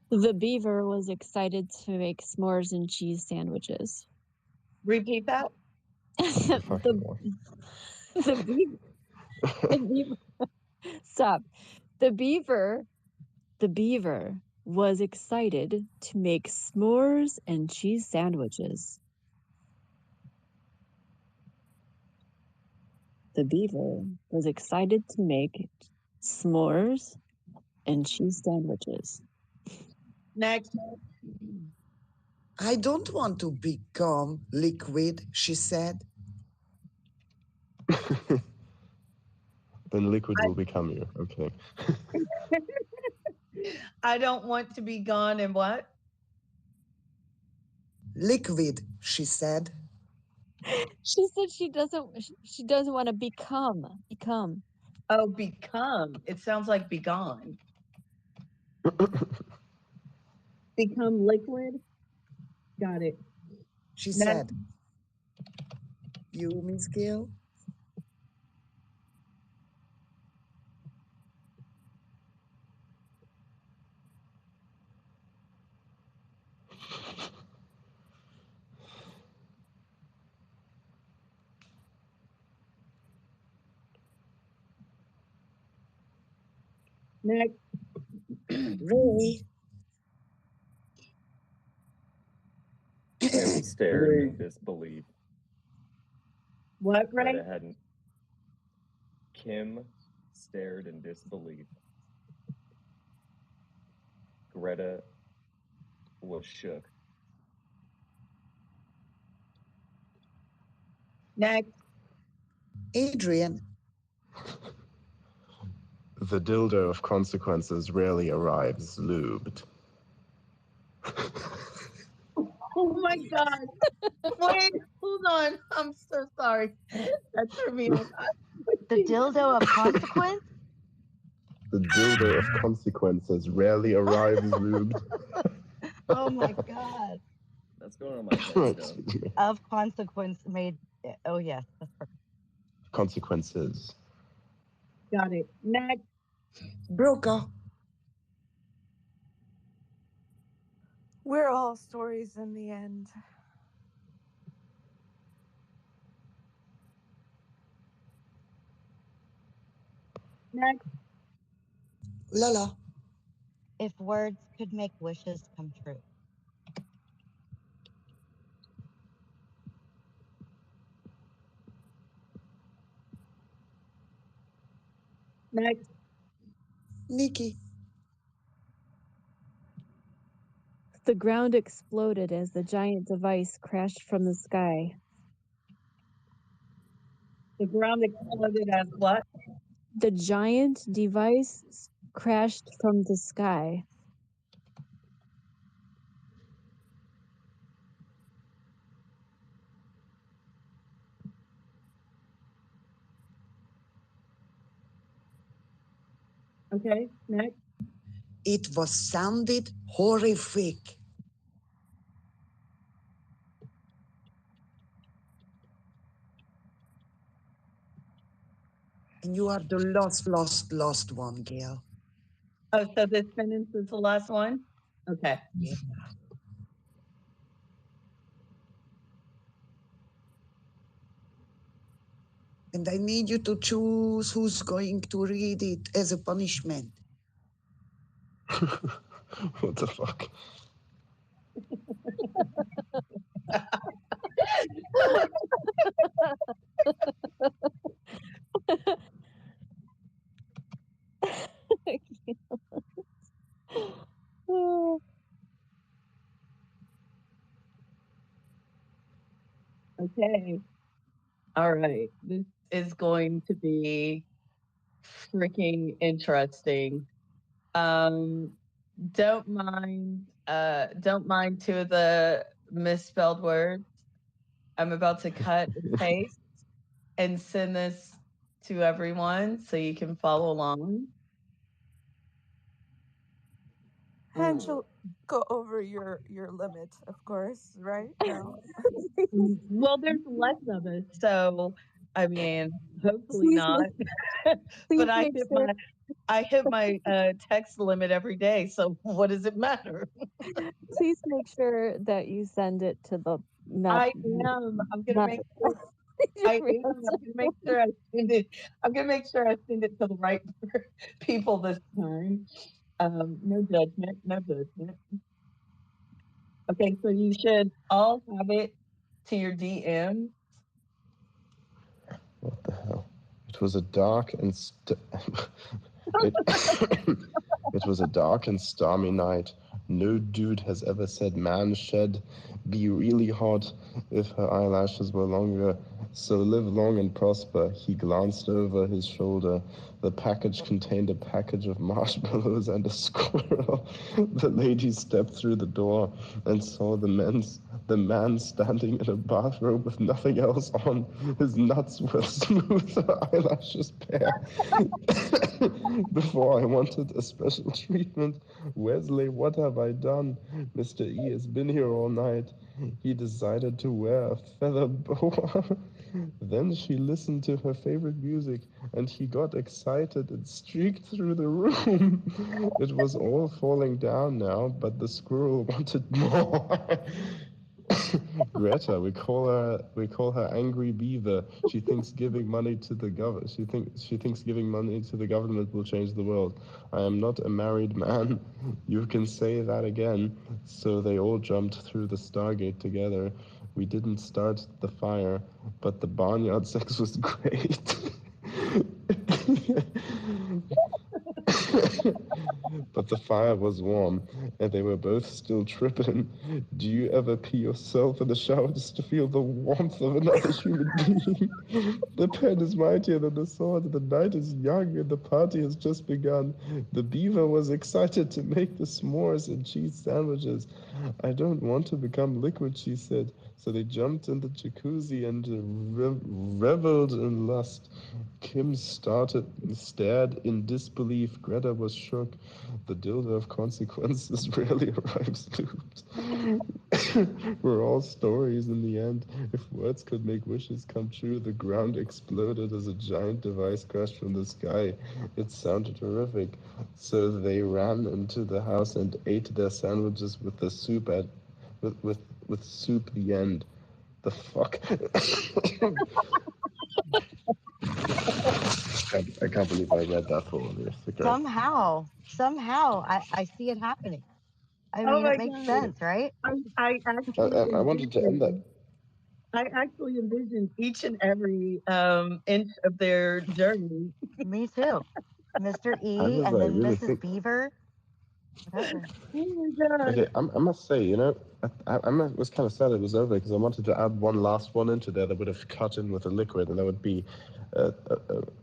The beaver was excited to make s'mores and cheese sandwiches. Repeat that. the beaver. Stop. The beaver was excited to make s'mores and cheese sandwiches. The beaver was excited to make s'mores and cheese sandwiches. Next. I don't want to become liquid, she said. Then liquid will become you. Okay. I don't want to be gone and what? Liquid, she said. She said she doesn't want to become. Oh, become. It sounds like be gone. Become liquid. Got it. She said. You, Miss Gail? Next. Ray. Kim stared in disbelief. What, Ray? Greta hadn't. Kim stared in disbelief. Greta was shook. Next. Adrian. The dildo of consequences rarely arrives lubed. Oh my God. Wait, hold on. I'm so sorry. That threw me off. The dildo of consequence? The dildo of consequences rarely arrives lubed. Oh my God. That's going on my headstone. Of consequence made. Oh, yes. That's perfect. Consequences. Got it. Next. Broca. We're all stories in the end. Next. Lala. If words could make wishes come true. Next. Nikki. The ground exploded as the giant device crashed from the sky. The ground exploded as what? The giant device crashed from the sky. Okay. Next. It was sounded horrific. And you are the last one, Gail. Oh, so this sentence is the last one? Okay. Yeah. And I need you to choose who's going to read it as a punishment. What the fuck? Okay. All right. This is going to be freaking interesting. Don't mind two of the misspelled words. I'm about to cut and paste and send this to everyone so you can follow along. And you'll go over your limit, of course, right? No. Well, there's less of it, so I mean, hopefully not. But I hit my text limit every day, so what does it matter? Please make sure that you send it to the I am. I'm gonna make sure. I'm gonna make sure I send it. I'm gonna make sure I send it to the right people this time. No judgment. No judgment. Okay, so you should all have it to your DM. What the hell? It was a dark and it was a dark and stormy night. No dude has ever said man shed be really hot if her eyelashes were longer. So live long and prosper. He glanced over his shoulder. The package contained a package of marshmallows and a squirrel. The lady stepped through the door and saw the man standing in a bathrobe with nothing else on. His nuts were smooth, her eyelashes bare. Before I wanted a special treatment. Wesley, what have I done? Mr. E has been here all night. He decided to wear a feather boa. Then she listened to her favorite music, and he got excited and streaked through the room. It was all falling down now, but the squirrel wanted more. Greta, we call her Angry Beaver. She thinks giving money to the she thinks giving money to the government will change the world. I am not a married man. You can say that again. So they all jumped through the Stargate together. We didn't start the fire, but the barnyard sex was great. But the fire was warm, and they were both still tripping. Do you ever pee yourself in the shower just to feel the warmth of another human being? The pen is mightier than the sword, the night is young, and the party has just begun. The beaver was excited to make the s'mores and cheese sandwiches. I don't want to become liquid, she said. So they jumped in the jacuzzi and reveled in lust. Kim stared in disbelief. Greta was shook. The dildo of consequences rarely arrives looped. We're all stories in the end. If words could make wishes come true, the ground exploded as a giant device crashed from the sky. It sounded terrific. So they ran into the house and ate their sandwiches with the soup with soup the end. The fuck? I can't believe I read that for you. Somehow, I see it happening. I mean, it makes sense, right? I wanted to end that. I actually envisioned each and every inch of their journey. Me too. Mr. E and then Mrs. Beaver. Oh my god. Okay, I must say, you know, I was kind of sad it was over because I wanted to add one last one into there that would have cut in with a liquid, and that would be a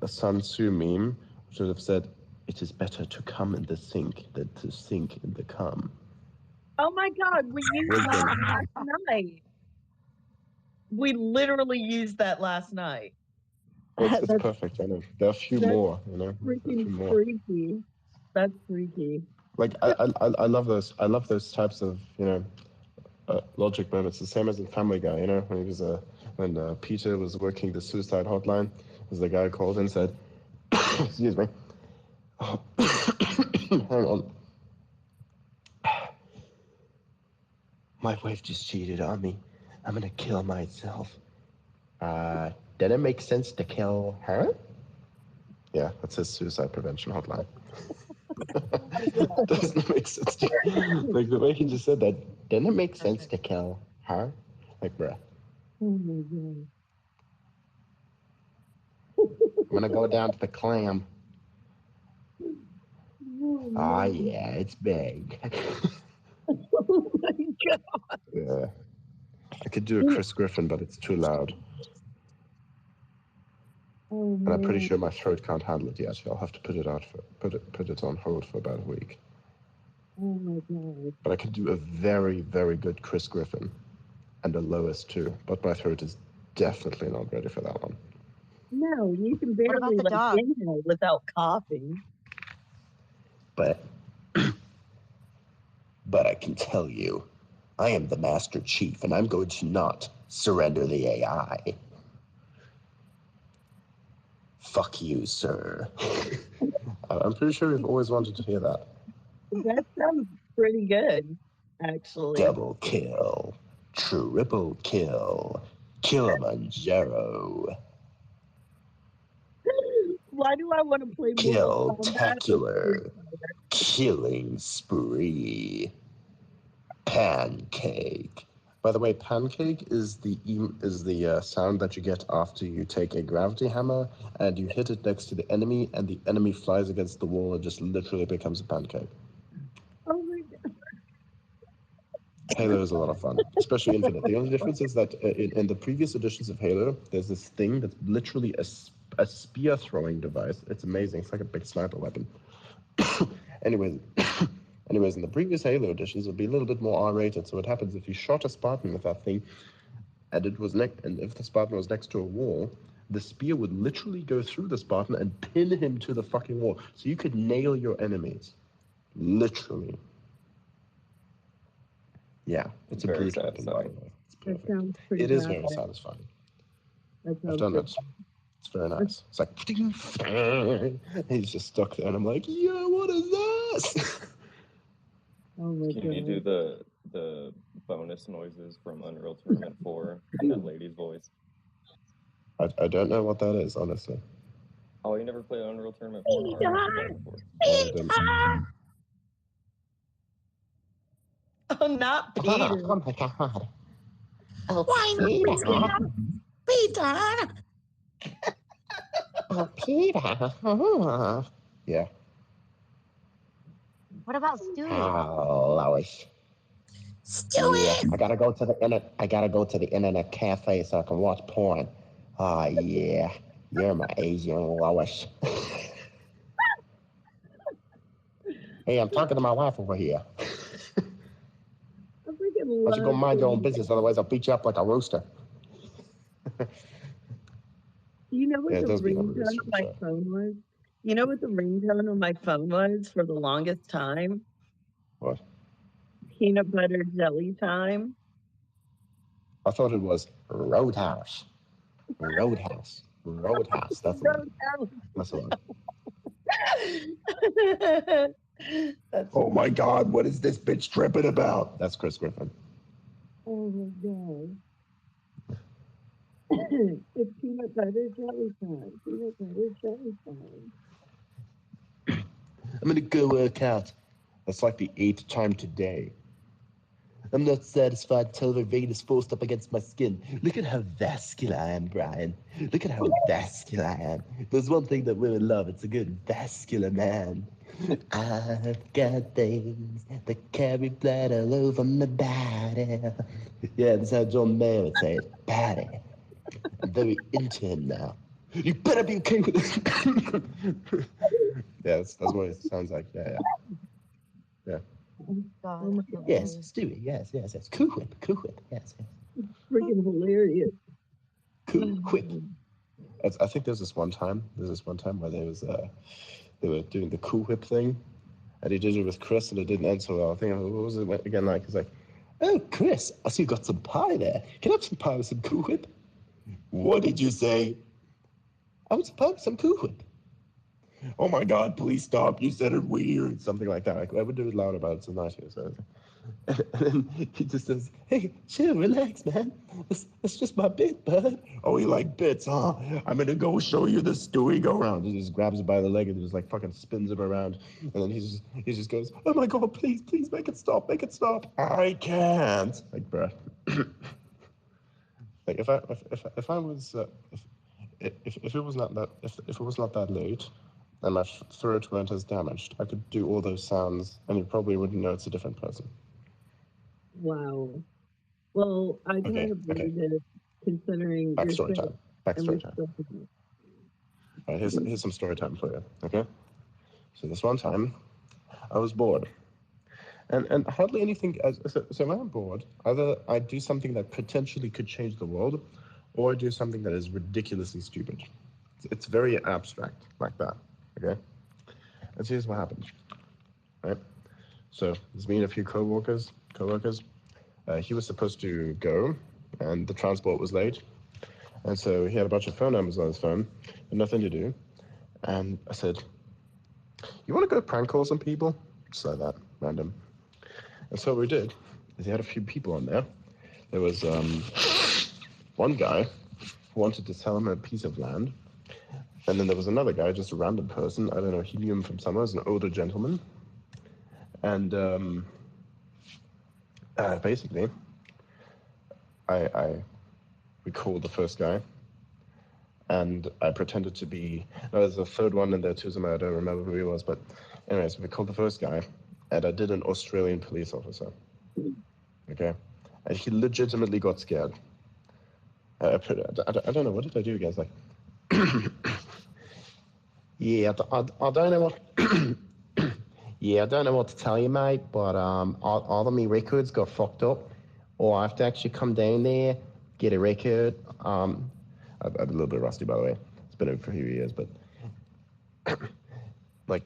Sun Tzu meme, which would have said, "It is better to come in the sink than to sink in the cum." Oh my god, we used that last night. We literally used that last night. It's perfect. I know there are a few more. You know, freaking freaky. That's freaky. Like I love those. I love those types of logic moments. The same as in Family Guy. You know, when he was when Peter was working the suicide hotline, as the guy called and said, "Excuse me, oh, hang on, my wife just cheated on me. I'm gonna kill myself. Did it make sense to kill her?" Yeah, that's his suicide prevention hotline. Doesn't make sense. Like the way he just said that Didn't it make sense to kill her? Like, bruh. Oh my god. I'm gonna go down to the clam. Oh, Ah, no. yeah, it's big. Oh my god. Yeah. I could do a Chris Griffin, but it's too loud. Oh And I'm pretty man. sure my throat can't handle it yet. I'll have to put it on hold for about a week. Oh my god. But I can do a very, very good Chris Griffin. And the lowest too. But my throat is definitely not ready for that one. No, you can What about barely the like dog? inhale without coughing. But I can tell you, I am the Master Chief, and I'm going to not surrender the AI. Fuck you, sir. I'm pretty sure we've always wanted to hear that. That sounds pretty good, actually. Double kill. Triple kill. Kilimanjaro. Why do I want to play Mortal Kombat? Kill-tacular. Killing spree. Pancake. By the way, pancake is the sound that you get after you take a gravity hammer and you hit it next to the enemy, and the enemy flies against the wall and just literally becomes a pancake. Oh my god. Halo is a lot of fun, especially Infinite. The only difference is that in the previous editions of Halo, there's this thing that's literally a spear throwing device. It's amazing. It's like a big sniper weapon. Anyways, in the previous Halo editions, it would be a little bit more R-rated. So what happens if you shot a Spartan with that thing, and if the Spartan was next to a wall, the spear would literally go through the Spartan and pin him to the fucking wall. So you could nail your enemies, literally. Yeah, it's a Very brute weapon, by the satisfying. way. It's That perfect. sounds pretty It is bad. very satisfying. That I've sounds done good. it. It's very nice. It's like, he's just stuck there, and I'm like, yeah, what is this? Oh my Can you do god. the bonus noises from Unreal Tournament 4 in that lady's voice? I don't know what that is, honestly. Oh, you never played Unreal Tournament 4? Or have you before? I didn't. Oh, not Peter. Oh my god. Oh, Peter. Peter. Oh, Peter. Yeah. What about Stewie? Oh, Lois. Yeah, I gotta go to the internet cafe so I can watch porn. Oh yeah, you're my Asian Lois. Hey, I'm talking to my wife over here. I freaking Why don't you go love mind your own Peter. business? Otherwise, I'll beat you up like a rooster. You know what Yeah, it the does become a ringtone rooster of for my sure. phone was? You know what the ringtone of my phone was for the longest time? What? Peanut butter jelly time. I thought it was Roadhouse. Roadhouse. Roadhouse. That's the one. That's the one. That's Oh my god, what is this bitch tripping about? That's Chris Griffin. Oh my god. It's peanut butter jelly time. Peanut butter jelly time. I'm gonna go work out. That's like the 8th time today. I'm not satisfied until the vein is forced up against my skin. Look at how vascular I am, Brian. Look at how vascular I am. There's one thing that women love. It's a good vascular man. I've got things that carry blood all over my body. Yeah, that's how John Mayer would say it. Body. I'm very into him now. You better be okay with this. Yeah, that's what it sounds like. Yeah. God, Yes, Stewie. Yes. Cool whip. Yes. Freaking hilarious. Cool whip. I think there's this one time where they were doing the Cool Whip thing, and he did it with Chris, and it didn't end so well. I think, what was it again like? He's like, oh, Chris, I see you got some pie there. Can I have some pie with some Cool Whip? What did you say? I want some pie with some Cool Whip. Oh my God, please stop. You said it weird. Something like that. I would do it loud about it tonight. So And then he just says, hey, chill, relax, man. It's just my bit, bud. Oh, you like bits, huh? I'm going to go show you the Stewie go around. He just grabs it by the leg and just like fucking spins him around. And then he just goes, oh my God, please, make it stop, make it stop. I can't. Like, bruh. Like if I was if it was not that late and my throat weren't as damaged, I could do all those sounds and you probably wouldn't know it's a different person. Wow. Well, I kind of believe it, considering your Backstory time. Backstory time. All right, here's some story time for you. Okay. So this one time, I was bored. And hardly anything. So when I'm bored, either I do something that potentially could change the world, or I do something that is ridiculously stupid. It's very abstract like that. Okay. And so here's what happened. Right. So there's me and a few co-workers. He was supposed to go, and the transport was late, and so he had a bunch of phone numbers on his phone, and nothing to do. And I said, "You want to go prank call some people?" Just like that, random. And so what we did is he had a few people on there. There was one guy who wanted to sell him a piece of land. And then there was another guy, just a random person. I don't know, he knew him from somewhere. He was an older gentleman. And basically, we called the first guy. And I pretended to be, no, there's a third one in there too, somewhere. I don't remember who he was. But anyways, we called the first guy. And I did an Australian police officer. Okay? And he legitimately got scared. I don't know, what did I do, guys? Like, yeah, I don't know what... yeah, I don't know what to tell you, mate, but all of my records got fucked up, or I have to actually come down there, get a record. I'm a little bit rusty, by the way. It's been over for a few years, but... like,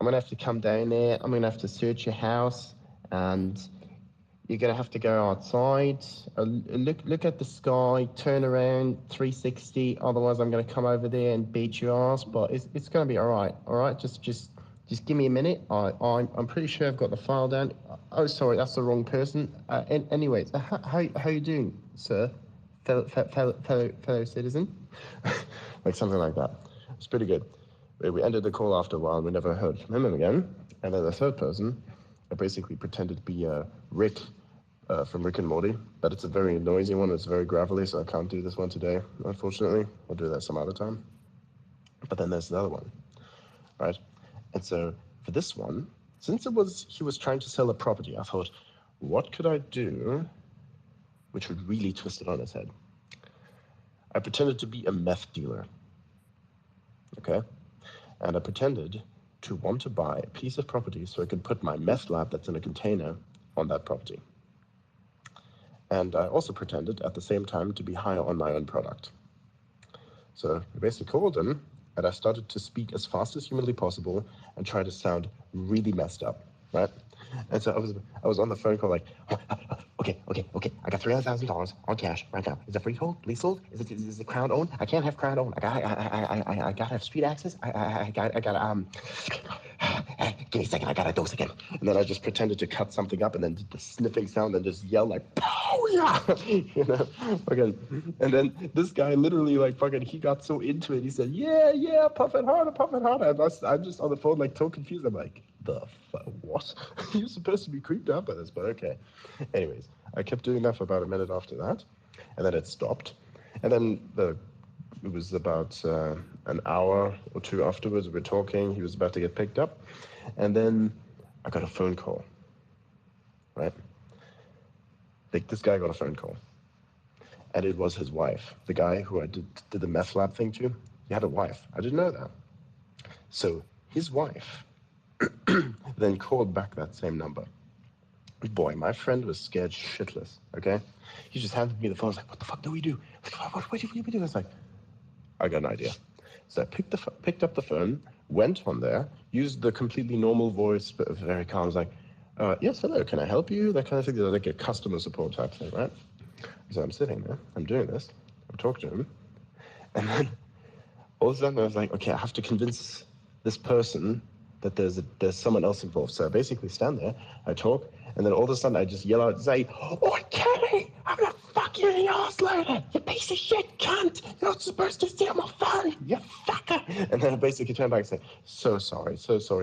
I'm going to have to come down there, I'm going to have to search your house, and you're going to have to go outside, look at the sky, turn around 360, otherwise I'm going to come over there and beat your ass, but it's going to be all right? Just give me a minute. I'm pretty sure I've got the file down. Oh, sorry, that's the wrong person. Anyways, how you doing, sir? Fellow citizen? Like something like that. It's pretty good. We ended the call after a while and we never heard from him again. And then the third person, I basically pretended to be Rick from Rick and Morty, but it's a very noisy one. It's very gravelly, so I can't do this one today, unfortunately. I'll do that some other time. But then there's the other one, right? And so for this one, since he was trying to sell a property, I thought, what could I do which would really twist it on its head? I pretended to be a meth dealer, okay? And I pretended to want to buy a piece of property so I could put my meth lab that's in a container on that property. And I also pretended at the same time to be high on my own product. So I basically called him and I started to speak as fast as humanly possible and try to sound really messed up, right? And so I was on the phone call like, okay, I got $300,000 on cash right now. Is it freehold, leasehold? Is it crowd owned? I can't have crowd owned. I gotta have street access. I gotta give me a second, I gotta dose again. And then I just pretended to cut something up and then did the sniffing sound and just yell like, pow, yeah, you know, fucking. And then this guy literally like fucking, he got so into it. He said, yeah, puff it harder. I'm just on the phone like so confused. I'm like, the fuck, what? You're supposed to be creeped out by this, but okay. Anyways, I kept doing that for about a minute after that, and then it stopped. And then it was about an hour or two afterwards, we were talking, he was about to get picked up, and then I got a phone call, right? Like, this guy got a phone call, and it was his wife. The guy who I did the meth lab thing to, he had a wife. I didn't know that. So his wife then called back that same number. Boy, my friend was scared shitless, okay? He just handed me the phone. I was like, what the fuck do we do? What do we do? I was like, I got an idea. So I picked up the phone, went on there, used the completely normal voice, but very calm. I was like, yes, hello, can I help you? That kind of thing, like a customer support type thing, right? So I'm sitting there, I'm doing this, I'm talking to him, and then all of a sudden I was like, okay, I have to convince this person that there's someone else involved. So I basically stand there, I talk, And then all of a sudden I just yell out and say, "Oh, Kenny, I'm gonna fuck you in the ass later, you piece of shit cunt! You're not supposed to steal my phone, you fucker!" And then I basically turn back and say, so sorry.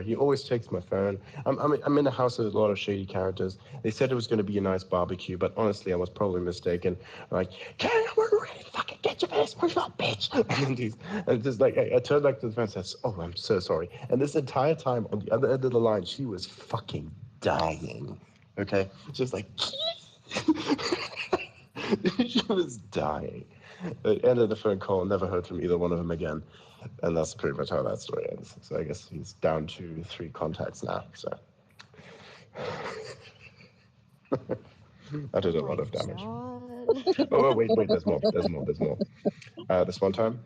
He always takes my phone. I'm in a house with a lot of shady characters. They said it was going to be a nice barbecue, but honestly, I was probably mistaken. Like, Kenny, I'm ready to fucking get your ass, you little bitch! And just like, I turned back to the phone and said, "Oh, I'm so sorry." And this entire time, on the other end of the line, she was fucking dying. Okay? Just like, she was dying. It ended the phone call, never heard from either one of them again. And that's pretty much how that story ends. So I guess he's down to 3 contacts now. So I did a lot of damage. Oh, wait, there's more. This one time,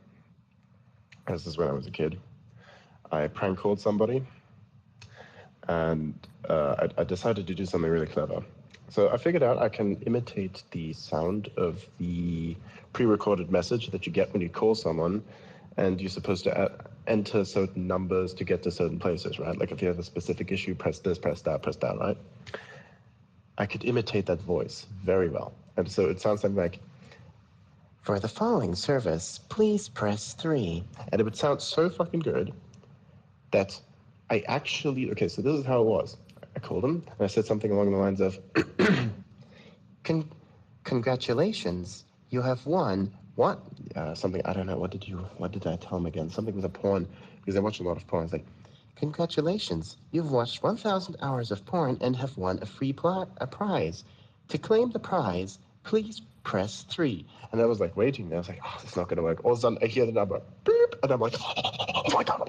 this is when I was a kid, I prank called somebody, and I decided to do something really clever. So I figured out I can imitate the sound of the pre-recorded message that you get when you call someone, and you're supposed to enter certain numbers to get to certain places, right? Like if you have a specific issue, press this, press that, right? I could imitate that voice very well. And so it sounds something like, "For the following service, please press 3. And it would sound so fucking good that I actually, okay, so this is how it was. I called him and I said something along the lines of, "Congratulations, you have won." What? Something, I don't know, what did I tell him again? Something with a porn, because I watch a lot of porn. It's like, "Congratulations, you've watched 1,000 hours of porn and have won a free prize. To claim the prize, please press 3. And I was like waiting there. I was like, "Oh, this is not going to work." All of a sudden, I hear the number, beep, and I'm like, oh my God.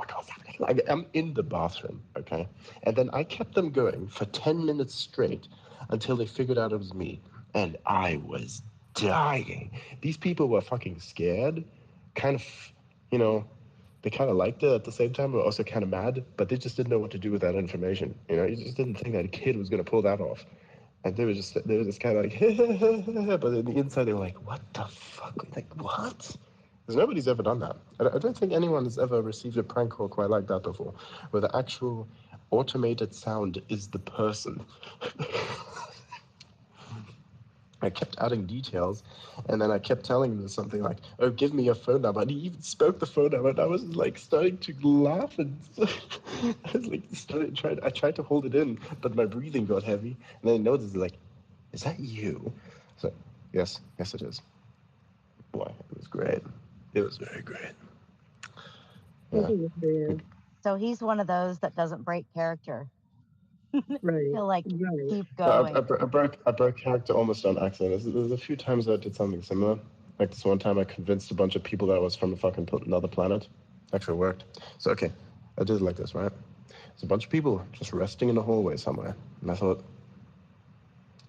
I'm in the bathroom, okay? And then I kept them going for 10 minutes straight until they figured out it was me. And I was dying. These people were fucking scared, kind of, they kind of liked it at the same time, but also kind of mad, but they just didn't know what to do with that information. You just didn't think that a kid was going to pull that off. And they were just kind of like, but in the inside, they were like, "What the fuck? Like, what?" Because nobody's ever done that. I don't think anyone has ever received a prank call quite like that before, where the actual automated sound is the person. I kept adding details, and then I kept telling him something like, "Oh, give me your phone number." And he even spoke the phone number, and I was like starting to laugh, and I was like I tried to hold it in, but my breathing got heavy, and then I noticed, like, "Is that you?" So, yes, it is. Boy, it was great. It was very great. Yeah. So he's one of those that doesn't break character. Right. He'll like keep No, going. I broke character almost on accident. There's a few times I did something similar. Like this one time I convinced a bunch of people that I was from a fucking another planet. Actually worked. So, okay, I did it like this, right? There's a bunch of people just resting in a hallway somewhere. And I thought,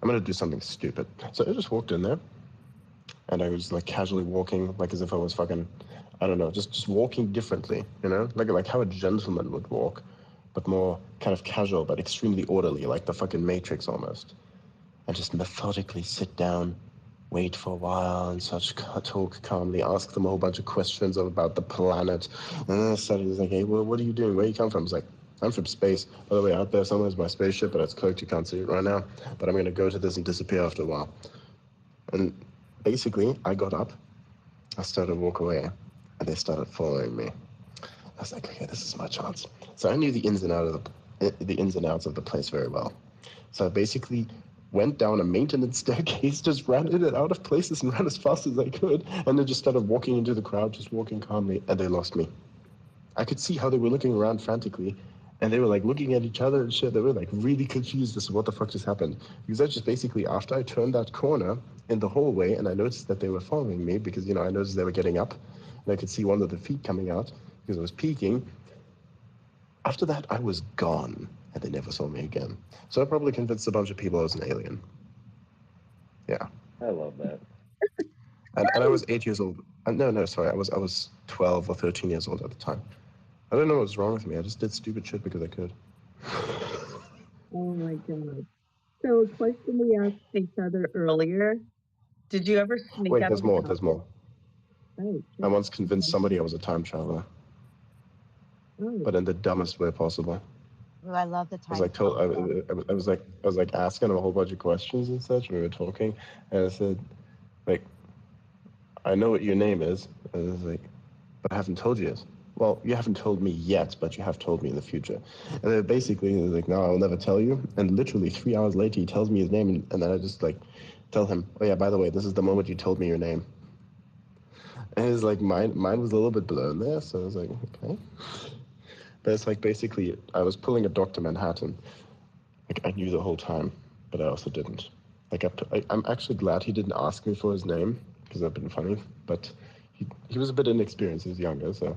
I'm going to do something stupid. So I just walked in there. And I was like casually walking, like as if I was fucking, I don't know, just walking differently, like how a gentleman would walk, but more kind of casual, but extremely orderly, like the fucking Matrix almost. And just methodically sit down, wait for a while, and such, talk calmly, ask them a whole bunch of questions about the planet. And then I started like, "Hey, well, what are you doing? Where you come from?" I was like, "I'm from space. By the way, out there somewhere is my spaceship, but it's cloaked. You can't see it right now. But I'm going to go to this and disappear after a while." And basically, I got up, I started to walk away, and they started following me. I was like, "Okay, this is my chance." So I knew the ins and outs of the place very well. So I basically went down a maintenance staircase, just ran in and out of places and ran as fast as I could, and then just started walking into the crowd, just walking calmly, and they lost me. I could see how they were looking around frantically, and they were like looking at each other and shit. They were like really confused as to what the fuck just happened. Because that's just basically after I turned that corner in the hallway, and I noticed that they were following me because, I noticed they were getting up, and I could see one of the feet coming out because I was peeking. After that, I was gone, and they never saw me again. So I probably convinced a bunch of people I was an alien. Yeah. I love that. And I was 8 years old. No, sorry. I was 12 or 13 years old at the time. I don't know what was wrong with me. I just did stupid shit because I could. Oh my God. So a question we asked each other earlier. Did you ever sneak Wait, out there's of more. the There's more. Oh, I once convinced somebody I was a time traveler, oh. but in the dumbest way possible. Ooh, I love the I was time like told travel. I was like asking him a whole bunch of questions and such. We were talking, and I said, like, I know what your name is. And I was like, but I haven't told you yet. Well, you haven't told me yet, but you have told me in the future. And then basically, he was like, no, I'll never tell you. And literally 3 hours later, he tells me his name, and then I just like tell him, oh yeah, by the way, this is the moment you told me your name. And it's like mine was a little bit blown there, so I was like, okay. But it's like basically, I was pulling a Dr. Manhattan. Like I knew the whole time, but I also didn't. Like I'm actually glad he didn't ask me for his name because that'd been funny. But he was a bit inexperienced. He was younger, so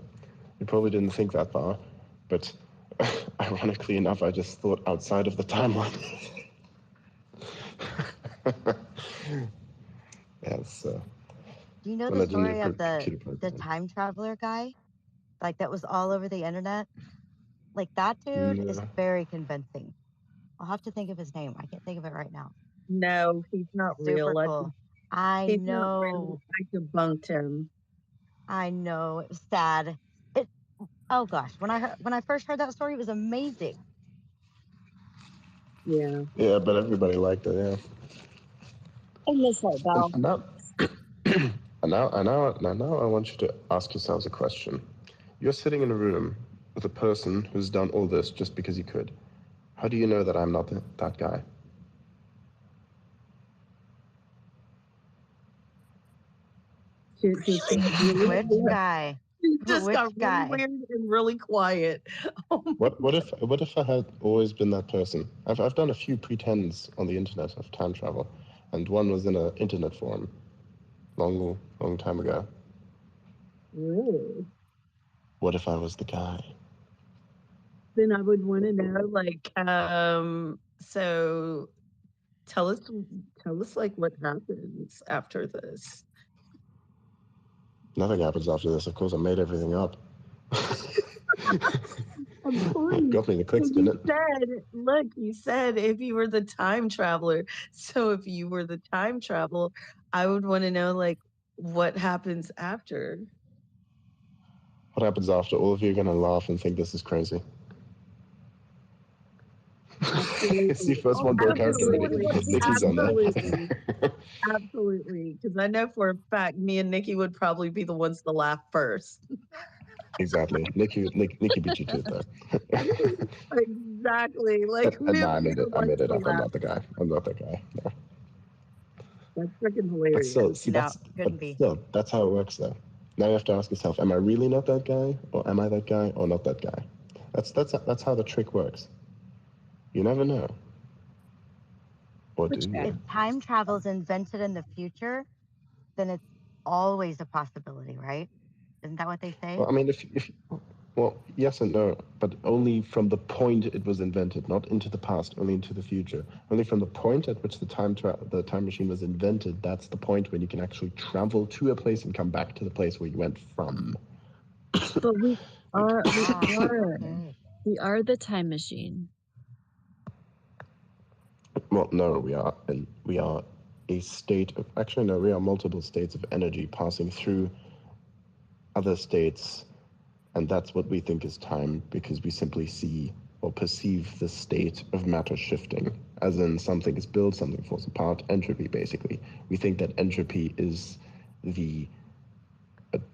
he probably didn't think that far. But ironically enough, I just thought outside of the timeline. Yeah, so. Do you know the story of the time traveler guy? Like that was all over the internet? Like that dude is very convincing. I'll have to think of his name. I can't think of it right now. No, he's not Super real. cool. I He's not real. know. I debunked him. I know. It was sad. Oh gosh, when I first heard that story, it was amazing. Yeah. Yeah, but everybody liked it. Yeah. I miss that bell. Now I want you to ask yourselves a question. You're sitting in a room with a person who's done all this just because he could. How do you know that I'm not that guy? Which guy? It just Which got really guy? weird and really quiet. What if I had always been that person? I've done a few pretends on the internet of time travel, and one was in an internet forum, long time ago. Really? What if I was the guy? Then I would want to know, like, so tell us like what happens after this. Nothing happens after this. Of course, I made everything up. Got me the clicks, didn't it? You said if you were the time traveler. So if you were the time traveler, I would want to know, like, what happens after. What happens after? All of you are going to laugh and think this is crazy. See, first one broke out already. Nikki's on that. Absolutely. Because I know for a fact me and Nikki would probably be the ones to laugh first. Exactly. Nikki beat you to it, though. Exactly. Like, no, I made it up. I'm not the guy. I'm not that guy. No. That's freaking hilarious. But still, see, that's how it works, though. Now you have to ask yourself, am I really not that guy? Or am I that guy? Or not that guy? That's how the trick works. You never know. Or do you? If time travel is invented in the future, then it's always a possibility, right? Isn't that what they say? Well, I mean, well, yes and no, but only from the point it was invented, not into the past, only into the future. Only from the point at which the time machine was invented, that's the point when you can actually travel to a place and come back to the place where you went from. But we are the time machine. Well, no, we are a state of, actually no, we are multiple states of energy passing through other states, and that's what we think is time, because we simply see or perceive the state of matter shifting, as in something is built, something falls apart, entropy basically. We think that entropy is the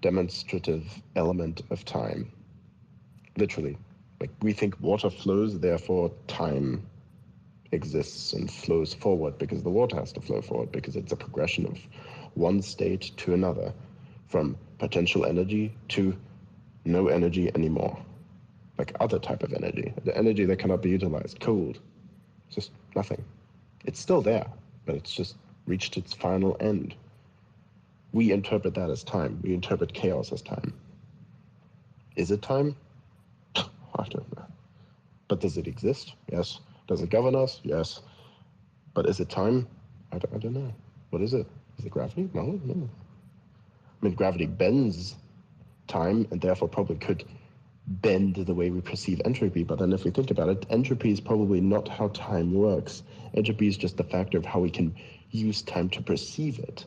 demonstrative element of time, literally. Like, we think water flows, therefore time exists and flows forward, because the water has to flow forward, because it's a progression of one state to another, from potential energy to no energy anymore, like other type of energy, the energy that cannot be utilized, cold, just nothing. It's still there, but it's just reached its final end. We interpret that as time. We interpret chaos as time. Is it time? I don't know. But does it exist? Yes. Does it govern us? Yes. But is it time? I don't know. What is it? Is it gravity? No. I mean, gravity bends time and therefore probably could bend the way we perceive entropy. But then if we think about it, entropy is probably not how time works. Entropy is just the factor of how we can use time to perceive it.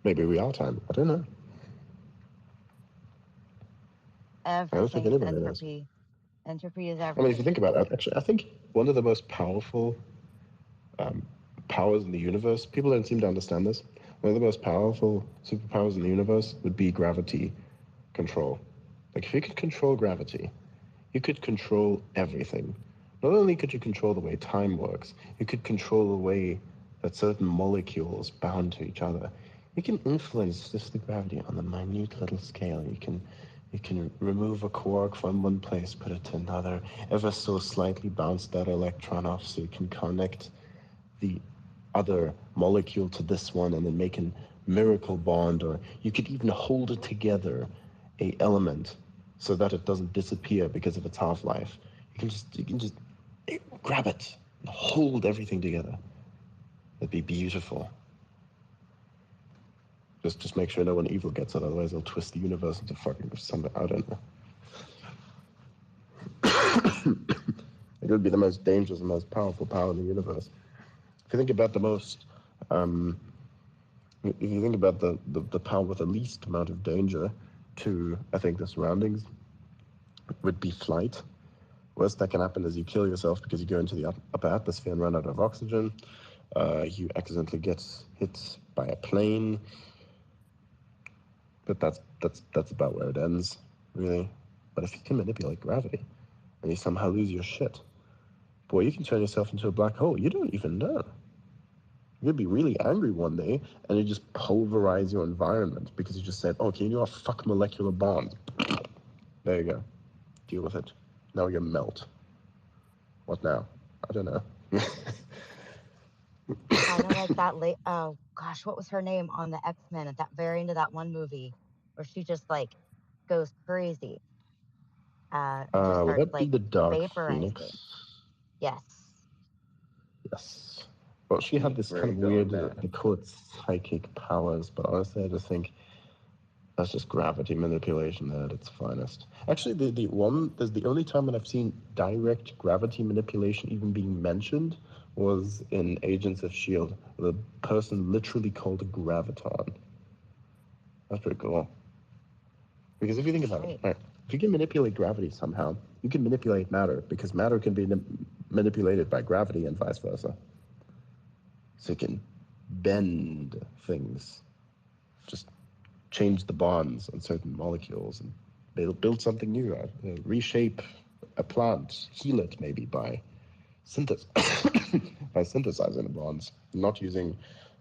Maybe we are time. I don't know. Everything is entropy. Entropy is I mean, if you everything. think about it, actually, I think one of the most powerful powers in the universe, people don't seem to understand this. One of the most powerful superpowers in the universe would be gravity control. Like, if you could control gravity, you could control everything. Not only could you control the way time works, you could control the way that certain molecules bound to each other. You can influence just the gravity on a minute little scale. You can remove a quark from one place, put it to another, ever so slightly bounce that electron off so you can connect the other molecule to this one and then make a miracle bond, or you could even hold it together, a element, so that it doesn't disappear because of its half-life. You can just grab it and hold everything together. That'd be beautiful. Just make sure no one evil gets it, otherwise they'll twist the universe into fucking something. I don't know. It would be the most dangerous and most powerful power in the universe. If you think about the most, if you think about the power with the least amount of danger to, I think, the surroundings, would be flight. Worst that can happen is you kill yourself because you go into the upper atmosphere and run out of oxygen. You accidentally get hit by a plane. But that's about where it ends, really. But if you can manipulate gravity and you somehow lose your shit, boy, you can turn yourself into a black hole. You don't even know. You'd be really angry one day and you just pulverize your environment because you just said, okay, you know what, fuck molecular bonds. There you go. Deal with it. Now you melt. What now? I don't know. Kind of like that oh gosh, what was her name on the X-Men at that very end of that one movie where she just like goes crazy and just Would starts that be like the Dark vaporizing. Phoenix? Yes. Yes. Well, she had this kind of weird, they call it psychic powers, but honestly, I just think that's just gravity manipulation at its finest. Actually, the only time when I've seen direct gravity manipulation even being mentioned was in Agents of S.H.I.E.L.D. The person literally called Graviton. That's pretty cool. Because if you think about it, right, if you can manipulate gravity somehow, you can manipulate matter, because matter can be manipulated by gravity and vice versa. So you can bend things, just change the bonds on certain molecules and build something new, reshape a plant, heal it maybe by by synthesizing the bonds, not using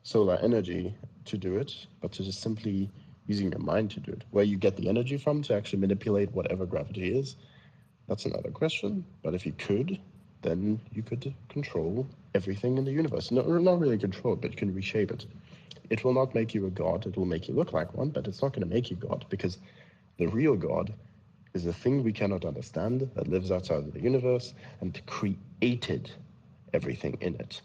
solar energy to do it, but to just simply using your mind to do it. Where you get the energy from to actually manipulate whatever gravity is, that's another question. But if you could, then you could control everything in the universe. No, not really control it, but you can reshape it. It will not make you a god. It will make you look like one, but it's not going to make you God, because the real God is a thing we cannot understand that lives outside of the universe and created everything in it.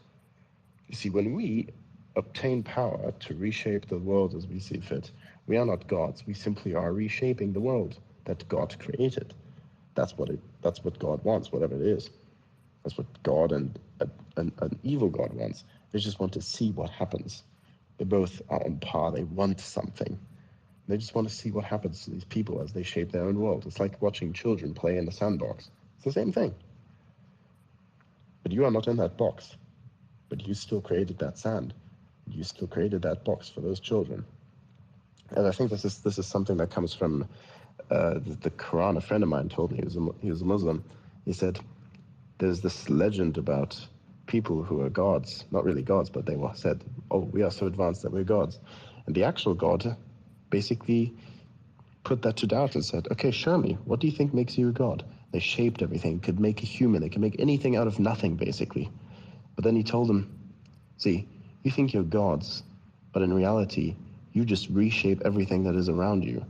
You see, when we obtain power to reshape the world as we see fit, we are not gods. We simply are reshaping the world that God created. That's what God wants, whatever it is. That's what God and an evil God wants. They just want to see what happens. They both are on par. They want something. They just want to see what happens to these people as they shape their own world. It's like watching children play in the sandbox. It's the same thing. But you are not in that box. But you still created that sand. You still created that box for those children. And I think this is something that comes from the Quran. A friend of mine told me, he was a Muslim. He said, there's this legend about people who are gods, not really gods, but they said, oh, we are so advanced that we're gods. And the actual God basically put that to doubt and said, okay, show me, what do you think makes you a god? They shaped everything, could make a human, they could make anything out of nothing, basically. But then he told them, see, you think you're gods, but in reality, you just reshape everything that is around you.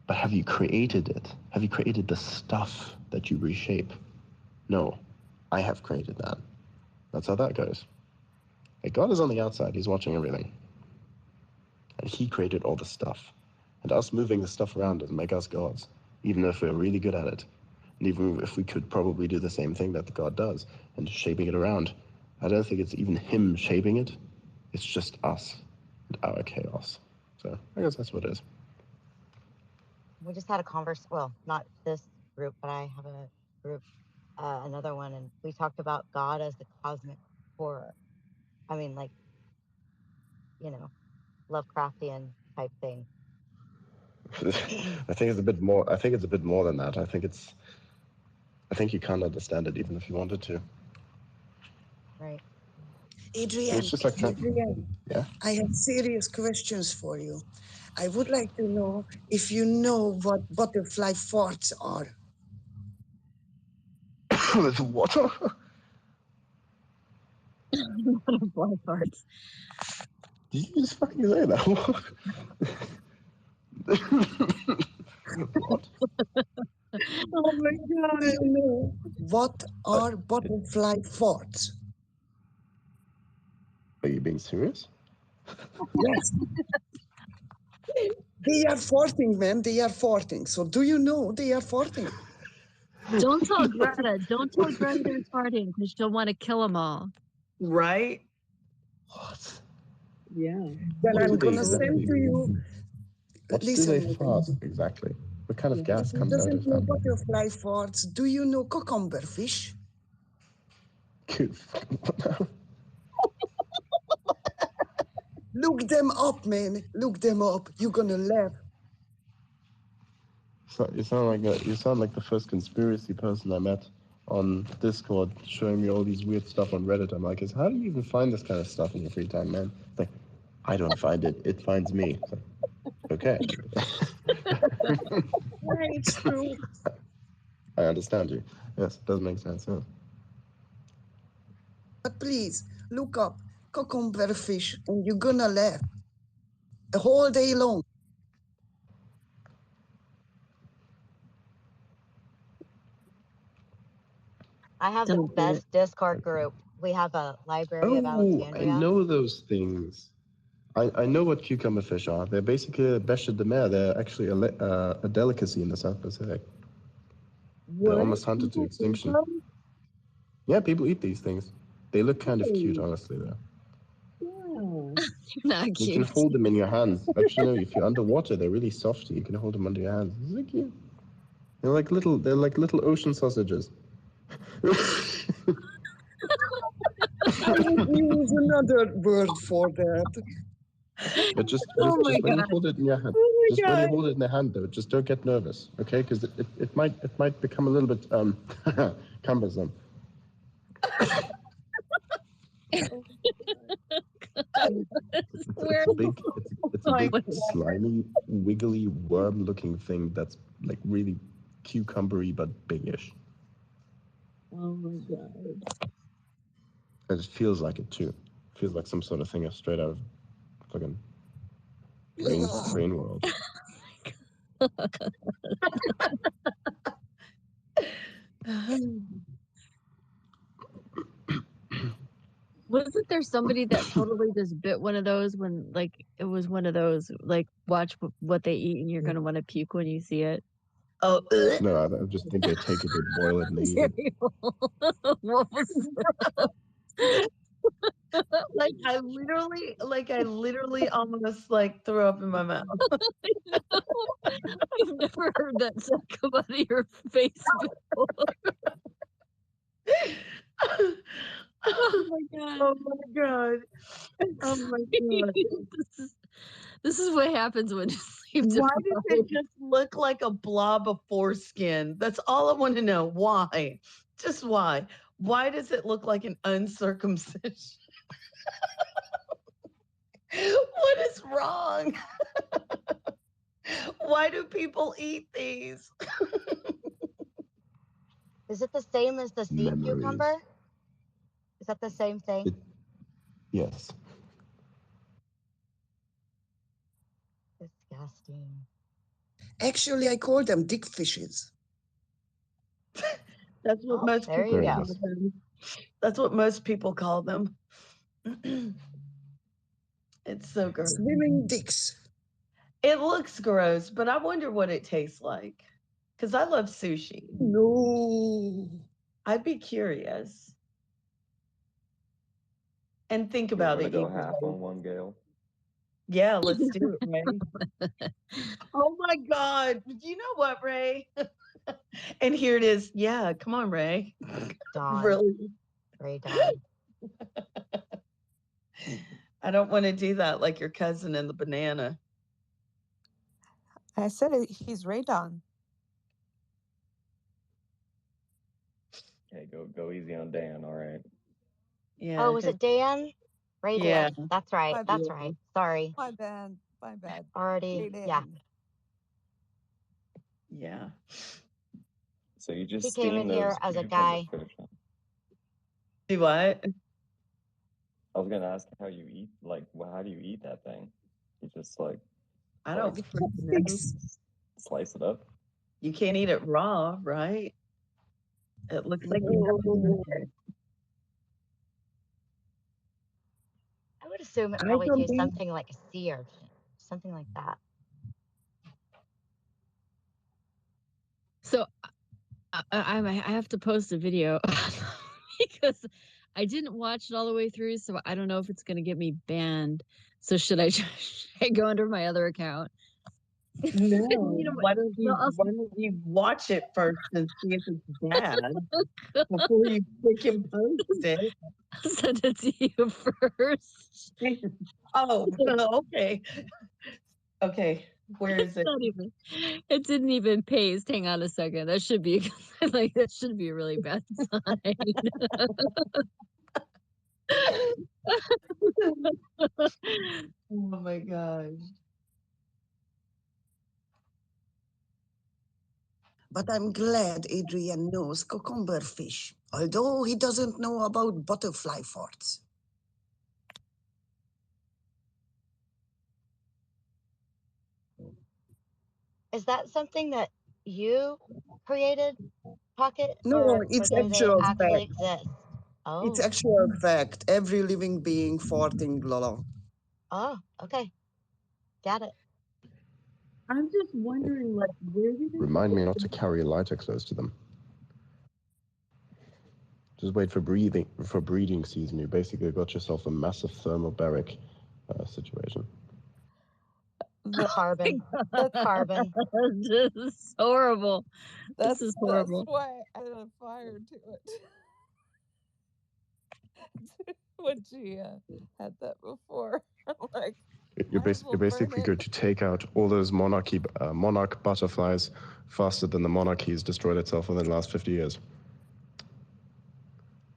But have you created it? Have you created the stuff that you reshape? No, I have created that. That's how that goes. Like, God is on the outside, he's watching everything. And he created all the stuff. And us moving the stuff around doesn't make us gods, even if we're really good at it. And even if we could probably do the same thing that the God does, and shaping it around, I don't think it's even him shaping it. It's just us and our chaos. So I guess that's what it is. We just had a conversation, well, not this group, but I have a group, another one, and we talked about God as the cosmic horror. I mean, like, you know, Lovecraftian type thing. I think it's a bit more. I think it's a bit more than that. I think you can't understand it even if you wanted to. Right. Adrian, It's just like Adrian, yeah. I have serious questions for you. I would like to know if you know what butterfly farts are. With water. Butterfly farts. Did you just fucking say that? What? Oh my God! Do you know what are butterfly farts? Are you being serious? Yes. They are farting, man. They are farting. So do you know they are farting? Don't tell Greta. Don't tell Greta they're farting because she'll want to kill them all. Right? What? Yeah. Then What I'm do they gonna send exactly? to you. What Listen, do they fart exactly? What kind of gas if you comes out doesn't of know them? butterfly farts, do you know cucumber fish? Look them up, man. Look them up. You're gonna laugh. So you sound like the first conspiracy person I met on Discord, showing me all these weird stuff on Reddit. I'm like, how do you even find this kind of stuff in your free time, man? It's like, I don't find it; it finds me. It's like, okay. Yeah, it's true. I understand you. Yes, it does make sense. Yeah. But please look up cucumber fish, and you're gonna laugh the whole day long. I have the best Discord group. We have a library of Alexandria. I know those things. I know what cucumber fish are. They're basically a bêche de mer. They're actually a delicacy in the South Pacific. What? They're almost hunted to extinction. Yeah, people eat these things. They look kind of cute, honestly, though. Yeah. Not You cute. can hold them in your hands. Actually, no, if you're underwater, they're really soft. You can hold them under your hands. Isn't it cute? They're like little ocean sausages. I would use another word for that. But just Oh my when you God. hold it in your hand, when you hold it in the hand, though, just don't get nervous, okay? Because it might become a little bit cumbersome. It's a big, slimy, wiggly, worm-looking thing that's like really cucumbery but biggish. Oh my God. It just feels like it too. Feels like some sort of thing straight out of fucking Brain World. Wasn't there somebody that totally just bit one of those when, like, it was one of those, like, watch what they eat and you're going to want to puke when you see it? Oh, no, I just think they take it, they boil it, and they eat it. What was that? I literally almost like threw up in my mouth. I've never heard that said come out of your face before. Oh my God. Oh my God. Oh my God. This is what happens when you sleep Why deprived. does it just look like a blob of foreskin? That's all I want to know. Why? Just why? Why does it look like an uncircumcision? What is wrong? Why do people eat these? Is it the same as the sea cucumber? Is that the same thing? Yes. Disgusting. Actually, I call them dick fishes. That's what most there people you go. call them. That's what most people call them. It's so gross. Swimming dicks. It looks gross, but I wonder what it tastes like. Because I love sushi. No. I'd be curious. And think You about want to it. go half on one, Gail? Yeah, let's do it, Ray. Oh my God. You know what, Ray? And here it is. Yeah, come on, Ray. Dawn. Really? Ray Dawn. I don't want to do that like your cousin and the banana. I said he's Ray Dawn. Okay, go easy on Dan. All right. Yeah. Oh, was it Dan? Ray Yeah. Dan. That's right. My That's bad. right. Sorry. My bad. My bad. Already. Yeah. Yeah. So you just He came in here as a guy. Do what? I was gonna ask how you eat. Like, how do you eat that thing? You just like I don't slice it up. You can't eat it raw, right? It looks like I would assume it probably tastes something like a sea urchin, something like that. So I have to post a video because I didn't watch it all the way through, so I don't know if it's going to get me banned. So should I go under my other account? No. Why don't you watch it first and see if it's bad before you click and post it? I'll send it to you first. Oh, okay. Okay. Where is it? It didn't even paste. Hang on a second. That should be that should be a really bad sign. Oh my gosh. But I'm glad Adrian knows cucumber fish, although he doesn't know about butterfly farts. Is that something that you created, Pocket? No, it's or do they actual actually fact. exist? Oh. It's actual fact. Every living being farting, Lola. Oh, okay. Got it. I'm just wondering, like, where did Remind me not to carry lighter close to them. Just wait for breeding season. You basically got yourself a massive thermobaric situation. The carbon. The carbon. This is horrible. This is horrible. That's why I had a fire to it. When she had that before. Like, You're basically going to take out all those monarch butterflies faster than the monarchy has destroyed itself within the last 50 years.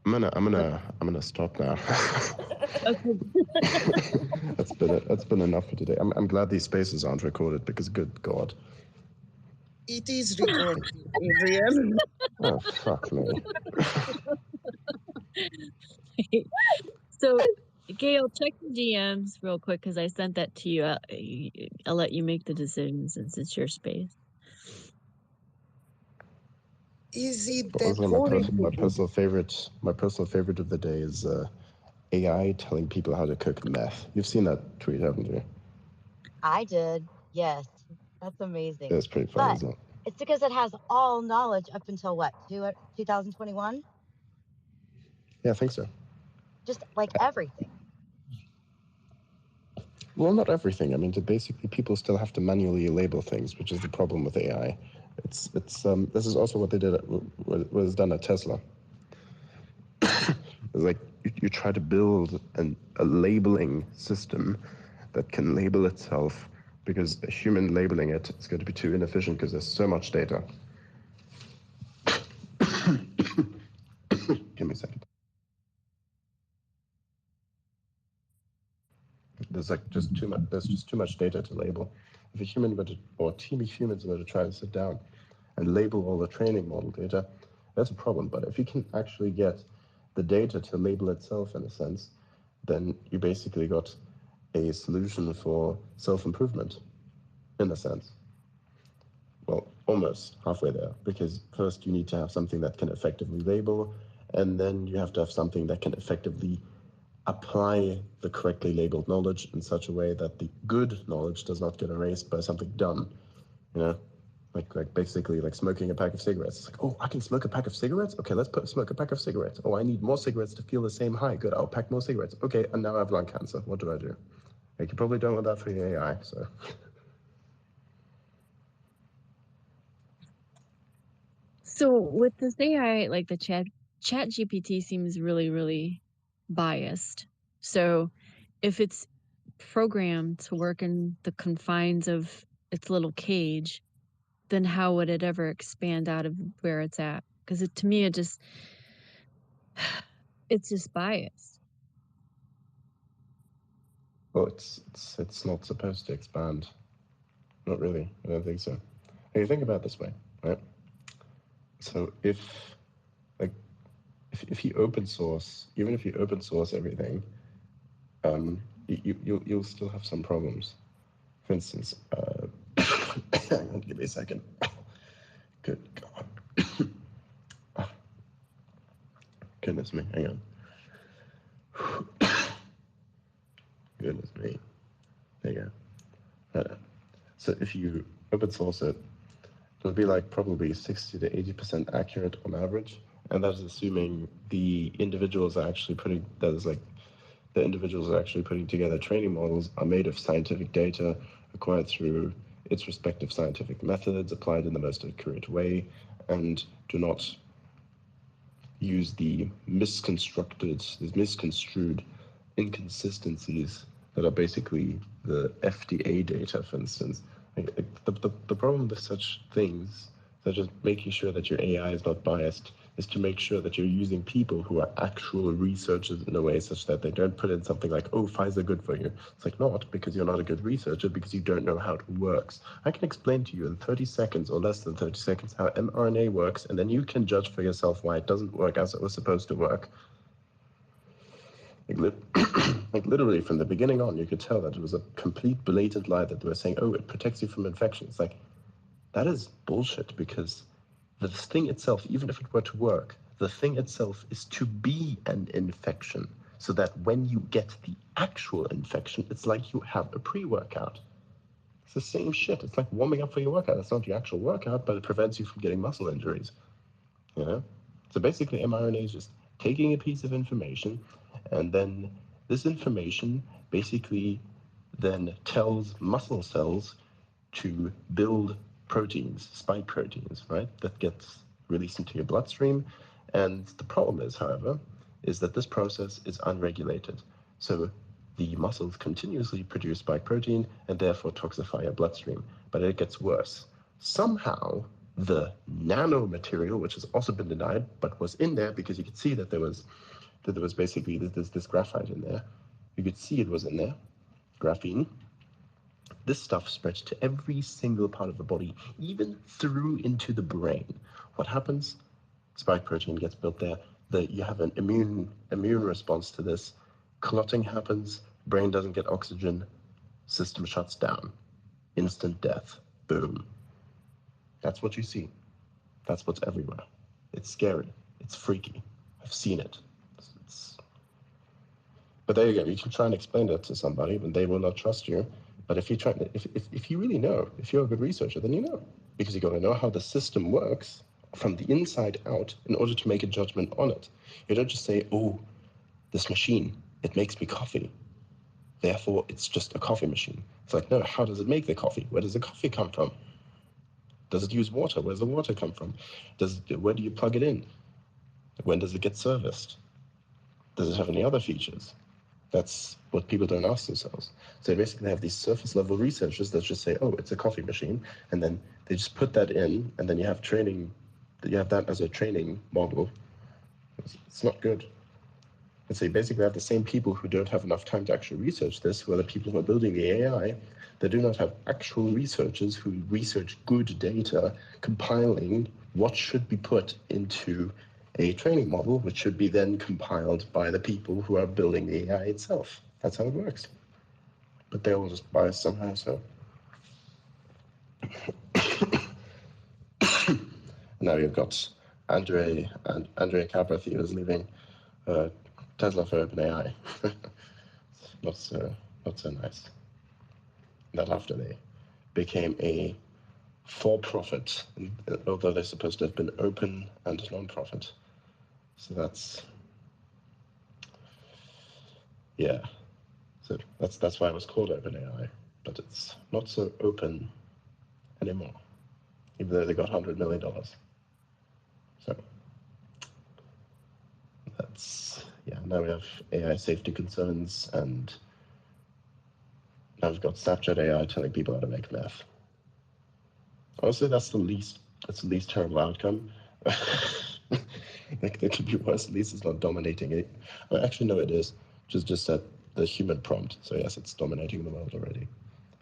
I'm gonna stop now. That's been enough for today. I'm glad these spaces aren't recorded because good God. It is recorded, Adrian. Oh fuck me. So, Gail, check the DMs real quick because I sent that to you. I'll let you make the decision since it's your space. Is it my personal favorite of the day is AI telling people how to cook meth. You've seen that tweet, haven't you? I did. Yes. That's amazing. That's pretty funny, but isn't it? it's because it has all knowledge up until what? 2021? Yeah, I think so. Just like everything. Well, not everything. I mean, basically, people still have to manually label things, which is the problem with AI. It's this is also what they did what was done at Tesla. It's like you try to build a labeling system that can label itself, because a human labeling it's going to be too inefficient because there's so much data. Give me a second. There's just too much data to label. If a human or a team of humans were to try to sit down and label all the training model data, that's a problem. But if you can actually get the data to label itself in a sense, then you basically got a solution for self-improvement, in a sense. Well, almost halfway there, because first you need to have something that can effectively label, and then you have to have something that can effectively apply the correctly labeled knowledge in such a way that the good knowledge does not get erased by something dumb. You know, like basically like smoking a pack of cigarettes. It's like, oh, I can smoke a pack of cigarettes? Okay, let's smoke a pack of cigarettes. Oh, I need more cigarettes to feel the same high. Good, I'll pack more cigarettes. Okay, and now I have lung cancer. What do I do? Like, you probably don't want that for your AI, so. So with this AI, like the chat GPT seems really, really biased. So if it's programmed to work in the confines of its little cage, then how would it ever expand out of where it's at? Because to me, it's just biased. Well, it's not supposed to expand. Not really. I don't think so. Hey, think about it this way, right? So if you open source, even if you open source everything, you'll still have some problems. For instance, hang on, give me a second. Good God. Goodness me, hang on. Goodness me. There you go. So if you open source it, it'll be like probably 60 to 80% accurate on average, and that is assuming the individuals are actually putting together training models are made of scientific data acquired through its respective scientific methods, applied in the most accurate way, and do not use the misconstrued inconsistencies that are basically the FDA data, for instance. The problem with such things, such as making sure that your AI is not biased, is to make sure that you're using people who are actual researchers in a way such that they don't put in something like, oh, Pfizer good for you. It's like, not because you're not a good researcher, because you don't know how it works. I can explain to you in 30 seconds or less than 30 seconds how mRNA works, and then you can judge for yourself why it doesn't work as it was supposed to work. Like literally from the beginning on, you could tell that it was a complete blatant lie that they were saying, oh, it protects you from infection. It's like, that is bullshit, because the thing itself, even if it were to work, the thing itself is to be an infection, so that when you get the actual infection, it's like you have a pre-workout. It's the same shit. It's like warming up for your workout. It's not your actual workout, but it prevents you from getting muscle injuries. You know? So basically, mRNA is just taking a piece of information, and then this information basically then tells muscle cells to build proteins, spike proteins, right? That gets released into your bloodstream. And the problem is, however, is that this process is unregulated. So the muscles continuously produce spike protein and therefore toxify your bloodstream. But it gets worse. Somehow, the nanomaterial, which has also been denied, but was in there because you could see that there was basically this graphite in there. You could see it was in there, graphene. This stuff spreads to every single part of the body, even through into the brain. What happens? Spike protein gets built there. You have an immune response to this. Clotting happens. Brain doesn't get oxygen. System shuts down. Instant death. Boom. That's what you see. That's what's everywhere. It's scary. It's freaky. I've seen it. But there you go. You can try and explain that to somebody, but they will not trust you. But if you really know, if you're a good researcher, then you know, because you got to know how the system works from the inside out in order to make a judgment on it. You don't just say, oh, this machine, it makes me coffee, therefore it's just a coffee machine. It's like, no, how does it make the coffee? Where does the coffee come from? Does it use water? Where does the water come from? Where do you plug it in? When does it get serviced? Does it have any other features? That's what people don't ask themselves. So they basically have these surface level researchers that just say, oh, it's a coffee machine, and then they just put that in, and then you have that as a training model. It's not good. And so you basically have the same people who don't have enough time to actually research this, who are the people who are building the AI. They do not have actual researchers who research good data, compiling what should be put into a training model, which should be then compiled by the people who are building the AI itself. That's how it works. But they're all just biased somehow, so. Now you've got Andrej Karpathy, who's leaving Tesla for OpenAI. not so nice. That after they became a for-profit, although they're supposed to have been open and non-profit. So that's So that's why it was called OpenAI, but it's not so open anymore, even though they got $100 million. So that's, yeah, now we have AI safety concerns, and now we've got Snapchat AI telling people how to make meth. Honestly, that's the least terrible outcome. Like, it could be worse. At least it's not dominating it. Well, actually, no, it is. Just at the human prompt. So yes, it's dominating the world already.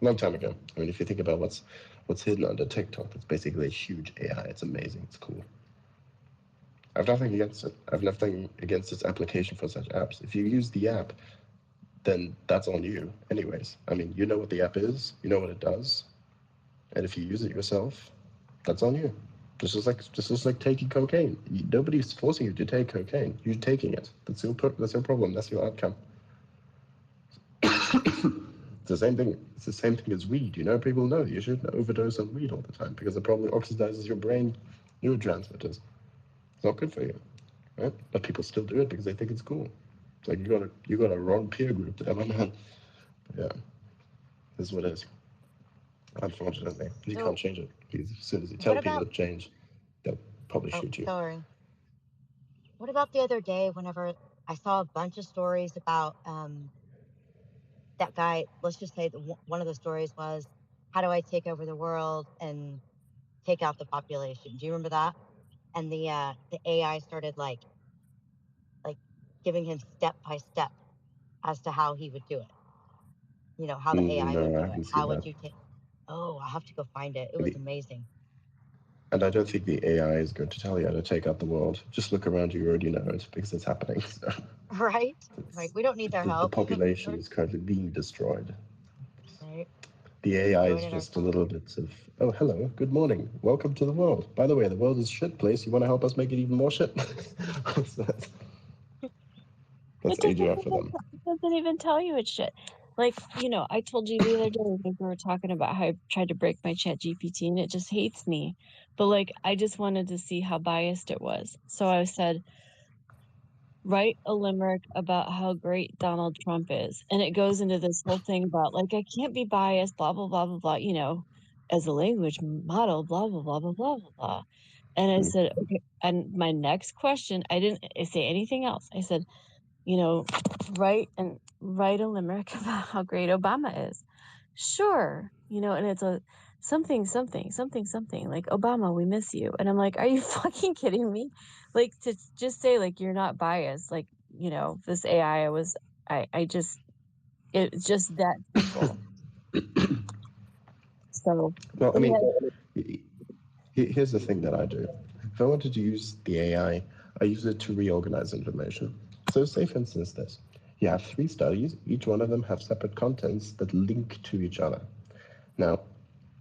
A long time ago. I mean, if you think about what's hidden under TikTok, it's basically a huge AI. It's amazing. It's cool. I have nothing against it. I have nothing against its application for such apps. If you use the app, then that's on you. Anyways, I mean, you know what the app is. You know what it does. And if you use it yourself, that's on you. This is like taking cocaine. Nobody's forcing you to take cocaine. You're taking it. That's your problem. That's your outcome. It's the same thing. It's the same thing as weed. You know, people know you shouldn't overdose on weed all the time because it probably oxidizes your brain neurotransmitters. It's not good for you, right? But people still do it because they think it's cool. It's like you got a wrong peer group there, my man. Yeah, this is what it is. Unfortunately, you can't change it. Because as soon as you tell people to change, they'll probably shoot you. Sorry. What about the other day whenever I saw a bunch of stories about that guy? Let's just say one of the stories was, how do I take over the world and take out the population? Do you remember that? And the AI started like giving him step by step as to how he would do it. You know, how the AI would do it. How would you take? Oh, I'll have to go find it. It was amazing. And I don't think the AI is going to tell you how to take out the world. Just look around you already know it because it's happening. So. Right? Right. We don't need their help. The population is currently being destroyed. Right. The AI is just a little bit of, oh, hello, good morning, welcome to the world. By the way, the world is a shit place. You want to help us make it even more shit? What's that? That's Adrian for them. It doesn't even tell you it's shit. Like, you know, I told you the other day, we were talking about how I tried to break my chat GPT and it just hates me. But like, I just wanted to see how biased it was. So I said, write a limerick about how great Donald Trump is. And it goes into this whole thing about like, I can't be biased, blah, blah, blah, blah, blah, you know, as a language model, blah, blah, blah, blah, blah, blah, blah. And I said, okay. And my next question, I didn't say anything else. I said, you know, write a limerick about how great Obama is. Sure. You know, and it's a something, like, Obama, we miss you. And I'm like, are you fucking kidding me? Like, to just say, like, you're not biased. Like, you know, this AI it's just that simple. So, well, I mean, here's the thing that I do. If I wanted to use the AI, I use it to reorganize information. So say, for instance, this. You have 3 studies. Each one of them have separate contents that link to each other. Now,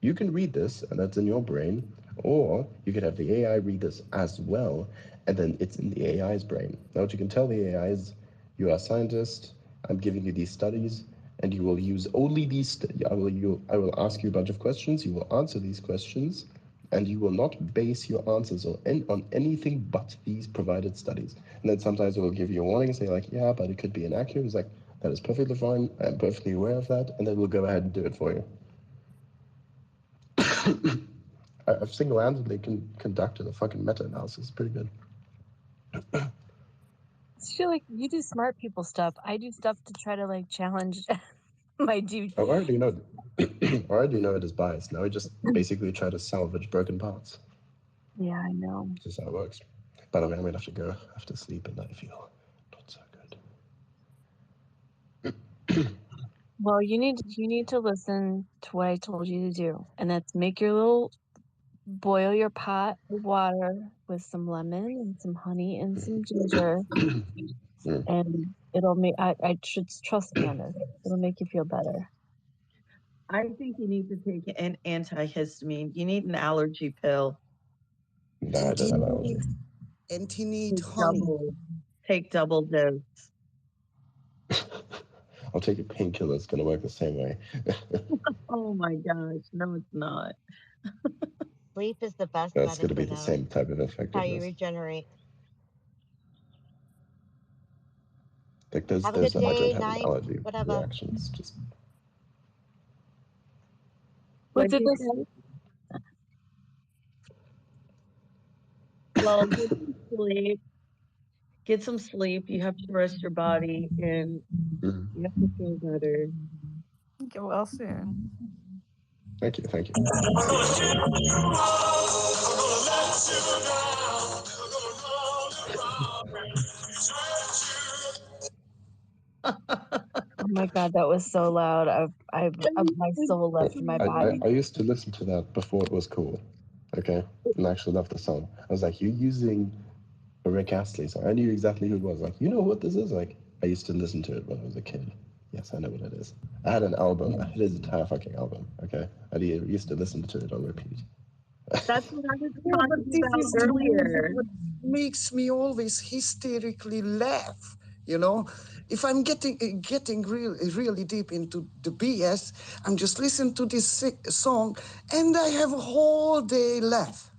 you can read this, and that's in your brain, or you can have the AI read this as well, and then it's in the AI's brain. Now, what you can tell the AI is, you are a scientist, I'm giving you these studies, and you will use only these. I will ask you a bunch of questions, you will answer these questions, and you will not base your answers on anything but these provided studies. And then sometimes it will give you a warning and say, like, yeah, but it could be inaccurate. It's like, that is perfectly fine, I'm perfectly aware of that, and then we'll go ahead and do it for you. I've single-handedly conducted a fucking meta-analysis. It's pretty good. I feel like you do smart people stuff. I do stuff to try to like challenge my dude. I already know it is biased. Now I just basically try to salvage broken parts. Yeah, I know. This is how it works. By the way, I'm gonna have to go. I have to sleep, and I feel not so good. Well, you need to listen to what I told you to do, and that's boil your pot of water with some lemon and some honey and some ginger, and it'll make. I should trust me on this. It'll make you feel better. I think you need to take an antihistamine. You need an allergy pill. No, I don't have allergy. And he needs honey. Take double dose. I'll take a painkiller. It's going to work the same way. Oh my gosh. No, it's not. Sleep is the best That's medicine. going to be the same type of effectiveness. How you regenerate. Like those, have a good day, I don't have night, an allergy whatever. reactions. Just. What's it? Well, get some sleep. Get some sleep. You have to rest your body, and you have to feel better. Get well soon. Thank you. Oh my god, that was so loud. My soul left my body. I used to listen to that before it was cool. Okay, and I actually loved the song. I was like, you're using a Rick Astley song. I knew exactly who it was. Like, you know what this is? Like, I used to listen to it when I was a kid. Yes, I know what it is. I had an album. I had his entire fucking album. Okay, I used to listen to it on repeat. That's what I was Yeah, but talking this about is the music earlier. that makes me always hysterically laugh. You know, if I'm getting really deep into the BS, I'm just listening to this song, and I have a whole day laugh.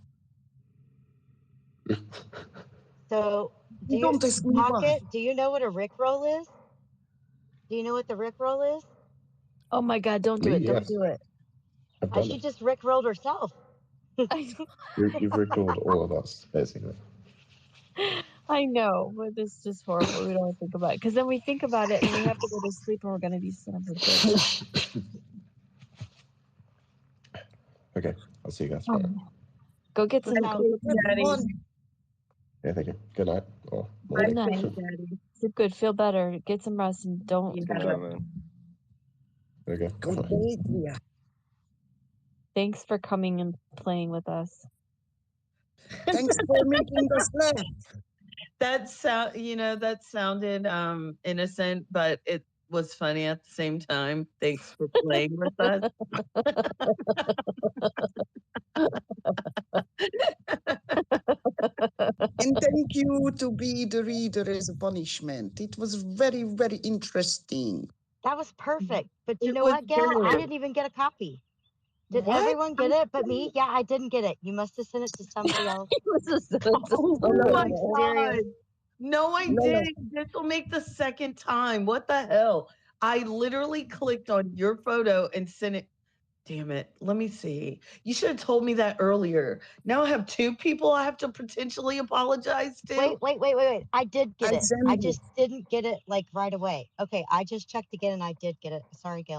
So, do you, Don't ask me why. Pocket, do you know what a Rickroll is? Do you know what the Rickroll is? Oh my god, don't do it. Yes. Don't do it. She just Rickrolled herself. You've Rickrolled all of us, basically. I know, but it's just horrible. We don't think about it. Because then we think about it and we have to go to sleep and we're going to be son of a bitch. Okay, I'll see you guys tomorrow. Go get some Good sleep. Daddy. Yeah, thank you. Good night. Good night. Sleep good. Feel better. Get some rest and don't forget. Okay. Good day, dear. Thanks for coming and playing with us. Thanks for making us laugh. That sounded innocent, but it was funny at the same time. Thanks for playing with us. And thank you to be the reader as a punishment. It was very, very interesting. That was perfect. But you It know was what, Gail? good. I didn't even get a copy. Did What? everyone get it but me? Yeah, I didn't get it. You must have sent it to somebody else. Oh my Serious. God. No, I didn't. This will make the second time. What the hell? I literally clicked on your photo and sent it. Damn it. Let me see. You should have told me that earlier. Now I have two people I have to potentially apologize to. Wait. I did get it. sent I it. just didn't get it like right away. Okay, I just checked again and I did get it. Sorry, Gail.